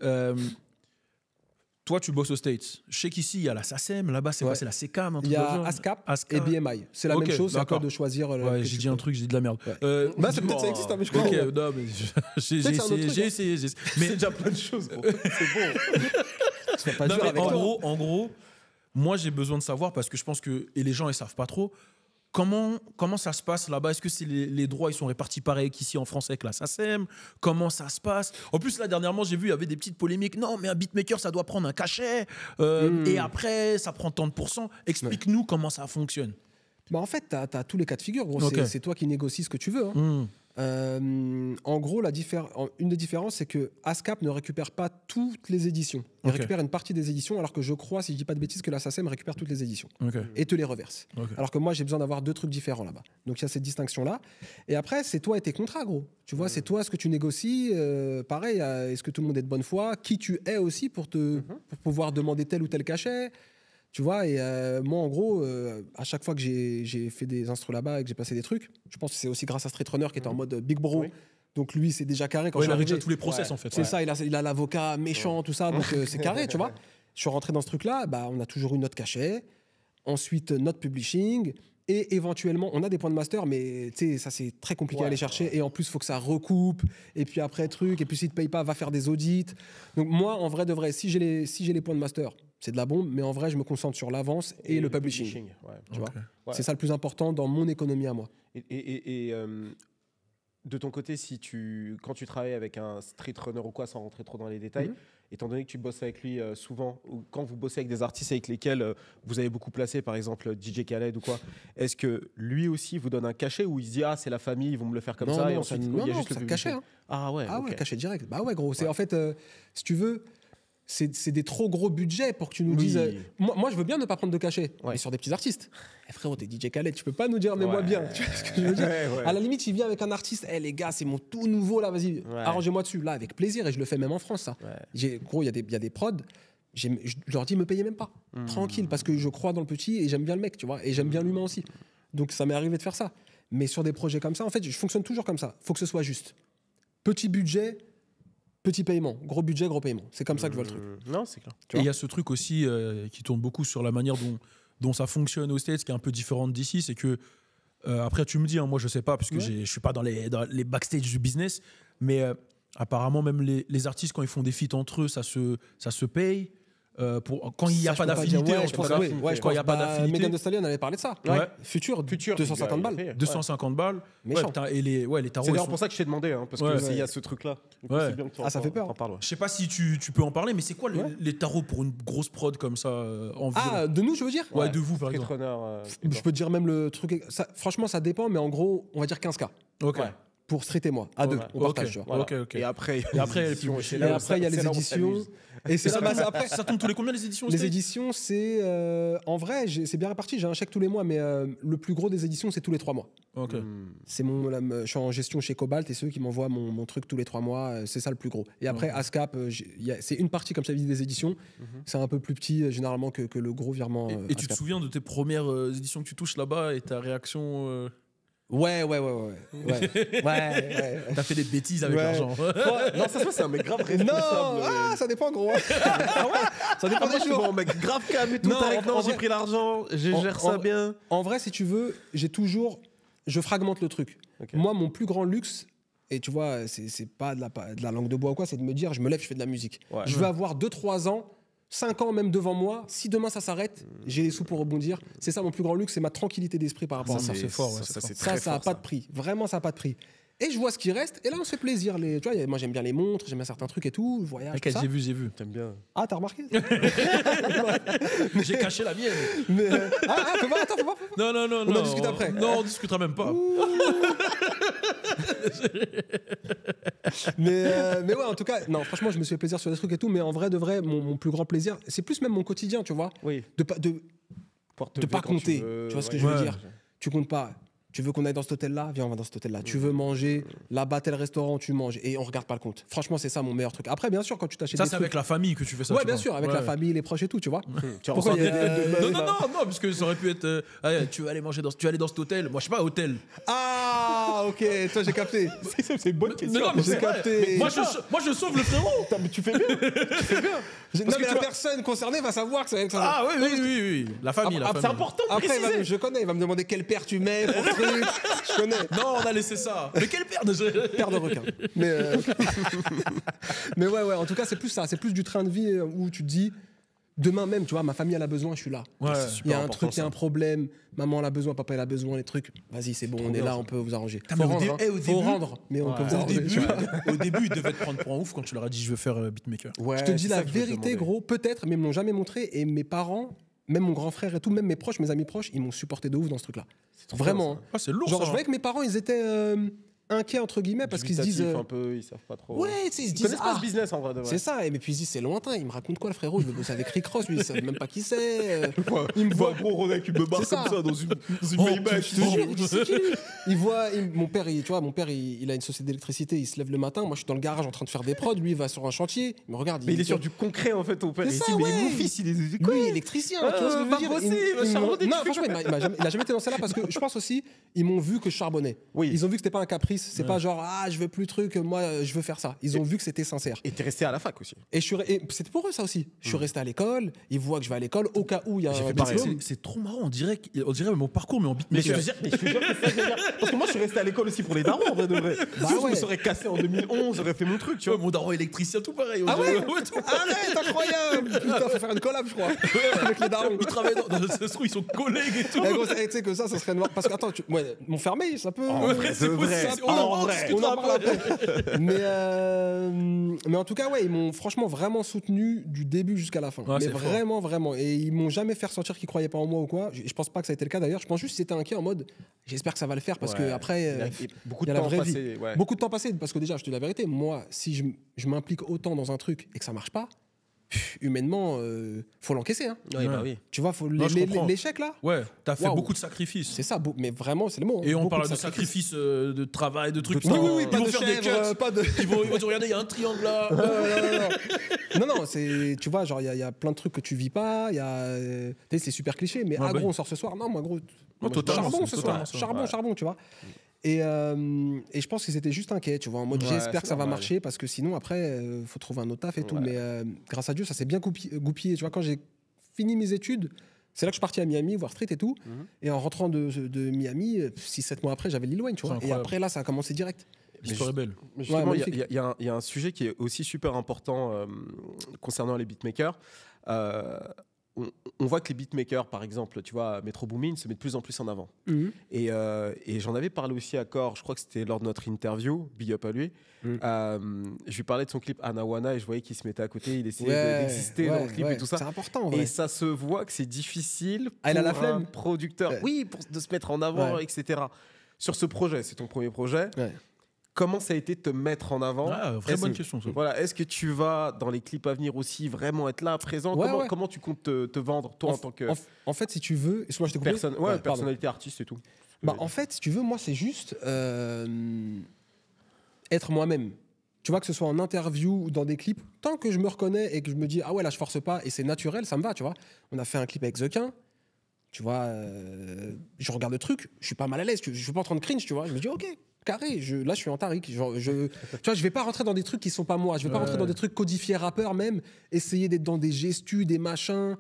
Toi, tu bosses aux States. Je sais qu'ici, il y a la SACEM. Là-bas, c'est quoi? Ouais. C'est la SECAM, un Il truc y dans le a genre. ASCAP ASCAP. et BMI. C'est la Ok, même chose, c'est à toi d'accord. de choisir. Ouais, j'ai dit un truc, j'ai dit de la merde. Ouais. Euh, Bah, c'est peut-être ça existe, hein, mais je crois. Ok, Ouais. non, mais j'ai Peut-être c'est un autre essayé, truc, j'ai hein. essayé. Mais c'est déjà plein de choses, gros. C'est bon. Tu vas pas Non, jouer mais avec toi. en gros, moi j'ai besoin de savoir parce que je pense que et les gens ils savent pas trop comment ça se passe là-bas. Est-ce que c'est les droits ils sont répartis pareil qu'ici en France avec la SACEM? Comment ça se passe? En plus là dernièrement j'ai vu il y avait des petites polémiques. Non mais un beatmaker ça doit prendre un cachet et après ça prend tant de pourcents. Explique-nous comment ça fonctionne. Bah, en fait, tu as tous les cas de figure. Gros. Ok. C'est toi qui négocies ce que tu veux. Hein. En gros, une des différences, c'est que ASCAP ne récupère pas toutes les éditions. Il récupère une partie des éditions, alors que je crois, si je dis pas de bêtises, que la SACEM récupère toutes les éditions et te les reverse. Alors que moi, j'ai besoin d'avoir 2 trucs différents là-bas. Donc il y a cette distinction-là. Et après, c'est toi et tes contrats, gros. Tu vois, c'est toi ce que tu négocies. Pareil, est-ce que tout le monde est de bonne foi? Qui tu es aussi pour pouvoir demander tel ou tel cachet? Tu vois, et moi, en gros, à chaque fois que j'ai fait des instrus là-bas et que j'ai passé des trucs, je pense que c'est aussi grâce à Street Runner qui était en mode Big Bro. Oui. Donc lui, c'est déjà carré quand je suis il a arrivé. déjà tous les process en fait. C'est ça, il a l'avocat méchant, tout ça, donc c'est carré, tu vois. Je suis rentré dans ce truc-là, on a toujours eu notre cachet, ensuite notre publishing, et éventuellement, on a des points de master, mais tu sais, ça c'est très compliqué à aller chercher, et en plus, il faut que ça recoupe, et puis après, et puis si tu ne payes pas, va faire des audits. Donc moi, en vrai de vrai, si j'ai les points de master, c'est de la bombe, mais en vrai, je me concentre sur l'avance et le publishing. Tu vois, c'est ça le plus important dans mon économie à moi. Et de ton côté, quand tu travailles avec un street runner ou quoi, sans rentrer trop dans les détails, étant donné que tu bosses avec lui souvent, ou quand vous bossez avec des artistes avec lesquels vous avez beaucoup placé, par exemple DJ Khaled ou quoi, est-ce que lui aussi vous donne un cachet ou il se dit c'est la famille, ils vont me le faire comme ça, et ensuite il y a juste le cachet. Hein. Ah ouais, cachet direct. Bah ouais, gros. C'est en fait, si tu veux. C'est des trop gros budgets pour que tu nous dises. Moi, je veux bien ne pas prendre de cachet, mais sur des petits artistes. Frérot, t'es DJ Khaled, tu peux pas nous dire, mais moi bien. Tu vois ce que je veux dire À la limite, il vient avec un artiste, les gars, c'est mon tout nouveau, là, vas-y, arrangez-moi dessus. Là, avec plaisir, et je le fais même en France, ça. Gros, il y a des prods, je leur dis, me payez même pas. Tranquille, parce que je crois dans le petit et j'aime bien le mec, tu vois, et j'aime bien l'humain aussi. Donc, ça m'est arrivé de faire ça. Mais sur des projets comme ça, en fait, je fonctionne toujours comme ça. Faut que ce soit juste. Petit budget. Petit paiement, gros budget, gros paiement. C'est comme ça que je vois le truc. Non, c'est clair. Et il y a ce truc aussi qui tourne beaucoup sur la manière dont ça fonctionne aux States, qui est un peu différente d'ici. C'est que, après, tu me dis, moi je sais pas, parce que je suis pas dans les backstage du business, mais apparemment, même les artistes, quand ils font des feats entre eux, ça se paye. Quand il n'y a pas d'affinité, quand il n'y a pas d'affinité. Megan Thee Stallion avait parlé de ça. Futur 250 balles. 250 balles. Méchant. Et les tarots. C'est d'ailleurs pour ça que je t'ai demandé, parce qu'il y a ce truc-là. Ça fait peur. Je sais pas si tu peux en parler, mais c'est quoi les tarots pour une grosse prod comme ça environ de nous, je veux dire Ouais, de vous, par exemple. Je peux te dire même le truc. Franchement, ça dépend, mais en gros, on va dire 15K. Ok. Pour Street et moi, à 2, on partage. Tu vois. Et après, il y a les éditions. Et c'est ça, après, ça tombe tous les combien les éditions? Les éditions, c'est en vrai, c'est bien réparti. J'ai un chèque tous les mois, mais le plus gros des éditions, c'est tous les 3 mois. Ok. Je suis en gestion chez Cobalt et c'est eux qui m'envoient mon truc tous les 3 mois. C'est ça le plus gros. Et après, ASCAP, c'est une partie, comme je t'avais dit, des éditions. C'est un peu plus petit, généralement, que le gros virement. Et tu te souviens de tes premières éditions que tu touches là-bas et ta réaction Ouais. T'as fait des bêtises avec l'argent. Non, ça c'est un mec grave responsable. Non, ça dépend, gros. Ça dépend des jours. Un mec grave calme et tout. Non, j'ai pris l'argent, je gère ça bien. En vrai, si tu veux, je fragmente le truc. Moi, mon plus grand luxe, et tu vois, c'est pas de la langue de bois ou quoi, c'est de me dire, je me lève, je fais de la musique. Je veux avoir 2-3 ans, 5 ans même devant moi. Si demain ça s'arrête, j'ai les sous pour rebondir. C'est ça mon plus grand luxe, c'est ma tranquillité d'esprit par rapport à ça. C'est fort. Ça n'a pas de prix. Vraiment, ça n'a pas de prix. Et je vois ce qui reste, et là on se fait plaisir. Tu vois, moi j'aime bien les montres, j'aime bien certains trucs et tout, le voyage. Okay, j'ai vu. T'aimes bien. Ah, t'as remarqué? J'ai caché la mienne. Mais, faut pas. Non. On en discute après. Non, on discutera même pas. mais ouais, en tout cas, non, franchement, je me suis fait plaisir sur des trucs et tout, mais en vrai de vrai, mon plus grand plaisir, c'est plus même mon quotidien, tu vois. Oui. De pas compter. Tu vois ce que je veux dire? Tu comptes pas. Tu veux qu'on aille dans cet hôtel-là? Viens, on va dans cet hôtel-là. Tu veux manger là-bas, tel restaurant, tu manges. Et on regarde pas le compte. Franchement, c'est ça mon meilleur truc. Après, bien sûr, quand tu t'achètes ça, des c'est trucs... avec la famille que tu fais ça. Ouais, bien sûr, avec la famille, les proches et tout, tu vois. Pourquoi Non, parce que ça aurait pu être... tu vas aller manger tu vas aller dans cet hôtel. Moi, je sais pas, hôtel. Ah, ok, toi, j'ai capté. C'est une bonne question. Non, mais j'ai capté. Moi, je sauve le frérot. Mais tu fais bien. Non, mais la personne concernée va savoir que ça... Ah oui. La famille, c'est important de préciser. Après, je connais. Il va me demander quel père tu mets pour le truc. Je connais. Non, on a laissé ça. Mais quel père de... Père de requin. Mais ouais, en tout cas, c'est plus ça. C'est plus du train de vie où tu te dis, demain même, tu vois, ma famille elle a besoin, je suis là. Ouais, il y a un truc, il y a un problème, maman elle a besoin, papa elle a besoin, les trucs. Vas-y, c'est bon, on est là, on peut vous arranger. Faut rendre, mais on peut vous arranger. Au début, ils devaient te prendre pour un ouf quand tu leur as dit, je veux faire beatmaker. Ouais, je te dis la vérité, gros, peut-être, mais ils me l'ont jamais montré. Et mes parents, même mon grand frère et tout, même mes proches, mes amis proches, ils m'ont supporté de ouf dans ce truc-là. Vraiment. Ah, c'est lourd, genre, ça. je voyais que mes parents, ils étaient inquiets entre guillemets parce qu'ils se disent un peu, ils savent pas trop. ouais, tu sais, ils se Ils disent connaissent pas ce business en vrai de vrai. c'est ça, et mais puis ils se disent c'est lointain, il me raconte quoi le frérot, il veut bosser avec Rick Ross, lui il sait même pas qui c'est. Il me voit gros Rolex qui me barre C'est comme ça. ça dans une Oh, Maybach. je te jure, il sait qui, lui. Il voit mon père, tu vois, mon père il a une société d'électricité, il se lève le matin, moi je suis dans le garage en train de faire des prods, lui il va sur un chantier, il me regarde, Mais il est sur du concret en fait, ton père. C'est Il ça, dit, mais ouais. mon fils, il est lui il est électricien, tu vois ce que je veux va dire. bosser, Il- va il charbonner, non, tu fais franchement, il a jamais été dans celle-là parce que je pense aussi, ils m'ont vu que je charbonnais. Oui. Ils ont vu que c'était pas un caprice, c'est pas genre je veux plus de trucs, moi je veux faire ça. Ils ont vu que c'était sincère. Et t'es resté à la fac aussi. Et c'était pour eux ça aussi. Je suis resté à l'école, ils voient que je vais à l'école au cas où il y a J'ai un fait pareil. diplôme. C'est trop marrant, on dirait mon parcours, mais en Mais je beatmaker. te jure, que c'est ça que je veux dire. Parce que moi, je suis resté à l'école aussi pour les darons, en vrai de vrai. Si je ouais. me serais cassé en 2011, j'aurais fait mon truc, tu Ouais, vois. mon daron électricien, tout pareil. Ah ouais tout Arrête, incroyable. Putain, faut faire une collab, je crois, avec les darons. Ils travaillent ça se trouve, ils sont collègues et tout. Eh, gros, tu sais que ça serait noir. Parce que attends, mon fermé, ça peut. En vrai, c'est de vrai. possible. En en vrai. discutera On en parle après. après. Mais en tout cas, ouais, ils m'ont franchement vraiment soutenu du début jusqu'à la fin. Ouais, mais c'est fort. vraiment, vraiment. Et ils m'ont jamais fait ressentir qu'ils croyaient pas en moi ou quoi. Je pense pas que ça a été le cas d'ailleurs. Je pense juste qu'ils étaient inquiets en mode j'espère que ça va le faire parce que Ouais. après. Il y a beaucoup il de y a la temps vraie vie. passé. Ouais. Beaucoup de temps passé parce que déjà, je te dis la vérité, moi, si je m'implique autant dans un truc et que ça marche pas, humainement, faut l'encaisser. Hein. Oui, bah oui. Tu vois, faut Non, je comprends. l'échec là, Ouais, t'as fait Waouh. beaucoup de sacrifices. c'est ça. Mais vraiment, c'est le mot. hein. Et on Beaucoup parle de sacrifices de travail, de trucs. Oui, oui, oui, ils pas vont de faire des chèvre, cuts. pas de. Ils vont dire, regardez, il y a un triangle là. Non, c'est, tu vois, genre, il y a plein de trucs que tu vis pas, il y a, tu sais, c'est super cliché, mais Ouais, ah, bah gros, oui. on sort ce soir. Non, moi, gros, moi, totalement, charbon c'est ce totalement soir, ça. charbon, tu vois. Et je pense qu'ils étaient juste inquiets, tu vois, en mode Ouais, j'espère c'est que ça va normal. marcher parce que sinon, après, faut trouver un autre taf et tout. Ouais. Mais grâce à Dieu, ça s'est bien goupillé. Tu vois, quand j'ai fini mes études, c'est là que je suis parti à Miami, voir Street et tout. Et en rentrant de Miami, 6-7 mois après, j'avais Lil Wayne, tu vois. C'est Et incroyable. après, là, ça a commencé direct. L'histoire est belle. Mais justement, Ouais, il y a- magnifique. il y a un sujet qui est aussi super important concernant les beatmakers. On voit que les beatmakers, par exemple, tu vois, Metro Boomin se met de plus en plus en avant. Et j'en avais parlé aussi à Core, je crois que c'était lors de notre interview, big up à lui. Je lui parlais de son clip Anawana et je voyais qu'il se mettait à côté, il essayait d'exister dans le clip et tout ça. C'est important, en vrai. Et ça se voit que c'est difficile pour Ah, il a la un flemme. producteur, Ouais. oui, de se mettre en avant, Ouais. etc. Sur ce projet, c'est ton premier projet. Ouais. Comment ça a été de te mettre en avant? Ah, vraie Est-ce- bonne question, ça. Voilà, est-ce que tu vas dans les clips à venir aussi vraiment être là, présent? Ouais, comment, ouais. comment tu comptes te vendre, toi, en tant que En fait, si tu veux, excuse-moi, je t'ai coupé. personne, Pardon. personnalité artiste et tout? Bah, en fait, si tu veux, moi, c'est juste être moi-même. Tu vois, que ce soit en interview ou dans des clips, tant que je me reconnais et que je me dis, ah ouais, là, je force pas et c'est naturel, ça me va, tu vois. On a fait un clip avec The Quin, tu vois, je regarde le truc, je suis pas mal à l'aise, je suis pas en train de cringe, tu vois. Je me dis, ok, carré, là, je suis en Tariq. Genre, tu vois, je vais pas rentrer dans des trucs qui sont pas moi, je vais pas rentrer dans des trucs codifiés rappeurs, même, essayer d'être dans des gestus, des machins.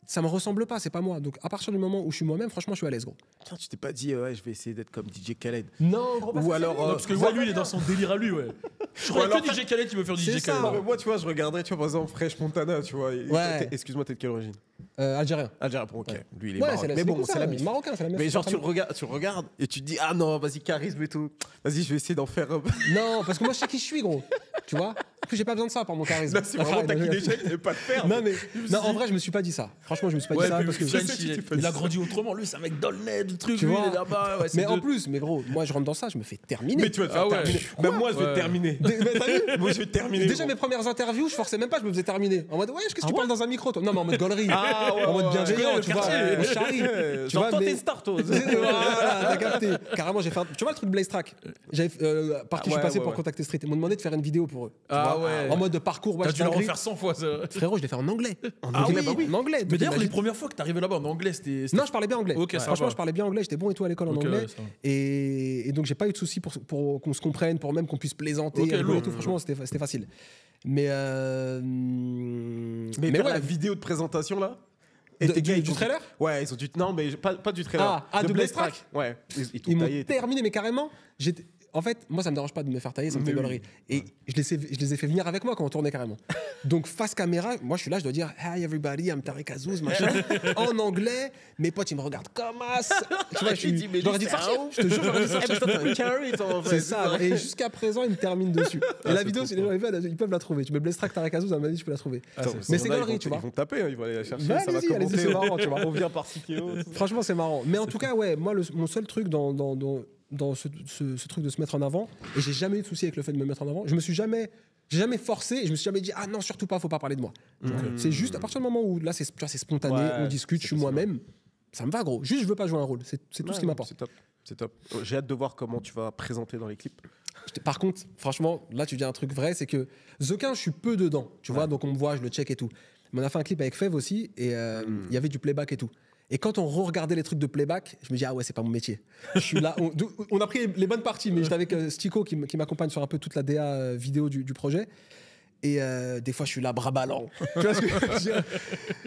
Ça me ressemble pas, c'est pas moi. Donc, à partir du moment où je suis moi-même, franchement, je suis à l'aise, gros. Putain, tu t'es pas dit, ouais, je vais essayer d'être comme DJ Khaled. Non, gros, Ou alors, Non, parce que ouais, lui, il est dans son délire à lui, ouais. Je crois alors, que DJ Khaled qui veut faire c'est DJ ça. Khaled. Non, mais moi, tu vois, je regardais, tu vois, par exemple, Fresh Montana, tu vois. Ouais. Excuse-moi, t'es de quelle origine? Algérien. Algérien, ok. Ouais. Lui, il est Ouais, marocain. c'est Mais bon, cousins, c'est la mif. marocain, c'est la même Mais genre, famille. tu regardes et tu te dis, ah non, vas-y, charisme et tout. Vas-y, je vais essayer d'en faire un peu. Non, parce que moi, je sais qui je suis, gros. Tu vois? En plus, j'ai pas besoin de ça pour mon charisme. Là, c'est vraiment Enfin, taquiner déjà, il ne pas le faire. Non, mais non, en vrai, je me suis pas dit ça. Franchement, je me suis pas Ouais, dit ça puis parce que. French, je sais que tu fais il a ça. grandi autrement. Lui, c'est un mec Dolnet, le truc. Tu lui, vois. il est là-bas. Ouais, c'est Mais en deux- plus, mais gros, moi, je rentre dans ça, je me fais terminer. Mais tu vas te faire Ah ouais. terminer. Même moi, je vais Ouais. te terminer. Mais t'as vu? Moi, je vais te terminer. Déjà, gros. mes premières interviews, je forçais même pas, je me faisais terminer. En mode, ouais, qu'est-ce que tu parles dans un micro, toi? Non, mais en mode gaulerie. Ah, ouais, en mode ouais, bienveillant, ouais. tu vois. Quartier. Mon charrie. Tu Genre, vois, toi, mais. t'es une star, toi. Voilà, t'as capté. Carrément, j'ai fait. Tu vois le truc de Blaze Track par qui je suis ouais, passé ouais, pour ouais. contacter Street. Ils m'ont demandé de faire une vidéo pour eux. Tu Ah vois, ouais. En mode de parcours, ouais, T'as je dû le dinguerie. refaire 100 fois, ça. Frérot, je l'ai fait en anglais. En Ah anglais, oui. bah oui. En anglais. Mais d'ailleurs, Donc, les premières fois que t'arrivais là-bas en anglais, c'était. Non, je parlais bien anglais. Ok, ça Franchement, va. je parlais bien anglais. J'étais bon et tout à l'école en Ok, anglais. ouais, ça va. Et donc, j'ai pas eu de soucis pour qu'on se comprenne, pour même qu'on puisse plaisanter, Ok, rigoler et lourd. tout. Franchement, c'était facile. Mais Mais ouais, la vidéo de présentation, là. De- tes gars, du ils t'ont- trailer Ouais, ils ont dû. Non, mais pas du trailer. de Blaze Track. Ouais. Ils t'ont ils m'ont taillé. terminé, mais carrément. En fait, moi, ça me dérange pas de me faire tailler, ça me fait Mais gaulerie. Et je les ai fait venir avec moi quand on tournait carrément. Donc, face caméra, moi, je suis là, je dois dire Hi everybody, I'm Tariq Azouz, machin. En anglais, mes potes, ils me regardent comme as. Tu vois, je leur ai dit de sortir. Je te jure, je leur ai dit de sortir. T'es un carry, toi, en fait. C'est ça. Et jusqu'à présent, ils me terminent dessus. Et la vidéo, si les gens les veulent, ils peuvent la trouver. Tu mets Blaze Track Tariq Azouz, à mon avis, je peux la trouver. Mais c'est gaulerie, tu vois. Ils vont taper, hein, ils vont aller la chercher. Bah, Ça va allez-y, commenter. c'est marrant, tu vois. On vient par Sikeo. Franchement, c'est marrant. Mais en tout cas, ouais, moi, mon seul truc dans ce truc de se mettre en avant et j'ai jamais eu de souci avec le fait de me mettre en avant. J'ai jamais forcé et je me suis jamais dit ah non surtout pas, faut pas parler de moi. Donc, c'est juste à partir du moment où là c'est spontané, Ouais, on discute, je suis moi-même, ça me va gros. Juste je veux pas jouer un rôle, c'est tout ce qui m'apporte. C'est top. J'ai hâte de voir comment tu vas présenter dans les clips. Par contre, franchement, là tu dis un truc vrai, c'est que The 15, je suis peu dedans, tu vois, donc on me voit, je le check et tout. Mais on a fait un clip avec Fev aussi et il y avait du playback et tout. Et quand on re-regardait les trucs de playback, je me dis ah ouais, c'est pas mon métier. Je suis là, on a pris les bonnes parties, mais j'étais avec Stico qui m'accompagne sur un peu toute la DA vidéo du projet. Et des fois, je suis là, bras ballants. Tu vois ce que je veux dire?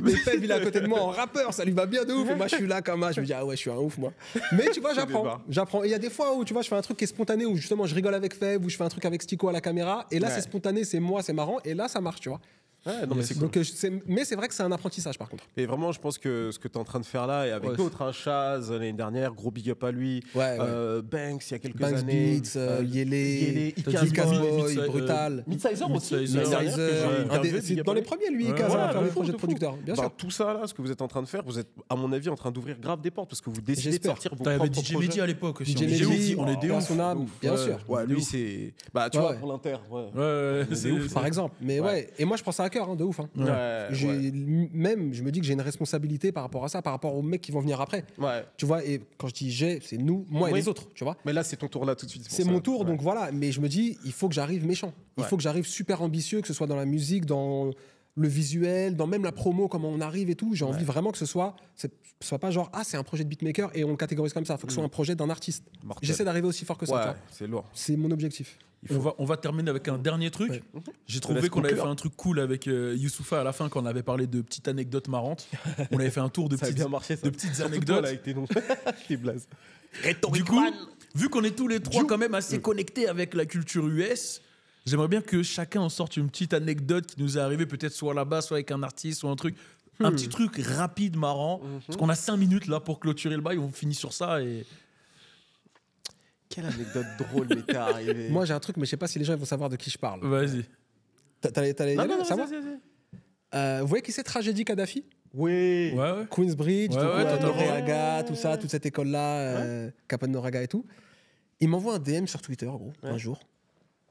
Mais Fev, il est à côté de moi en rappeur, ça lui va bien de ouf. Et moi, je suis là comme ça, je me dis ah ouais, je suis un ouf moi. Mais tu vois, j'apprends. Et il y a des fois où tu vois, je fais un truc qui est spontané, où justement, je rigole avec Fev, où je fais un truc avec Stico à la caméra. Et là, c'est spontané, c'est moi, c'est marrant. Et là, ça marche, tu vois. Ouais, non, mais c'est cool. Donc, mais c'est vrai que c'est un apprentissage par contre. Et vraiment, je pense que ce que tu es en train de faire là, et avec d'autres, hein, Chaz l'année dernière, gros big up à lui, Banks il y a quelques années, Beats, Yele, Boy, Brutal, Midsizer aussi, c'est dans les premiers lui, Icaz, à faire les projets de producteurs. Bien sûr. Tout ça là, ce que vous êtes en train de faire, vous êtes à mon avis en train d'ouvrir grave des portes parce que vous décidez de sortir vos propres DJ projets. Mehdi à l'époque aussi. DJ Mehdi, on est des ouf. bien sûr. Ouais, lui c'est, bah tu vois pour l'Inter, c'est ouf par exemple. Mais ouais, et moi je prends ça à cœur, de ouf. Même, je me dis que j'ai une responsabilité par rapport à ça, par rapport aux mecs qui vont venir après. Ouais. Tu vois, et quand je dis j'ai, c'est nous, moi et les autres, tu vois. Mais là, c'est ton tour là tout de suite. C'est mon tour, donc voilà. Mais je me dis, il faut que j'arrive méchant. Il faut que j'arrive super ambitieux, que ce soit dans la musique, dans le visuel, dans même la promo, comment on arrive et tout. J'ai envie vraiment que ce soit pas genre, ah, c'est un projet de beatmaker et on le catégorise comme ça. Il faut que ce soit un projet d'un artiste. J'essaie d'arriver aussi fort que ça. Tu vois. C'est lourd. C'est mon objectif. On va terminer avec un dernier truc. Ouais. J'ai trouvé qu'on avait fait un truc cool avec Youssoupha à la fin quand on avait parlé de petites anecdotes marrantes. On avait fait un tour de petites anecdotes. Avec tes noms. Tes blazes. Du coup, vu qu'on est tous les trois quand même assez connectés avec la culture US, j'aimerais bien que chacun en sorte une petite anecdote qui nous est arrivée peut-être soit là-bas, soit avec un artiste, soit un truc. Un petit truc rapide, marrant. Parce qu'on a 5 minutes là pour clôturer le bail. On finit sur ça et... Quelle anecdote drôle m'était arrivée. Moi, j'ai un truc, mais je sais pas si les gens vont savoir de qui je parle. Vas-y. T'allais savoir vas-y. Vous voyez qui c'est Tragédie Kadhafi? Oui. Ouais. Queensbridge, Ouais, Noreaga, tout ça, toute cette école-là, Capone Noreaga et tout. Il m'envoie un DM sur Twitter, gros, un jour.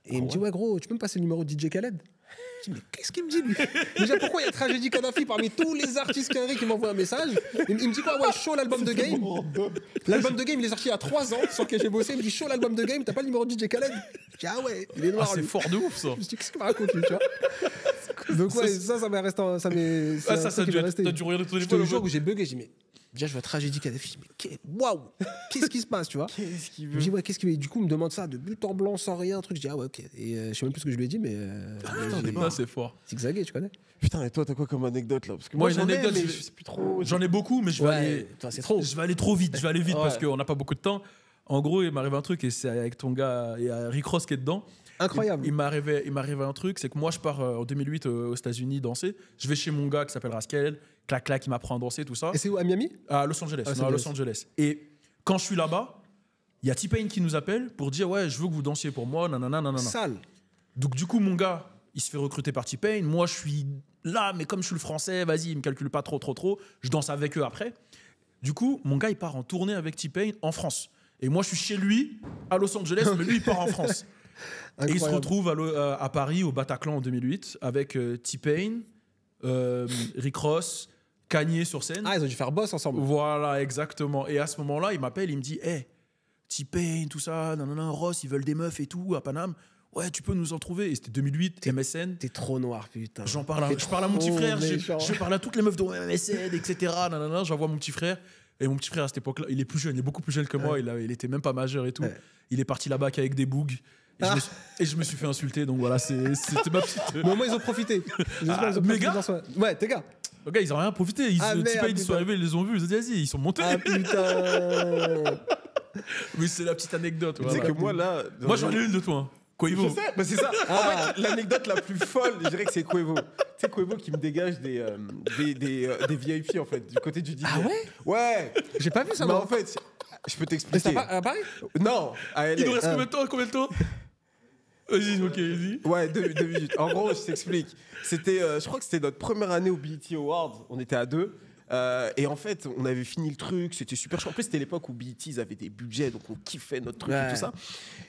Et il me dit, ouais, gros, tu peux me passer le numéro de DJ Khaled? Je dis, mais qu'est-ce qu'il me dit, lui? Déjà, pourquoi il y a Tragédie Kadhafi parmi tous les artistes qui m'envoient un message? Il me dit quoi? Ouais, chaud l'album de Game. L'album de Game, il est sorti il y a 3 ans, sans que j'ai bossé. Il me dit, chaud l'album de Game, t'as pas le numéro de DJ Khaled? Je dis, ah ouais, il est noir. C'est fort de ouf, ça. Je me suis dit, qu'est-ce qu'il me raconte, lui, tu vois? Donc, ouais, ça m'est resté. Ça t'as dû regarder ton téléphone. Le jour où j'ai bugué, j'ai dit, mais. Déjà, je vois Tragédie Kadhafi. Mais waouh! Qu'est-ce qui se passe, tu vois? Qu'est-ce qu'il veut? Je me dis, ouais, qu'est-ce qu'il veut? Du coup, il me demande ça de but en blanc, sans rien, un truc. Je dis, ah ouais, ok. Et je sais même plus ce que je lui ai dit, mais. Putain, c'est fort. Zigzagué, tu connais? Putain, et toi, t'as quoi comme anecdote là? Parce que moi, une anecdote, mais je sais plus trop. J'en ai beaucoup, mais je vais aller trop vite. Je vais aller vite parce qu'on n'a pas beaucoup de temps. En gros, il m'arrive un truc et c'est avec ton gars, il y a Rick Ross qui est dedans. Incroyable. Il m'arrivait un truc, c'est que moi je pars en 2008 aux États-Unis danser. Je vais chez mon gars qui s'appelle Rascal, clac, il m'apprend à danser, tout ça. Et c'est où, à Miami? À Los Angeles. À Los Angeles. Et quand je suis là-bas, il y a T-Pain qui nous appelle pour dire ouais, je veux que vous dansiez pour moi, nanana. Sale. Donc du coup, mon gars, il se fait recruter par T-Pain. Moi, je suis là, mais comme je suis le français, vas-y, il me calcule pas trop. Je danse avec eux après. Du coup, mon gars, il part en tournée avec T-Pain en France. Et moi, je suis chez lui, à Los Angeles, mais lui, il part en France. Et il se retrouve à Paris, au Bataclan en 2008, avec T-Pain, Rick Ross, Kanye sur scène. Ah, ils ont dû faire boss ensemble. Voilà, exactement. Et à ce moment-là, il m'appelle, il me dit hey, T-Pain, tout ça, Ross, ils veulent des meufs et tout, à Paname. Ouais, tu peux nous en trouver. Et c'était 2008, MSN. T'es trop noir, putain. Je parle à mon petit frère, je parle à toutes les meufs de MSN, etc. J'envoie mon petit frère. Et mon petit frère, à cette époque-là, il est plus jeune, il est beaucoup plus jeune que moi, il était même pas majeur et tout. Il est parti là-bas qu'avec des bougs. Et je me suis fait insulter, donc voilà, c'était ma petite. Bon, moi, ils ont profité. Mes gars, ouais, tes gars. Les gars, ils ont rien profité. Ils sont arrivés, ils les ont vus, ils ont dit, vas-y, ils sont montés. Ah putain. Oui, c'est la petite anecdote. C'est que moi, là. Moi, j'en ai une de toi. Quavo. Je sais, mais c'est ça. En fait, l'anecdote la plus folle, je dirais que c'est Quavo. Tu sais, Quavo qui me dégage des VIP, en fait, du côté du DJ. Ah ouais? Ouais. J'ai pas vu ça, mais moi. en fait, je peux t'expliquer. À Paris? Non, à LA. Il nous reste combien de temps? Vas-y, ok, vas-y. Ouais, 2 minutes. En gros, je t'explique. C'était, je crois que c'était notre première année au BET Awards. On était à 2. Et en fait, on avait fini le truc, c'était super chaud. En plus, c'était l'époque où BET, ils avaient des budgets, donc on kiffait notre truc et tout ça.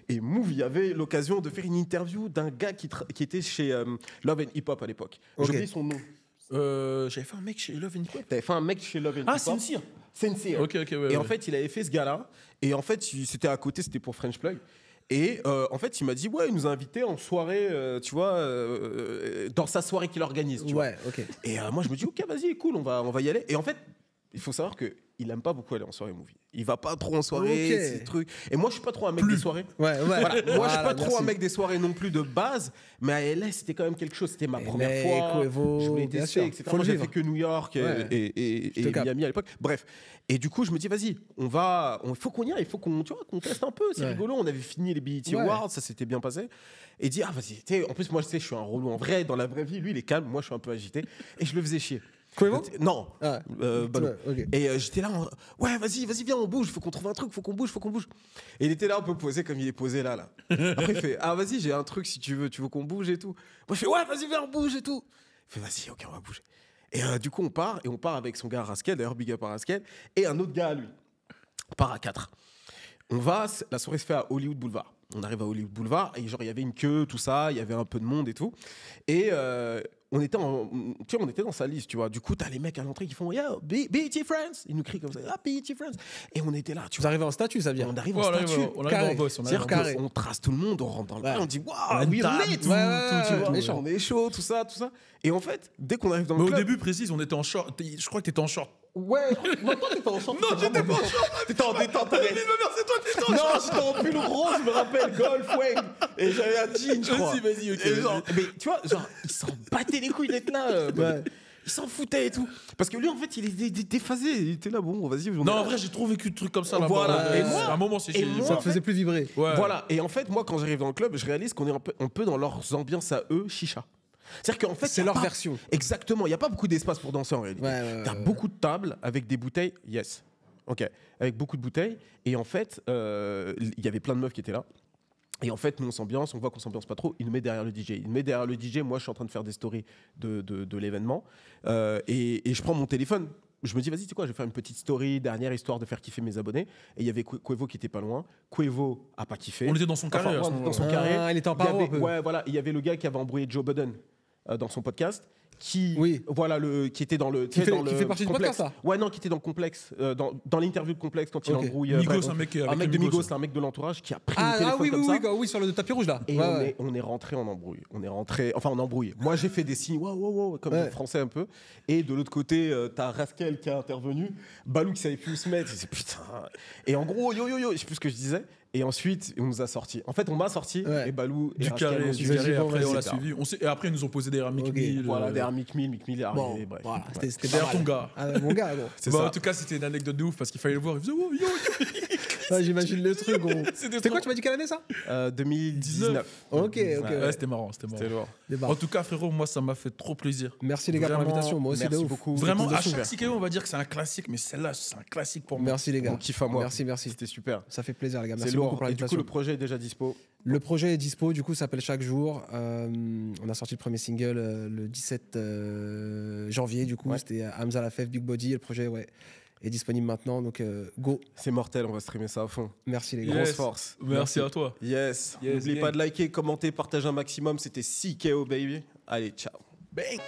Et Move, il y avait l'occasion de faire une interview d'un gars qui était chez Love and Hip Hop à l'époque. J'ai oublié son nom. J'avais fait un mec chez Love and Hip Hop. T'avais fait un mec chez Love and Hip Hop. Ah, Sincere. Sincere. Ok, ouais. Et en fait, il avait fait ce gars-là. Et en fait, c'était à côté, c'était pour French Plug. Et en fait, il m'a dit, ouais, il nous a invités en soirée, tu vois, dans sa soirée qu'il organise. Tu vois. Ok. Et moi, je me dis, ok, vas-y, cool, on va y aller. Et en fait, il faut savoir qu'il aime pas beaucoup aller en soirée movie. Il va pas trop en soirée, Ok. ces trucs. Et moi, je suis pas trop un mec des soirées. Ouais. Voilà. Moi, je suis pas trop merci. un mec des soirées non plus de base, mais à LA, c'était quand même quelque chose. C'était ma première LA, fois. Quavo, Je voulais bien tester, sûr. etc. Faut Moi, le j'avais vivre. fait que New York et Je te capte. Miami à l'époque. Bref. Et du coup, je me dis, vas-y, il faut qu'on y aille, il faut qu'on teste un peu. C'est Ouais. rigolo. On avait fini les BET Ouais. Awards, ça s'était bien passé. Et dit, ah, vas-y. En plus, moi, je suis un relou en vrai, dans la vraie vie. Lui, il est calme. Moi, je suis un peu agité. Et je le faisais chier. Quavo? Non. Ah. Balou. Ouais, ok. Et j'étais là, ouais, vas-y, viens, on bouge, faut qu'on trouve un truc, faut qu'on bouge. Et il était là un peu posé comme il est posé là. Après, il fait, ah, vas-y, j'ai un truc si tu veux qu'on bouge et tout. Moi, je fais, ouais, vas-y, viens, on bouge et tout. Il fait, vas-y, ok, on va bouger. Et du coup, on part avec son gars Raskel, d'ailleurs, big up à Raskel, et un autre gars à lui. On part à 4. La soirée se fait à Hollywood Boulevard. On arrive à Hollywood Boulevard, et genre, il y avait une queue, tout ça, il y avait un peu de monde et tout. Et on était dans sa liste, tu vois. Du coup, t'as les mecs à l'entrée qui font, yeah, BET Friends. Ils nous crient comme ça, ah, BET Friends. Et on était là, tu Vous vois. arrivez en statut, ça veut dire. On arrive en Ouais, statut. on arrive Carré. en boss. C'est-à-dire carré. qu'on trace tout le monde, on rentre dans le Ouais. bar, on dit, On a waouh, une we table, lit, tout, tu vois. on est chaud. On est chaud, tout ça. Et en fait, dès qu'on arrive dans Mais le au club, début, précise, on était en short. Je crois que t'étais en short. ouais, non, toi, t'étais en short. Non, j'étais pas en short. T'étais en détente, arrête. C'est toi, t'étais en Non, j'étais en pull rose, je me rappelle, golf, wing. Et j'avais un jean, je crois. Vas-y, ok. Et genre, mais tu vois, genre, il s'en battait les couilles d'être là. Ouais. Il s'en foutait et tout. Parce que lui, en fait, il est déphasé. Il était là, bon, vas-y. Non, en vrai, j'ai trop vécu de trucs comme ça là-bas. Voilà. Ouais. Et moi- à un moment, c'est et chez moi- Ça te faisait plus vibrer. Ouais. Voilà. Et en fait, moi, quand j'arrive dans le club, je réalise qu'on est un peu dans leurs ambiances à eux, chicha. C'est-à-dire qu'en fait, C'est y a leur pas- version. Exactement. Il n'y a pas beaucoup d'espace pour danser en réalité. T'as beaucoup de tables avec des bouteilles. Yes. Ok. Avec beaucoup de bouteilles. Et en fait, il y avait plein de meufs qui étaient là. Et en fait, nous, on s'ambiance, on voit qu'on s'ambiance pas trop. Il nous met derrière le DJ. Moi, je suis en train de faire des stories de l'événement. Et je prends mon téléphone. Je me dis, vas-y, tu sais quoi, je vais faire une petite story dernière, histoire de faire kiffer mes abonnés. Et il y avait Quavo qui était pas loin. Quavo a pas kiffé. On était dans son carré. Enfin, à ce ouais, dans moment-là. son carré. Ah, il était en Il y paro avait- un peu. Ouais, voilà. Il y avait le gars qui avait embrouillé Joe Budden dans son podcast. Qui, Oui. voilà, qui était dans le. Qui fait partie du complexe. podcast, là. Ouais, non, qui était dans le complexe. Dans l'interview de complexe quand il Ok. embrouille. Migos, bref, un mec un avec mec le de Migos. Migos, un mec de l'entourage qui a pris le téléphone oui, comme ça. oui, sur le tapis rouge là. Et Ouais, on est rentré en embrouille. En embrouille. Moi, j'ai fait des signes, wow, comme Ouais. en français un peu. Et de l'autre côté, t'as Raskel qui a intervenu, Balou qui savait plus où se mettre. C'est putain. Et en gros, yo, je sais plus ce que je disais. Et ensuite, on nous a sortis. En fait, on m'a sorti. Ouais. Et Balou et Du Raskel carré, m'ont du suivi. carré. bon, Après, on l'a etc. suivi. Et après, ils nous ont posé derrière Mick Ok. Mill. Voilà, derrière Mick Mill est arrivé. Bon, bref. voilà, Ouais. c'était Derrière pas ton mal. gars. Ah, mon gars, gros. C'est Bah, ça. en tout cas, c'était une anecdote de ouf parce qu'il fallait le voir. Il faisait oh, yo. Ouais, j'imagine le truc, gros. C'était C'était quoi, trop- tu m'as dit quelle année ça 2019. Ok. Ouais, c'était marrant. C'était lourd. Des barres. En tout cas, frérot, moi, ça m'a fait trop plaisir. Merci les gars pour Vraiment, l'invitation. Moi aussi, de merci ouf. beaucoup. Vraiment, C'était à super. chaque TKO, on va dire que c'est un classique, mais celle-là, c'est un classique pour moi. Merci les gars. Mon kiff à moi. Merci. C'était super. Ça fait plaisir les gars. C'est Merci beaucoup lourd. pour Et du coup, l'invitation. le projet est déjà dispo. Le projet est dispo, du coup, ça s'appelle Chaque jour. On a sorti le premier single le 17 janvier, du coup. Ouais. C'était Hamza Lafèvre, Big Body. Et le projet est disponible maintenant, donc go. C'est mortel, on va streamer ça à fond. Merci les gars. Yes. Grosse force. Merci à toi. Yes. Yes, N'oubliez gang. pas de liker, commenter, partager un maximum. C'était CKO, baby. Allez, ciao. Bang!